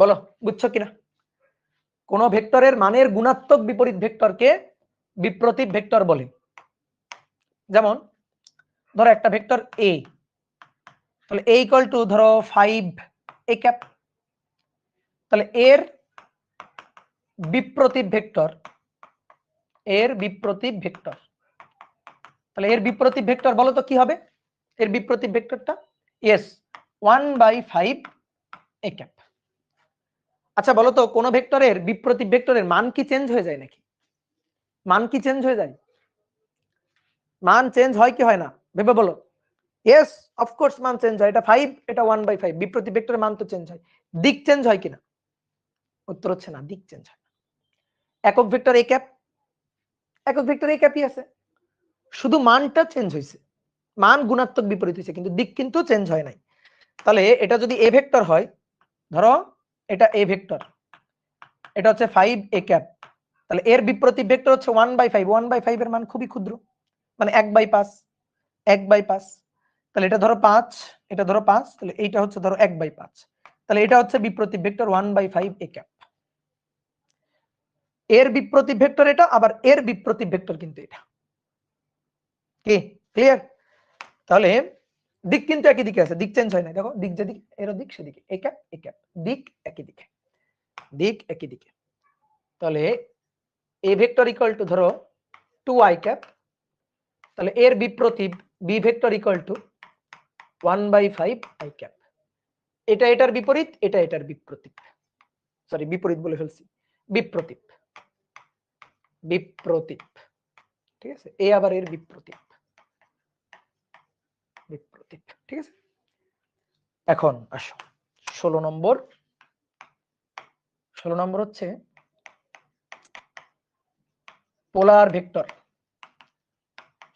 বলো বুঝছো কিনা? কোন ভেক্টরের মানের গুণাত্মক বিপরীত ভেক্টরকে বিপ্রতীপ ভেক্টর বলে। যেমন ধরো একটা ভেক্টর এ, তাহলে a ইকুয়াল টু ধরো 5 a ক্যাপ, তাহলে এর বিপ্রতীপ ভেক্টর, তাহলে এর বিপ্রতীপ ভেক্টর বলো তো কি হবে? এর বিপ্রতীপ ভেক্টরটা yes 1/5 a ক্যাপ। আচ্ছা বলো তো কোন ভেক্টরের বিপ্রতীপ ভেক্টরের মান কি চেঞ্জ হয়ে যায় নাকি? মান কি চেঞ্জ হয়ে যায়? মান চেঞ্জ হয় কি হয় না ভেবে বলো। yes of course মান চেঞ্জ হয়, এটা 5 এটা 1/5, বিপ্রতীপ ভেক্টরের মান তো চেঞ্জ হয়। দিক চেঞ্জ হয় কিনা? উত্তর হচ্ছে না, দিক চেঞ্জ হয় না। একক ভেক্টর a ক্যাপ, একক ভেক্টর a ক্যাপই আছে, শুধু মানটা চেঞ্জ হয়েছে, মান গুণাত্মক বিপরীত হয়েছে কিন্তু দিক কিন্তু চেঞ্জ হয় নাই। তাহলে এটা যদি a ভেক্টর হয়, ধরো এটা a ভেক্টর, এটা হচ্ছে 5 a ক্যাপ, তাহলে এর বিপরীত ভেক্টর হচ্ছে 1/5, 1/5 এর মান খুবই ক্ষুদ্র, মানে 1/5, 1/5, তাহলে এটা ধরো 5, এটা ধরো 5, তাহলে এইটা হচ্ছে ধরো 1/5, তাহলে এটা হচ্ছে বিপরীত ভেক্টর 1/5 a ক্যাপ। এর বিপরীত ভেক্টর এটা, আবার এর বিপরীত ভেক্টর কিন্তু এটা। কি ক্লিয়ার? তাহলে দিক কিন্তু একই দিকে আছে, দিক চেঞ্জ হয় না। দেখো দিক যেদিকে, এর দিক সেদিকে, a ক্যাপ a ক্যাপ, দিক একই দিকে, দিক একই দিকে। তাহলে a ভেক্টর ইকুয়াল টু ধরো 2i ক্যাপ, তাহলে এর বিপরীত b vector equal two 1/5 i cap. এটা এটার বিপরীত, এটা এটার বিপরীত, সরি বিপরীত বলে ফেলছি, বিপরীত, বিপরীত, ঠিক আছে? এ আবার এর বিপরীত, বিপরীত, ঠিক আছে? এখন আসো 16 নম্বর। 16 নম্বর হচ্ছে পোলার ভেক্টর।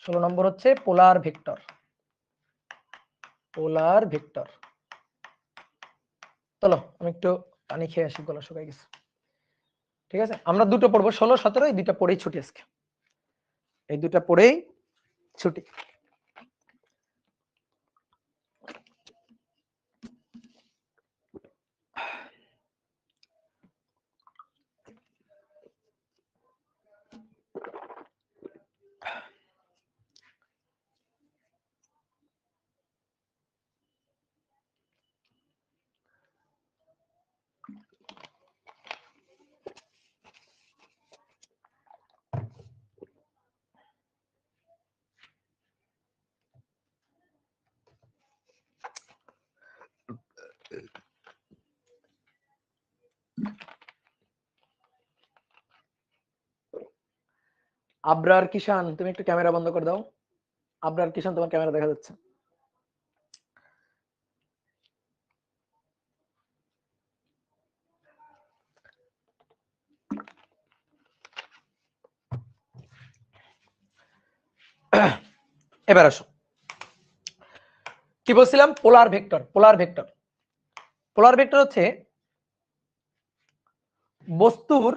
16 নম্বর হচ্ছে পোলার ভেক্টর। পোলার ভেক্টর, চলো আমি একটু পানি খেয়ে আসি, গলা শুকাই গেছে। ঠিক আছে, আমরা দুটো পড়বো, 16, 17, এই দুটো পড়েই ছুটি আজকে, এই দুটো পড়েই ছুটি। আবরার কিষান, তুমি একটু ক্যামেরা বন্ধ করে দাও। আবরার কিষান, তোমার ক্যামেরা দেখা যাচ্ছে। এবার আসো, কি বলছিলাম? পোলার ভেক্টর। পোলার ভেক্টর, পোলার ভেক্টর হচ্ছে বস্তুর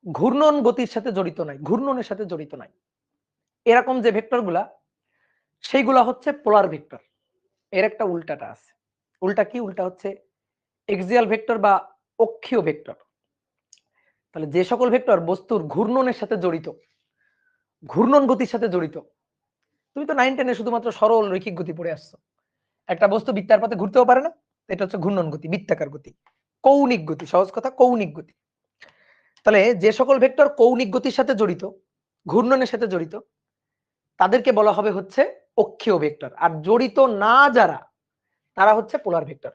ঘূর্ণন গতির সাথে জড়িত নাই, ঘূর্ণনের সাথে জড়িত নাই, এরকম যে ভেক্টরগুলা, সেইগুলা হচ্ছে পোলার ভেক্টর। এর একটা উল্টাটা আছে। উল্টা কি? উল্টা হচ্ছে এক্সিয়াল ভেক্টর বা অক্ষীয় ভেক্টর। তাহলে যে সকল ভেক্টর বস্তুর ঘূর্ণনের সাথে জড়িত, ঘূর্ণন গতির সাথে জড়িত, তুমি তো 9, 10-এ শুধুমাত্র সরল রৈখিক গতি পড়ে আসছো। একটা বস্তু বৃত্তার পথে ঘুরতেও পারে না, এটা হচ্ছে ঘূর্ণন গতি, বৃত্তাকার গতি, কৌণিক গতি, সহজ কথা কৌণিক গতি। তাহলে যে সকল ভেক্টর কৌণিক গতির সাথে জড়িত, ঘূর্ণনের সাথে জড়িত, তাদেরকে বলা হবে হচ্ছে অক্ষীয় ভেক্টর। আর জড়িত না যারা, তারা হচ্ছে পোলার ভেক্টর।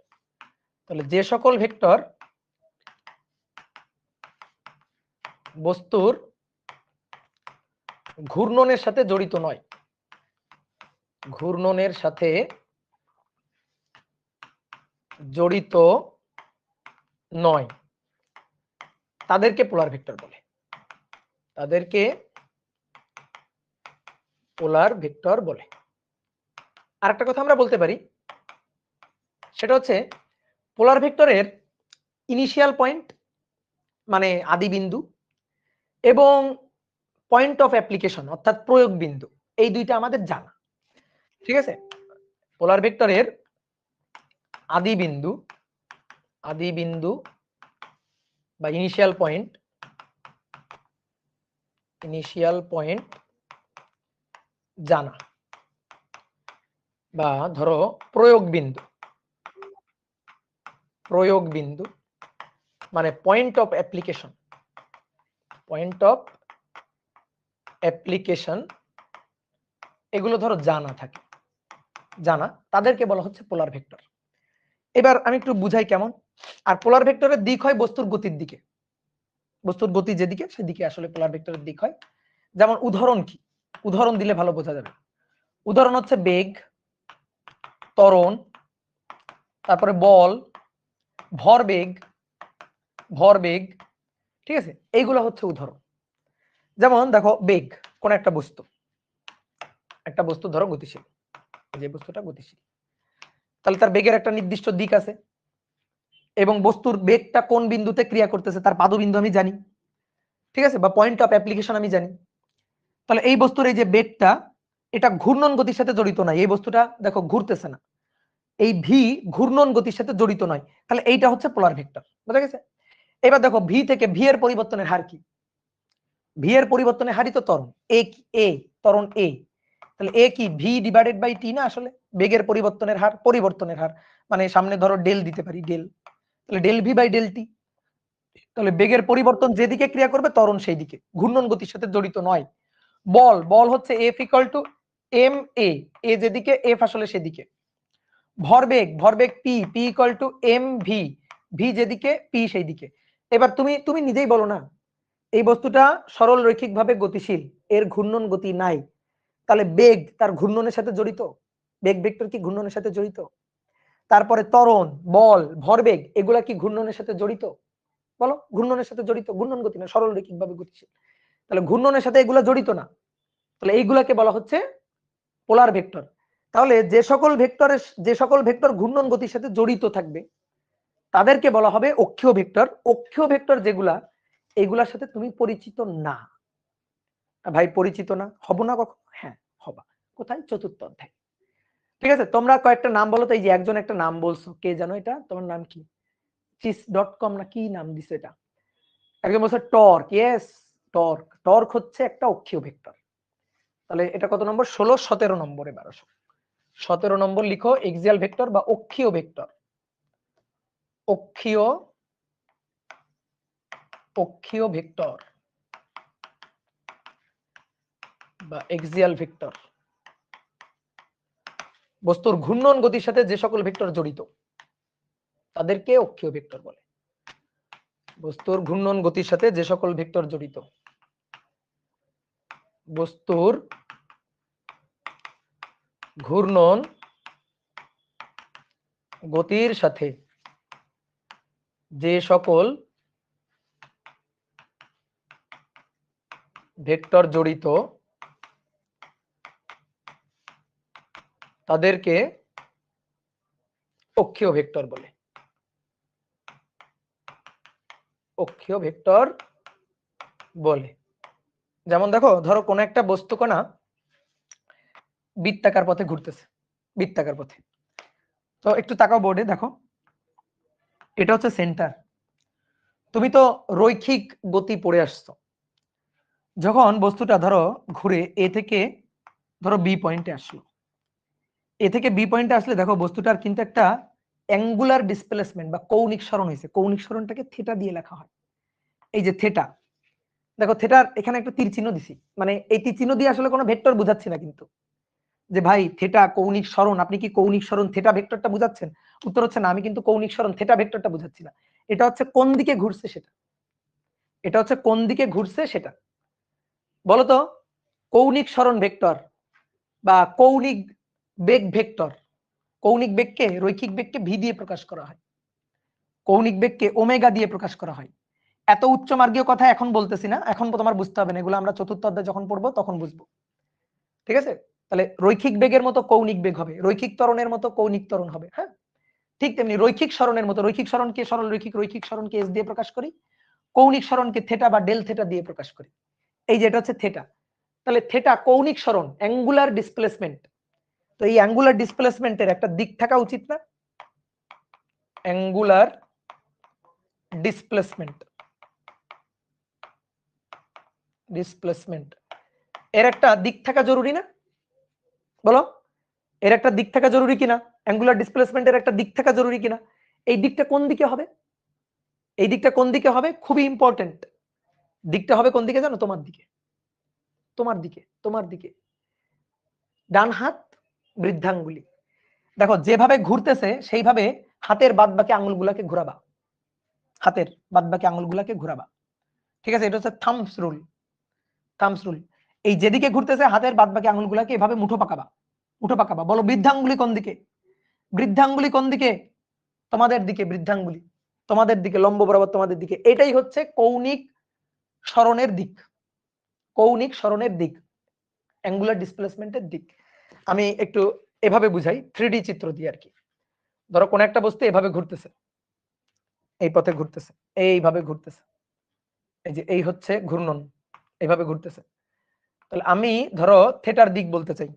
তাহলে যে সকল ভেক্টর বস্তুর ঘূর্ণনের সাথে জড়িত নয়, ঘূর্ণনের সাথে জড়িত নয়, তাদেরকে পোলার ভেক্টর বলে, তাদেরকে পোলার ভেক্টর বলে। আরেকটা কথা আমরা বলতে পারি, সেটা হচ্ছে পোলার ভেক্টরের ইনিশিয়াল পয়েন্ট মানে আদি বিন্দু এবং পয়েন্ট অফ অ্যাপ্লিকেশন অর্থাৎ প্রয়োগ বিন্দু, এই দুইটা আমাদের জানা। ঠিক আছে, পোলার ভেক্টরের আদি বিন্দু বা ইনিশিয়াল পয়েন্ট জানা, বা ধরো প্রয়োগ বিন্দু মানে পয়েন্ট অফ অ্যাপ্লিকেশন, এগুলো ধরো জানা, তাদেরকে বলা হচ্ছে পোলার ভেক্টর। এবার আমি একটু বুঝাই কেমন। আর পোলার ভেক্টরের দিক হয় বস্তুর গতির দিকে, বস্তুর গতি যেদিকে সেদিকে আসলে পোলার ভেক্টরের দিক হয়। যেমন উদাহরণ কি, উদাহরণ দিলে ভালো বোঝা যাবে। উদাহরণ হচ্ছে বেগ, ত্বরণ, তারপরে বল, ভরবেগ, ঠিক আছে, এইগুলো হচ্ছে উদাহরণ। যেমন দেখো বেগ, কোন একটা বস্তু ধরো গতিশীল, যে বস্তুটা গতিশীল, তাহলে তার বেগের একটা নির্দিষ্ট দিক আছে এবং বস্তুর বেগটা কোন বিন্দুতে ক্রিয়া করতেছে তার পাদবিন্দু আমি জানি, ঠিক আছে, বা পয়েন্ট অফ অ্যাপ্লিকেশন আমি জানি। তাহলে এই বস্তুর এই যে বেগটা, এটা ঘূর্ণন গতির সাথে জড়িত নয়, এই বস্তুটা দেখো ঘুরতেছে না, এই ভি ঘূর্ণন গতির সাথে জড়িত নয়, তাহলে এইটা হচ্ছে পোলার ভেক্টর। বুঝা গেছে? এবার দেখো ভি থেকে ভি এর পরিবর্তনের হার কি, ভি এর পরিবর্তনের হারই তো ত্বরণ, ত্বরণ এ, তাহলে এ কি ভি ডিভাইডেড বাই টি না, আসলে বেগের পরিবর্তনের হার মানে সামনে ধরো ডেল দিতে পারি, তাহলে del v by del t. তাহলে বেগের পরিবর্তন যেদিকে ক্রিয়া করবে ত্বরণ সেই দিকে, ঘূর্ণন গতির সাথে জড়িত নয়। বল হচ্ছে F equal to m a, যেদিকে এফ আসলে সেদিকে। ভরবেগ p equal to m v যেদিকে পি সেই দিকে। এবার তুমি নিজেই বলো না, এই বস্তুটা সরল রৈখিকভাবে গতিশীল, এর ঘূর্ণন গতি নাই, তাহলে বেগ তার ঘূর্ণনের সাথে জড়িত, বেগ ভেক্টর কি ঘূর্ণনের সাথে জড়িত? তারপরে ত্বরণ, বল, ভরবেগ, এগুলা কি ঘূর্ণনের সাথে জড়িত? বলো, ঘূর্ণনের সাথে জড়িত, ঘূর্ণন গতি না, সরল রৈখিকভাবে গতিশীল, তাহলে ঘূর্ণনের সাথে এগুলা জড়িত না, তাহলে এইগুলাকে বলা হচ্ছে পোলার ভেক্টর। তাহলে যে সকল ভেক্টর ঘূর্ণন গতির সাথে জড়িত থাকবে তাদেরকে বলা হবে অক্ষীয় ভেক্টর। অক্ষীয় ভেক্টর যেগুলা, এগুলার সাথে তুমি পরিচিত না। ভাই পরিচিত না, হব না কখনো? হ্যাঁ হবা। কোথায়? চতুর্থ অধ্যায়। ঠিক আছে, তোমরা কয়েকটা নাম বলো তো। এই যে একজন একটা নাম বলছো, কে জানো এটা? তোমার নাম কি? চিস.com না কি নাম দিছো এটা? একজন বলছে টর্ক। ইয়েস, টর্ক হচ্ছে একটা অক্ষীয় ভেক্টর। তাহলে এটা কত নম্বর? 16, 17 নম্বর। এবার 17 নম্বর লিখো, এক্সিয়াল ভেক্টর বা অক্ষীয় ভেক্টর। অক্ষীয় ভেক্টর বা এক্সিয়াল ভেক্টর, বস্তুর ঘূর্ণন গতির সাথে যে সকল ভেক্টর জড়িত তাদেরকে অক্ষীয় ভেক্টর বলে। বস্তুর ঘূর্ণন গতির সাথে যে সকল ভেক্টর জড়িত, বস্তুর ঘূর্ণন গতির সাথে যে সকল ভেক্টর জড়িত তাদেরকে অক্ষীয় ভেক্টর বলে। অক্ষীয় ভেক্টর বলে। যেমন দেখো, ধরো কোন একটা বস্তুকণা বৃত্তাকার পথে ঘুরতেছে, বৃত্তাকার পথে। তো একটু তাকাও বোর্ডে, দেখো এটা হচ্ছে সেন্টার। তুমি তো রৈখিক গতি পড়ে আসছো। যখন বস্তুটা ধরো ঘুরে এ থেকে ধরো বি পয়েন্টে আসলো, এ থেকে বি পয়েন্টে আসলে দেখো বস্তুটার কিন্তু একটা অ্যাঙ্গুলার ডিসপ্লেসমেন্ট বা কৌণিক সরণ হয়েছে। কৌণিক সরণটাকে থিটা দিয়ে লেখা হয়। এই যে থিটা, দেখো থিটার এখানে একটা তীর চিহ্ন দিছি, মানে এই তীর চিহ্ন দিয়ে আসলে কোনো ভেক্টর বুঝাচ্ছি না কিন্তু, যে ভাই থিটা কৌণিক সরণ, আপনি কি কৌণিক সরণ থিটা ভেক্টরটা বুঝাচ্ছেন? উত্তর হচ্ছে না, আমি কিন্তু কৌণিক সরণ থিটা ভেক্টরটা বুঝাচ্ছি না। এটা হচ্ছে কোন দিকে ঘুরছে সেটা, এটা হচ্ছে কোন দিকে ঘুরছে সেটা। বলো তো, কৌণিক সরণ ভেক্টর বা কৌণিক বেগ ভেক্টর, কৌণিক বেগকে রৈখিক বেগকে ভি দিয়ে প্রকাশ করা হয়, কৌণিক বেগকে ওমেগা দিয়ে প্রকাশ করা হয়। এত উচ্চ মার্গীয় কথা এখন বলতেছি না, এখন তোমার বুঝতে হবে না, এগুলো আমরা চতুর্থ অধ্যায় যখন পড়বো তখন বুঝবো। ঠিক আছে, তাহলে রৈখিক বেগের মতো কৌণিক বেগ হবে, রৈখিক ত্বরণের মতো কৌণিক ত্বরণ হবে। হ্যাঁ, ঠিক তেমনি রৈখিক সরণের মতো, রৈখিক সরণকে সরল রৈখিক, রৈখিক সরণকে এস দিয়ে প্রকাশ করি, কৌণিক সরণকে থেটা বা ডেল থেটা দিয়ে প্রকাশ করি। এই যে এটা হচ্ছে থেটা, তাহলে থেটা কৌণিক সরণ, অ্যাঙ্গুলার ডিসপ্লেসমেন্ট। তো এই অ্যাঙ্গুলার ডিসপ্লেসমেন্টের একটা দিক থাকা উচিত না? অ্যাঙ্গুলার ডিসপ্লেসমেন্ট, ডিসপ্লেসমেন্ট এর একটা দিক থাকা জরুরি না? বলো, এর একটা দিক থাকা জরুরি কিনা? অ্যাঙ্গুলার ডিসপ্লেসমেন্টের একটা দিক থাকা জরুরি কিনা? এই দিকটা কোন দিকে হবে? এই দিকটা কোন দিকে হবে? খুবই ইম্পর্টেন্ট। দিকটা হবে কোন দিকে জানো? তোমার দিকে, তোমার দিকে, তোমার দিকে। ডান হাত বৃদ্ধাঙ্গুলি। দেখো যেভাবে ঘুরতেছে সেইভাবে হাতের বাদ বাকি আঙুলগুলোকে ঘোরাবা, হাতের বাদ বাকি আঙুলগুলোকে ঘোরাবা। ঠিক আছে, এটা হচ্ছে থাম্বস রুল, থাম্বস রুল। এই যেদিকে ঘুরতেছে হাতের বাদ বাকি আঙুলগুলোকে এভাবে মুঠো পাকাবা, মুঠো পাকাবা। বলো বৃদ্ধাঙ্গুলি কোন দিকে? বৃদ্ধাঙ্গুলি কোন দিকে? তোমাদের দিকে, বৃদ্ধাঙ্গুলি তোমাদের দিকে, লম্ব বরাবর তোমাদের দিকে। এটাই হচ্ছে কৌণিক সরণের দিক, কৌণিক সরণের দিক, অ্যাঙ্গুলার ডিসপ্লেসমেন্টের দিক। আমি একটু এভাবে বুঝাই 3D চিত্র দিয়ে আর কি। ধরো কোন একটা বস্তু এভাবে ঘুরতেছে, এই পথে ঘুরতেছে, এইভাবে ঘুরতেছে, এই যে এই হচ্ছে ঘূর্ণন, এইভাবে ঘুরতেছে। তাহলে আমি ধরো থেটার দিক বলতে চাই,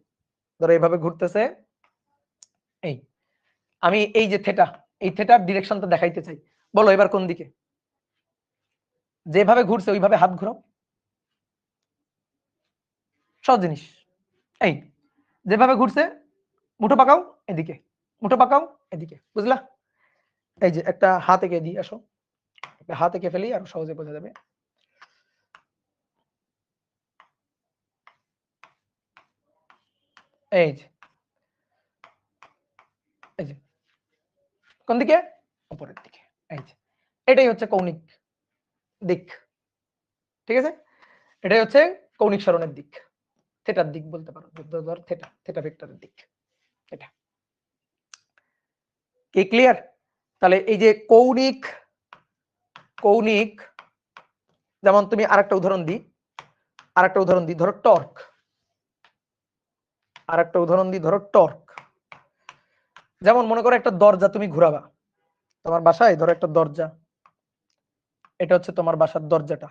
ধরো এইভাবে ঘুরতেছে, এই আমি এই যে থেটা, এই থেটার ডিরেকশনটা দেখাইতে চাই। বলো এবার কোন দিকে? যেভাবে ঘুরছে ওইভাবে হাত ঘোরাও, সহজ জিনিস। এই যেভাবে ঘুরছে মুঠো পাকাও এদিকে, মুঠো পাকাও এদিকে, বুঝলা? এই যে একটা হাত এঁকে দিয়ে আসো, একটা হাত এঁকে ফেলি আর সহজে বোঝা যাবে। এই যে, এই যে কোন দিকে? উপরের দিকে। এই যে এটাই হচ্ছে কৌণিক দিক। ঠিক আছে, এটাই হচ্ছে কৌণিক সরণের দিক, থেটার দিক বলতে পারো, ধর থেটা, থেটা ভেক্টরের দিক এটা। কি ক্লিয়ার? তাহলে এই যে কৌণিক, কৌণিক, যেমন তুমি আরেকটা উদাহরণ দিই, আরেকটা উদাহরণ দিই, ধরো টর্ক, আরেকটা উদাহরণ দিই, ধরো টর্ক। যেমন মনে করো একটা দরজা তুমি ঘোরাবা তোমার বাসায়, ধরো একটা দরজা, এটা হচ্ছে তোমার বাসার দরজাটা।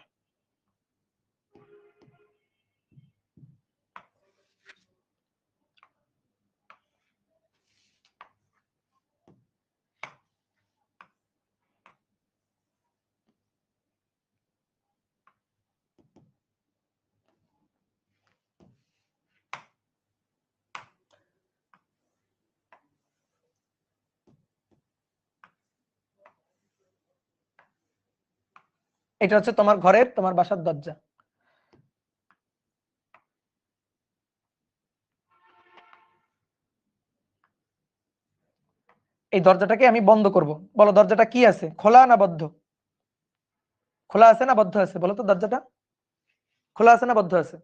এটা হচ্ছে তোমার ঘরের, তোমার বাসার দরজা। এই দরজাটাকে আমি বন্ধ করব। বলো দরজাটা কি আছে, খোলা না বদ্ধ? খোলা আছে না বদ্ধ আছে? বলো তো দরজাটা খোলা আছে না বদ্ধ আছে?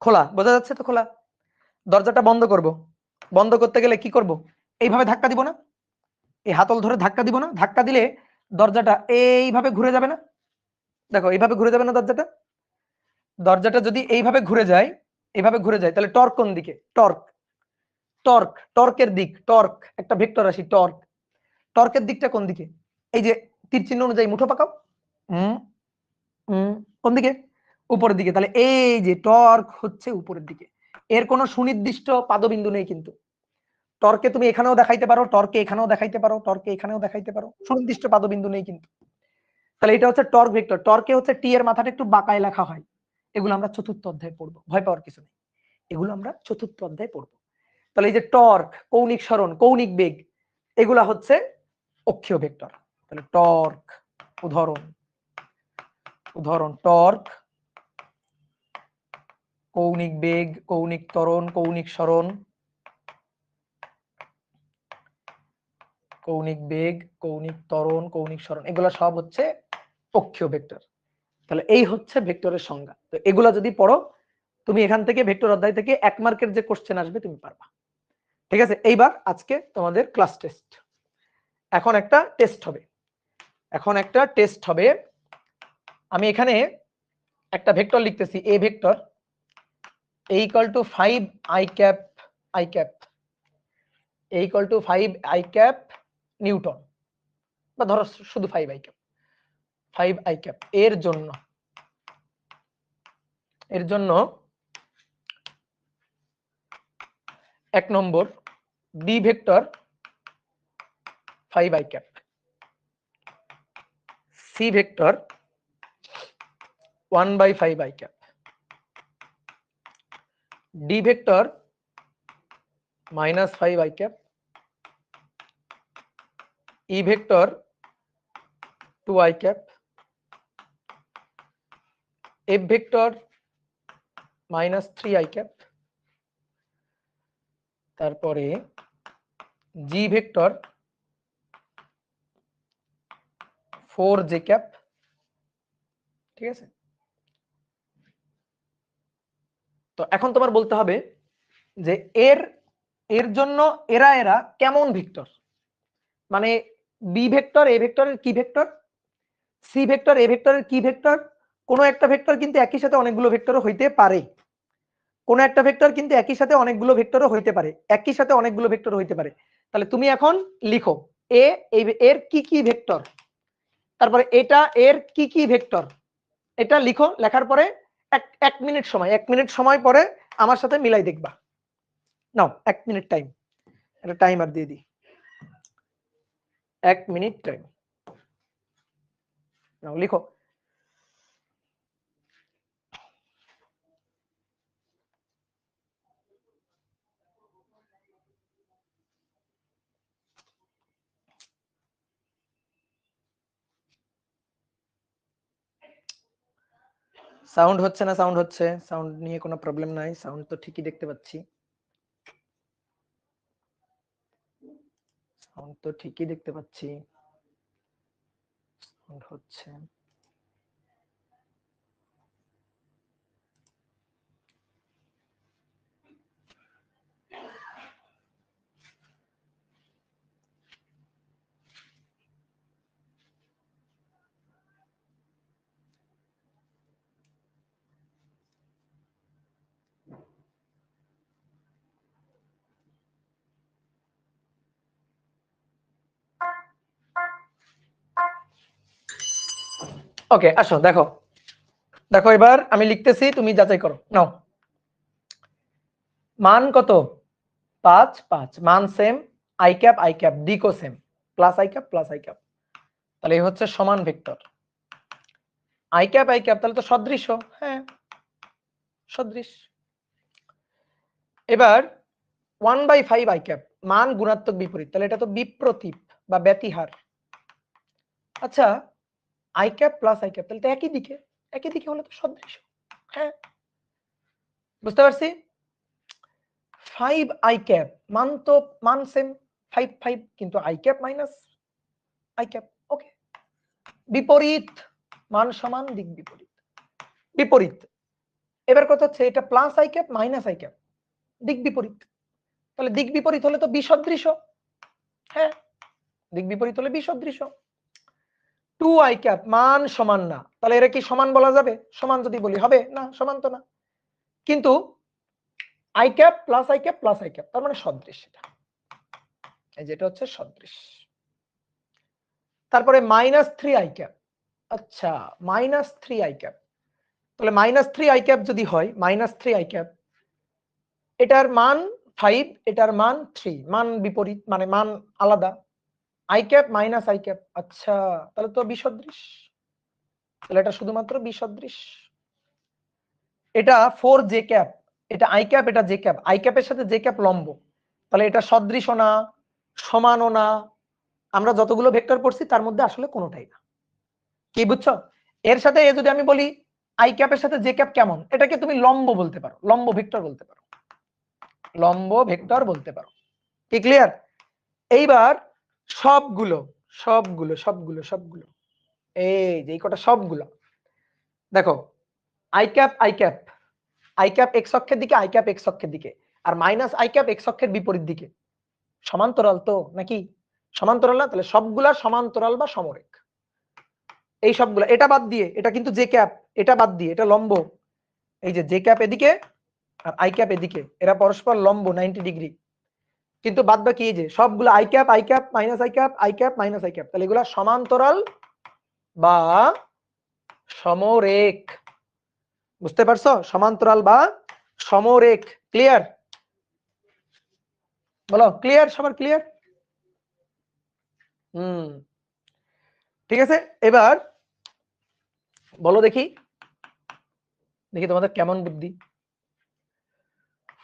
খোলা, বোঝা যাচ্ছে তো খোলা। দরজাটা বন্ধ করব, বন্ধ করতে গেলে কি করব? এইভাবে ধাক্কা দিব না? এই হাতল ধরে ধাক্কা দিব না? ধাক্কা দিলে দরজাটা এইভাবে ঘুরে যাবে না? দেখো এইভাবে ঘুরে যাবে না দরজাটা? দরজাটা যদি এইভাবে ঘুরে যায়, এইভাবে ঘুরে যায়, তাহলে টর্ক কোন দিকে? টর্ক, টর্ক, টর্কের দিক, টর্ক একটা ভেক্টর রাশি, টর্ক, টর্কের দিকটা কোন দিকে? এই যে তীর চিহ্ন অনুযায়ী মুঠো পাকাও, কোন দিকে? উপরের দিকে। তাহলে এই যে টর্ক হচ্ছে উপরের দিকে, এর কোনো সুনির্দিষ্ট পাদবিন্দু নেই কিন্তু। টর্কে তুমি এখানেও দেখাইতে পারো, টর্কে এখানেও দেখাইতে পারো, টর্কে এখানেও দেখাইতে পারো, সুনির্দিষ্ট পাদবিন্দু নেই কিন্তু। তাহলে এটা হচ্ছে টর্ক ভেক্টর। টর্কে হচ্ছে টি এর মাথাটা একটু বাঁকায় লেখা হয়, এগুলো আমরা চতুর্থ অধ্যায়ে পড়বো, ভয় পাওয়ার কিছু নেই, এগুলো আমরা চতুর্থ অধ্যায়ে পড়বো। তাহলে এই যে টর্ক, কৌণিক সরণ, কৌণিক বেগ, এগুলা হচ্ছে অক্ষীয় ভেক্টর। তাহলে টর্ক, উদাহরণ, উদাহরণ টর্ক, কৌণিক বেগ, কৌণিক ত্বরণ, কৌণিক সরণ, কৌণিক বেগ, কৌণিক ত্বরণ, কৌণিক সরণ, এগুলা সব হচ্ছে অক্ষীয় ভেক্টর। তাহলে এই হচ্ছে ভেক্টরের সংজ্ঞা। তো এগুলা যদি পড়ো তুমি এখান থেকে ভেক্টর অধ্যায় থেকে 1 মার্কের যে কোশ্চেন আসবে তুমি পারবা। ঠিক আছে, এইবার আজকে তোমাদের ক্লাস টেস্ট। এখন একটা টেস্ট হবে। আমি এখানে একটা ভেক্টর লিখতেছি, এ vector a equal to 5 i cap a equal to 5 i cap Newton, বা ধরো শুধু 5 i cap এর জন্য 1 নম্বর b vector 5 i cap, c vector 1/5 i cap, d vector -5 i cap, e vector 2 i cap, f vector -3 i cap, তারপরে g ভেক্টর 4 j cap। ঠিক আছে, তো এখন তোমার বলতে হবে যে এর জন্য এরা কেমন ভেক্টর, মানে বি ভেক্টর এ ভেক্টরের কি ভেক্টর, সি ভেক্টর এ ভেক্টরের কি ভেক্টর। কোন একটা ভেক্টর কিন্তু একই সাথে অনেকগুলো ভেক্টরও হইতে পারে, কোন একটা ভেক্টর কিন্তু একই সাথে অনেকগুলো ভেক্টরও হইতে পারে, একই সাথে অনেকগুলো ভেক্টর হইতে পারে। তাহলে তুমি এখন লিখো এর কি কি ভেক্টর, তারপরে এটা এর কি কি ভেক্টর, এটা লিখো। লেখার পরে এক মিনিট সময় পরে আমার সাথে মিলাই দেখবা। নাও 1 মিনিট টাইম, এটা টাইমার দিয়ে দিই, 1 মিনিট টাইম। নাও লিখো। সাউন্ড হচ্ছে না? সাউন্ড হচ্ছে, সাউন্ড নিয়ে কোনো প্রবলেম নাই, সাউন্ড তো ঠিকই দেখতে পাচ্ছি, সাউন্ড তো ঠিকই দেখতে পাচ্ছি, সাউন্ড হচ্ছে। ওকে, আসো দেখো এবার আমি লিখতেছি, তুমি যাচাই করো। নাও, মান কত? 5 5, মান সেম, i cap দিকও সেম, প্লাস i cap, তাহলে এই হচ্ছে সমান ভেক্টর। i cap তাহলে তো সদৃশ, হ্যাঁ সদৃশ। এবার 1/5 i cap, মান গুণাত্মক বিপরীত, তাহলে এটা তো বিপ্রতীপ বা ব্যতিহার। আচ্ছা, i cap plus i cap, তাহলে তো একই দিকে হলে তো সদৃশ, হ্যাঁ বুঝতে পারছি। 5 i cap, মান সেম 5 5, কিন্তু i cap minus i cap, ওকে। বিপরীত, মান সমান, দিক বিপরীত। এবার কথা হচ্ছে এটা plus i cap minus i cap, দিক বিপরীত, তাহলে দিক বিপরীত হলে তো বিসদৃশ, হ্যাঁ দিক বিপরীত হলে বিসদৃশ। 2 i cap, মান সমান না, তাহলে এরা কি সমান বলা যাবে? সমান যদি বলি হবে না, সমান তো না, কিন্তু i cap plus i cap plus i cap, তার মানে সদৃশ, এটা এই যেটা হচ্ছে সদৃশ। তারপরে -3 i cap, আচ্ছা -3 i cap, তাহলে -3 i cap যদি হয়, -3 i cap, এটার মান 5, এটার মান 3, মান বিপরীত, মানে মান আলাদা, i cap minus i cap, আচ্ছা তাহলে তো বিসদৃশ, তাহলে এটা শুধুমাত্র বিসদৃশ। এটা 4 j cap, এটা i cap, এটা j cap, i cap এর সাথে j cap লম্ব, তাহলে এটা সদৃশও না, সমানও না, আমরা যতগুলো ভেক্টর পড়ছি তার মধ্যে আসলে কোনোটাই না। কি বুঝছো? এর সাথে যদি আমি বলি i cap এর সাথে j cap কেমন, এটাকে তুমি লম্ব বলতে পারো, লম্ব ভেক্টর বলতে পারো, লম্ব ভেক্টর বলতে পারো। কি ক্লিয়ার? এইবার সবগুলো এই যে এই কটা সবগুলো দেখো, i cap I cap x অক্ষের দিকে, আই ক্যাপ এক্স অক্ষের দিকে, আর মাইনাস আই ক্যাপ এক্স অক্ষের বিপরীত দিকে। সমান্তরাল তো নাকি? সমান্তরাল না? তাহলে সবগুলা সমান্তরাল বা সমরেখ। এই সবগুলা, এটা বাদ দিয়ে, এটা কিন্তু জে ক্যাপ, এটা বাদ দিয়ে, এটা লম্ব। এই যে জে ক্যাপ এদিকে আর আই ক্যাপ এদিকে, এরা পরস্পর লম্ব 90 ডিগ্রি। কিন্তু বাদ বাকি এই যে সবগুলো I cap minus I cap, I cap minus I cap, তাহলে এগুলা সমান্তরাল বা সমরেখ। বুঝতে পারছো? সমান্তরাল বা সমরেখ। ক্লিয়ার? বলো ক্লিয়ার, সবার ক্লিয়ার? ঠিক আছে, এবার বলো দেখি, দেখি তোমাদের কেমন বুদ্ধি।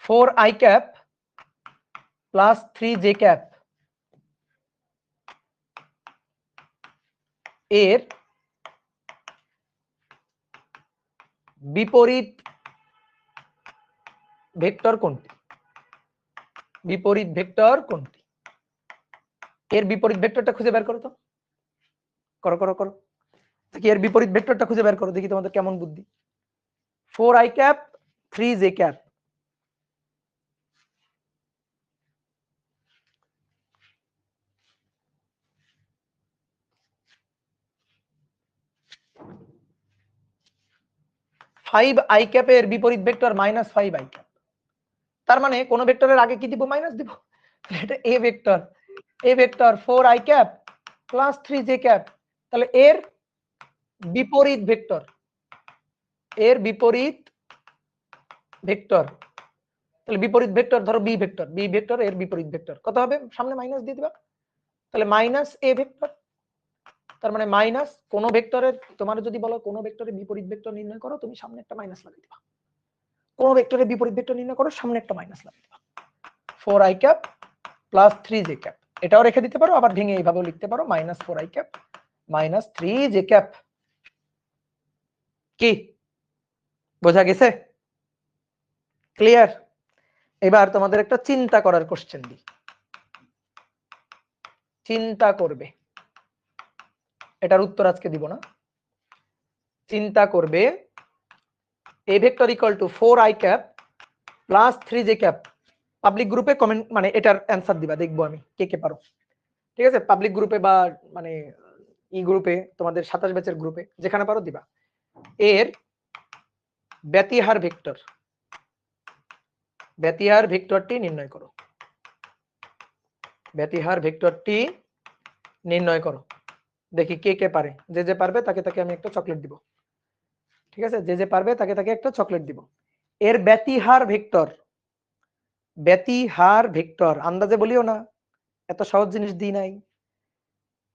4i cap plus 3j cap এর বিপরীত ভেক্টর কোনটি? বিপরীত ভেক্টর কোনটি? এর বিপরীত ভেক্টরটা খুঁজে বের করো তো। করো করো করো দেখি, এর বিপরীত ভেক্টরটা খুঁজে বের করো দেখি তোমাদের কেমন বুদ্ধি। 4i cap 3j cap, i ক্যাপের বিপরীত ভেক্টর -5i ক্যাপ। তার মানে কোন ভেক্টরের আগে কি দিব? মাইনাস দিব। এটা এ vector, A vector 4i cap plus 3j cap, তাহলে এর বিপরীত ভেক্টর, এর বিপরীত ভেক্টর, তাহলে বিপরীত ভেক্টর ধরো বি ভেক্টর, বি ভেক্টর এর বিপরীত ভেক্টর কত হবে? সামনে মাইনাস দিয়ে দিবা, তাহলে মাইনাস এ ভেক্টর। তার মানে মাইনাস কোন ভেক্টরের, তোমার যদি বলো কোন ভেক্টরের বিপরীত ভেক্টর নির্ণয় করো, তুমি সামনে একটা মাইনাস লাগিয়ে দিবা। কোন ভেক্টরের বিপরীত ভেক্টর নির্ণয় করো, সামনে একটা মাইনাস লাগিয়ে দিবা। 4i cap plus 3j cap, এটাও রেখে দিতে পারো, আবার ভেঙে এইভাবেও লিখতে পারো, -4i cap minus 3j cap. কি বোঝা গেছে? ক্লিয়ার? এবার তোমাদের একটা চিন্তা করার কোশ্চেন দিই, চিন্তা করবে, এটার উত্তর আজকে দিব না, চিন্তা করবে a vector equal two 4i cap plus 3j cap. Public গ্রুপে কমেন্ট, মানে এটার অ্যান্সার দিবা, দেখবো আমি কে কে পারো। ঠিক আছে, পাবলিক গ্রুপে বা মানে ই গ্রুপে, তোমাদের 27 ব্যাচের গ্রুপে যেখানে পারো দিবা। এর ব্যতিহার ভেক্টর, ব্যতিহার ভেক্টরটি নির্ণয় করো, ব্যতিহার ভেক্টরটি নির্ণয় করো। দেখি কে কে পারে, যে যে পারবে তাকে তাকে আমি একটা চকলেট দিব। ঠিক আছে, যে যে পারবে তাকে তাকে একটা চকলেট দিব। এর ব্যতিহার ভেক্টর, ব্যতিহার ভেক্টর আন্দাজে বলিও না, এত সহজ জিনিস দিই নাই,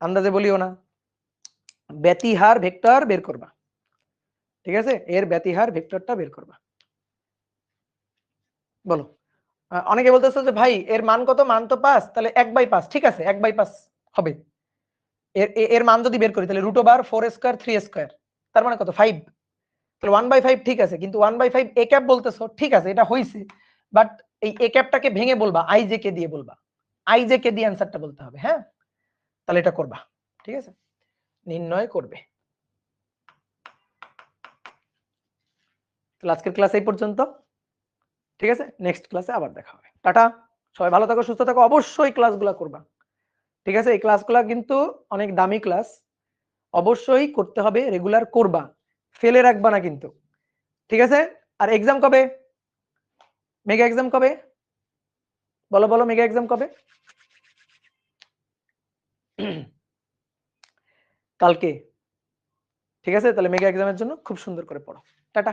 আন্দাজে বলিও না, ব্যতিহার ভেক্টর বের করবা। ঠিক আছে, এর ব্যতিহার ভেক্টরটা বের করবা। বলো। অনেকে বলতেছে যে ভাই এর মান কত? মান তো 5, তাহলে 1/5। ঠিক আছে, 1/5 হবে। এর এর মান যদি বের করি তাহলে √4 স্কয়ার 3 স্কয়ার, তার মানে কত? 5। তাহলে 1/5 ঠিক আছে, কিন্তু 1/5 এ ক্যাপ বলতেছো, ঠিক আছে এটা হইছে, বাট এই এ ক্যাপটাকে ভেঙে বলবা, আই জে কে দিয়ে বলবা, আই জে কে দিয়ে অ্যানসারটা বলতে হবে। হ্যাঁ, তাহলে এটা করবা। ঠিক আছে, নির্ণয় করবে। তাহলে আজকের ক্লাস এই পর্যন্ত। ঠিক আছে, নেক্সট ক্লাসে আবার দেখা হবে। টাটা, সবাই ভালো থাকো, সুস্থ থাকো, অবশ্যই ক্লাসগুলো করবা। ঠিক আছে, এই ক্লাসগুলো কিন্তু অনেক দামি ক্লাস, অবশ্যই করতে হবে, রেগুলার করবা, ফেলে রাখবা না কিন্তু। ঠিক আছে, আর এক্সাম কবে? মেগা এক্সাম কবে? বলো বলো, মেগা এক্সাম কবে? কালকে। ঠিক আছে, তাহলে মেগা এক্সামের জন্য খুব সুন্দর করে পড়ো। টাটা।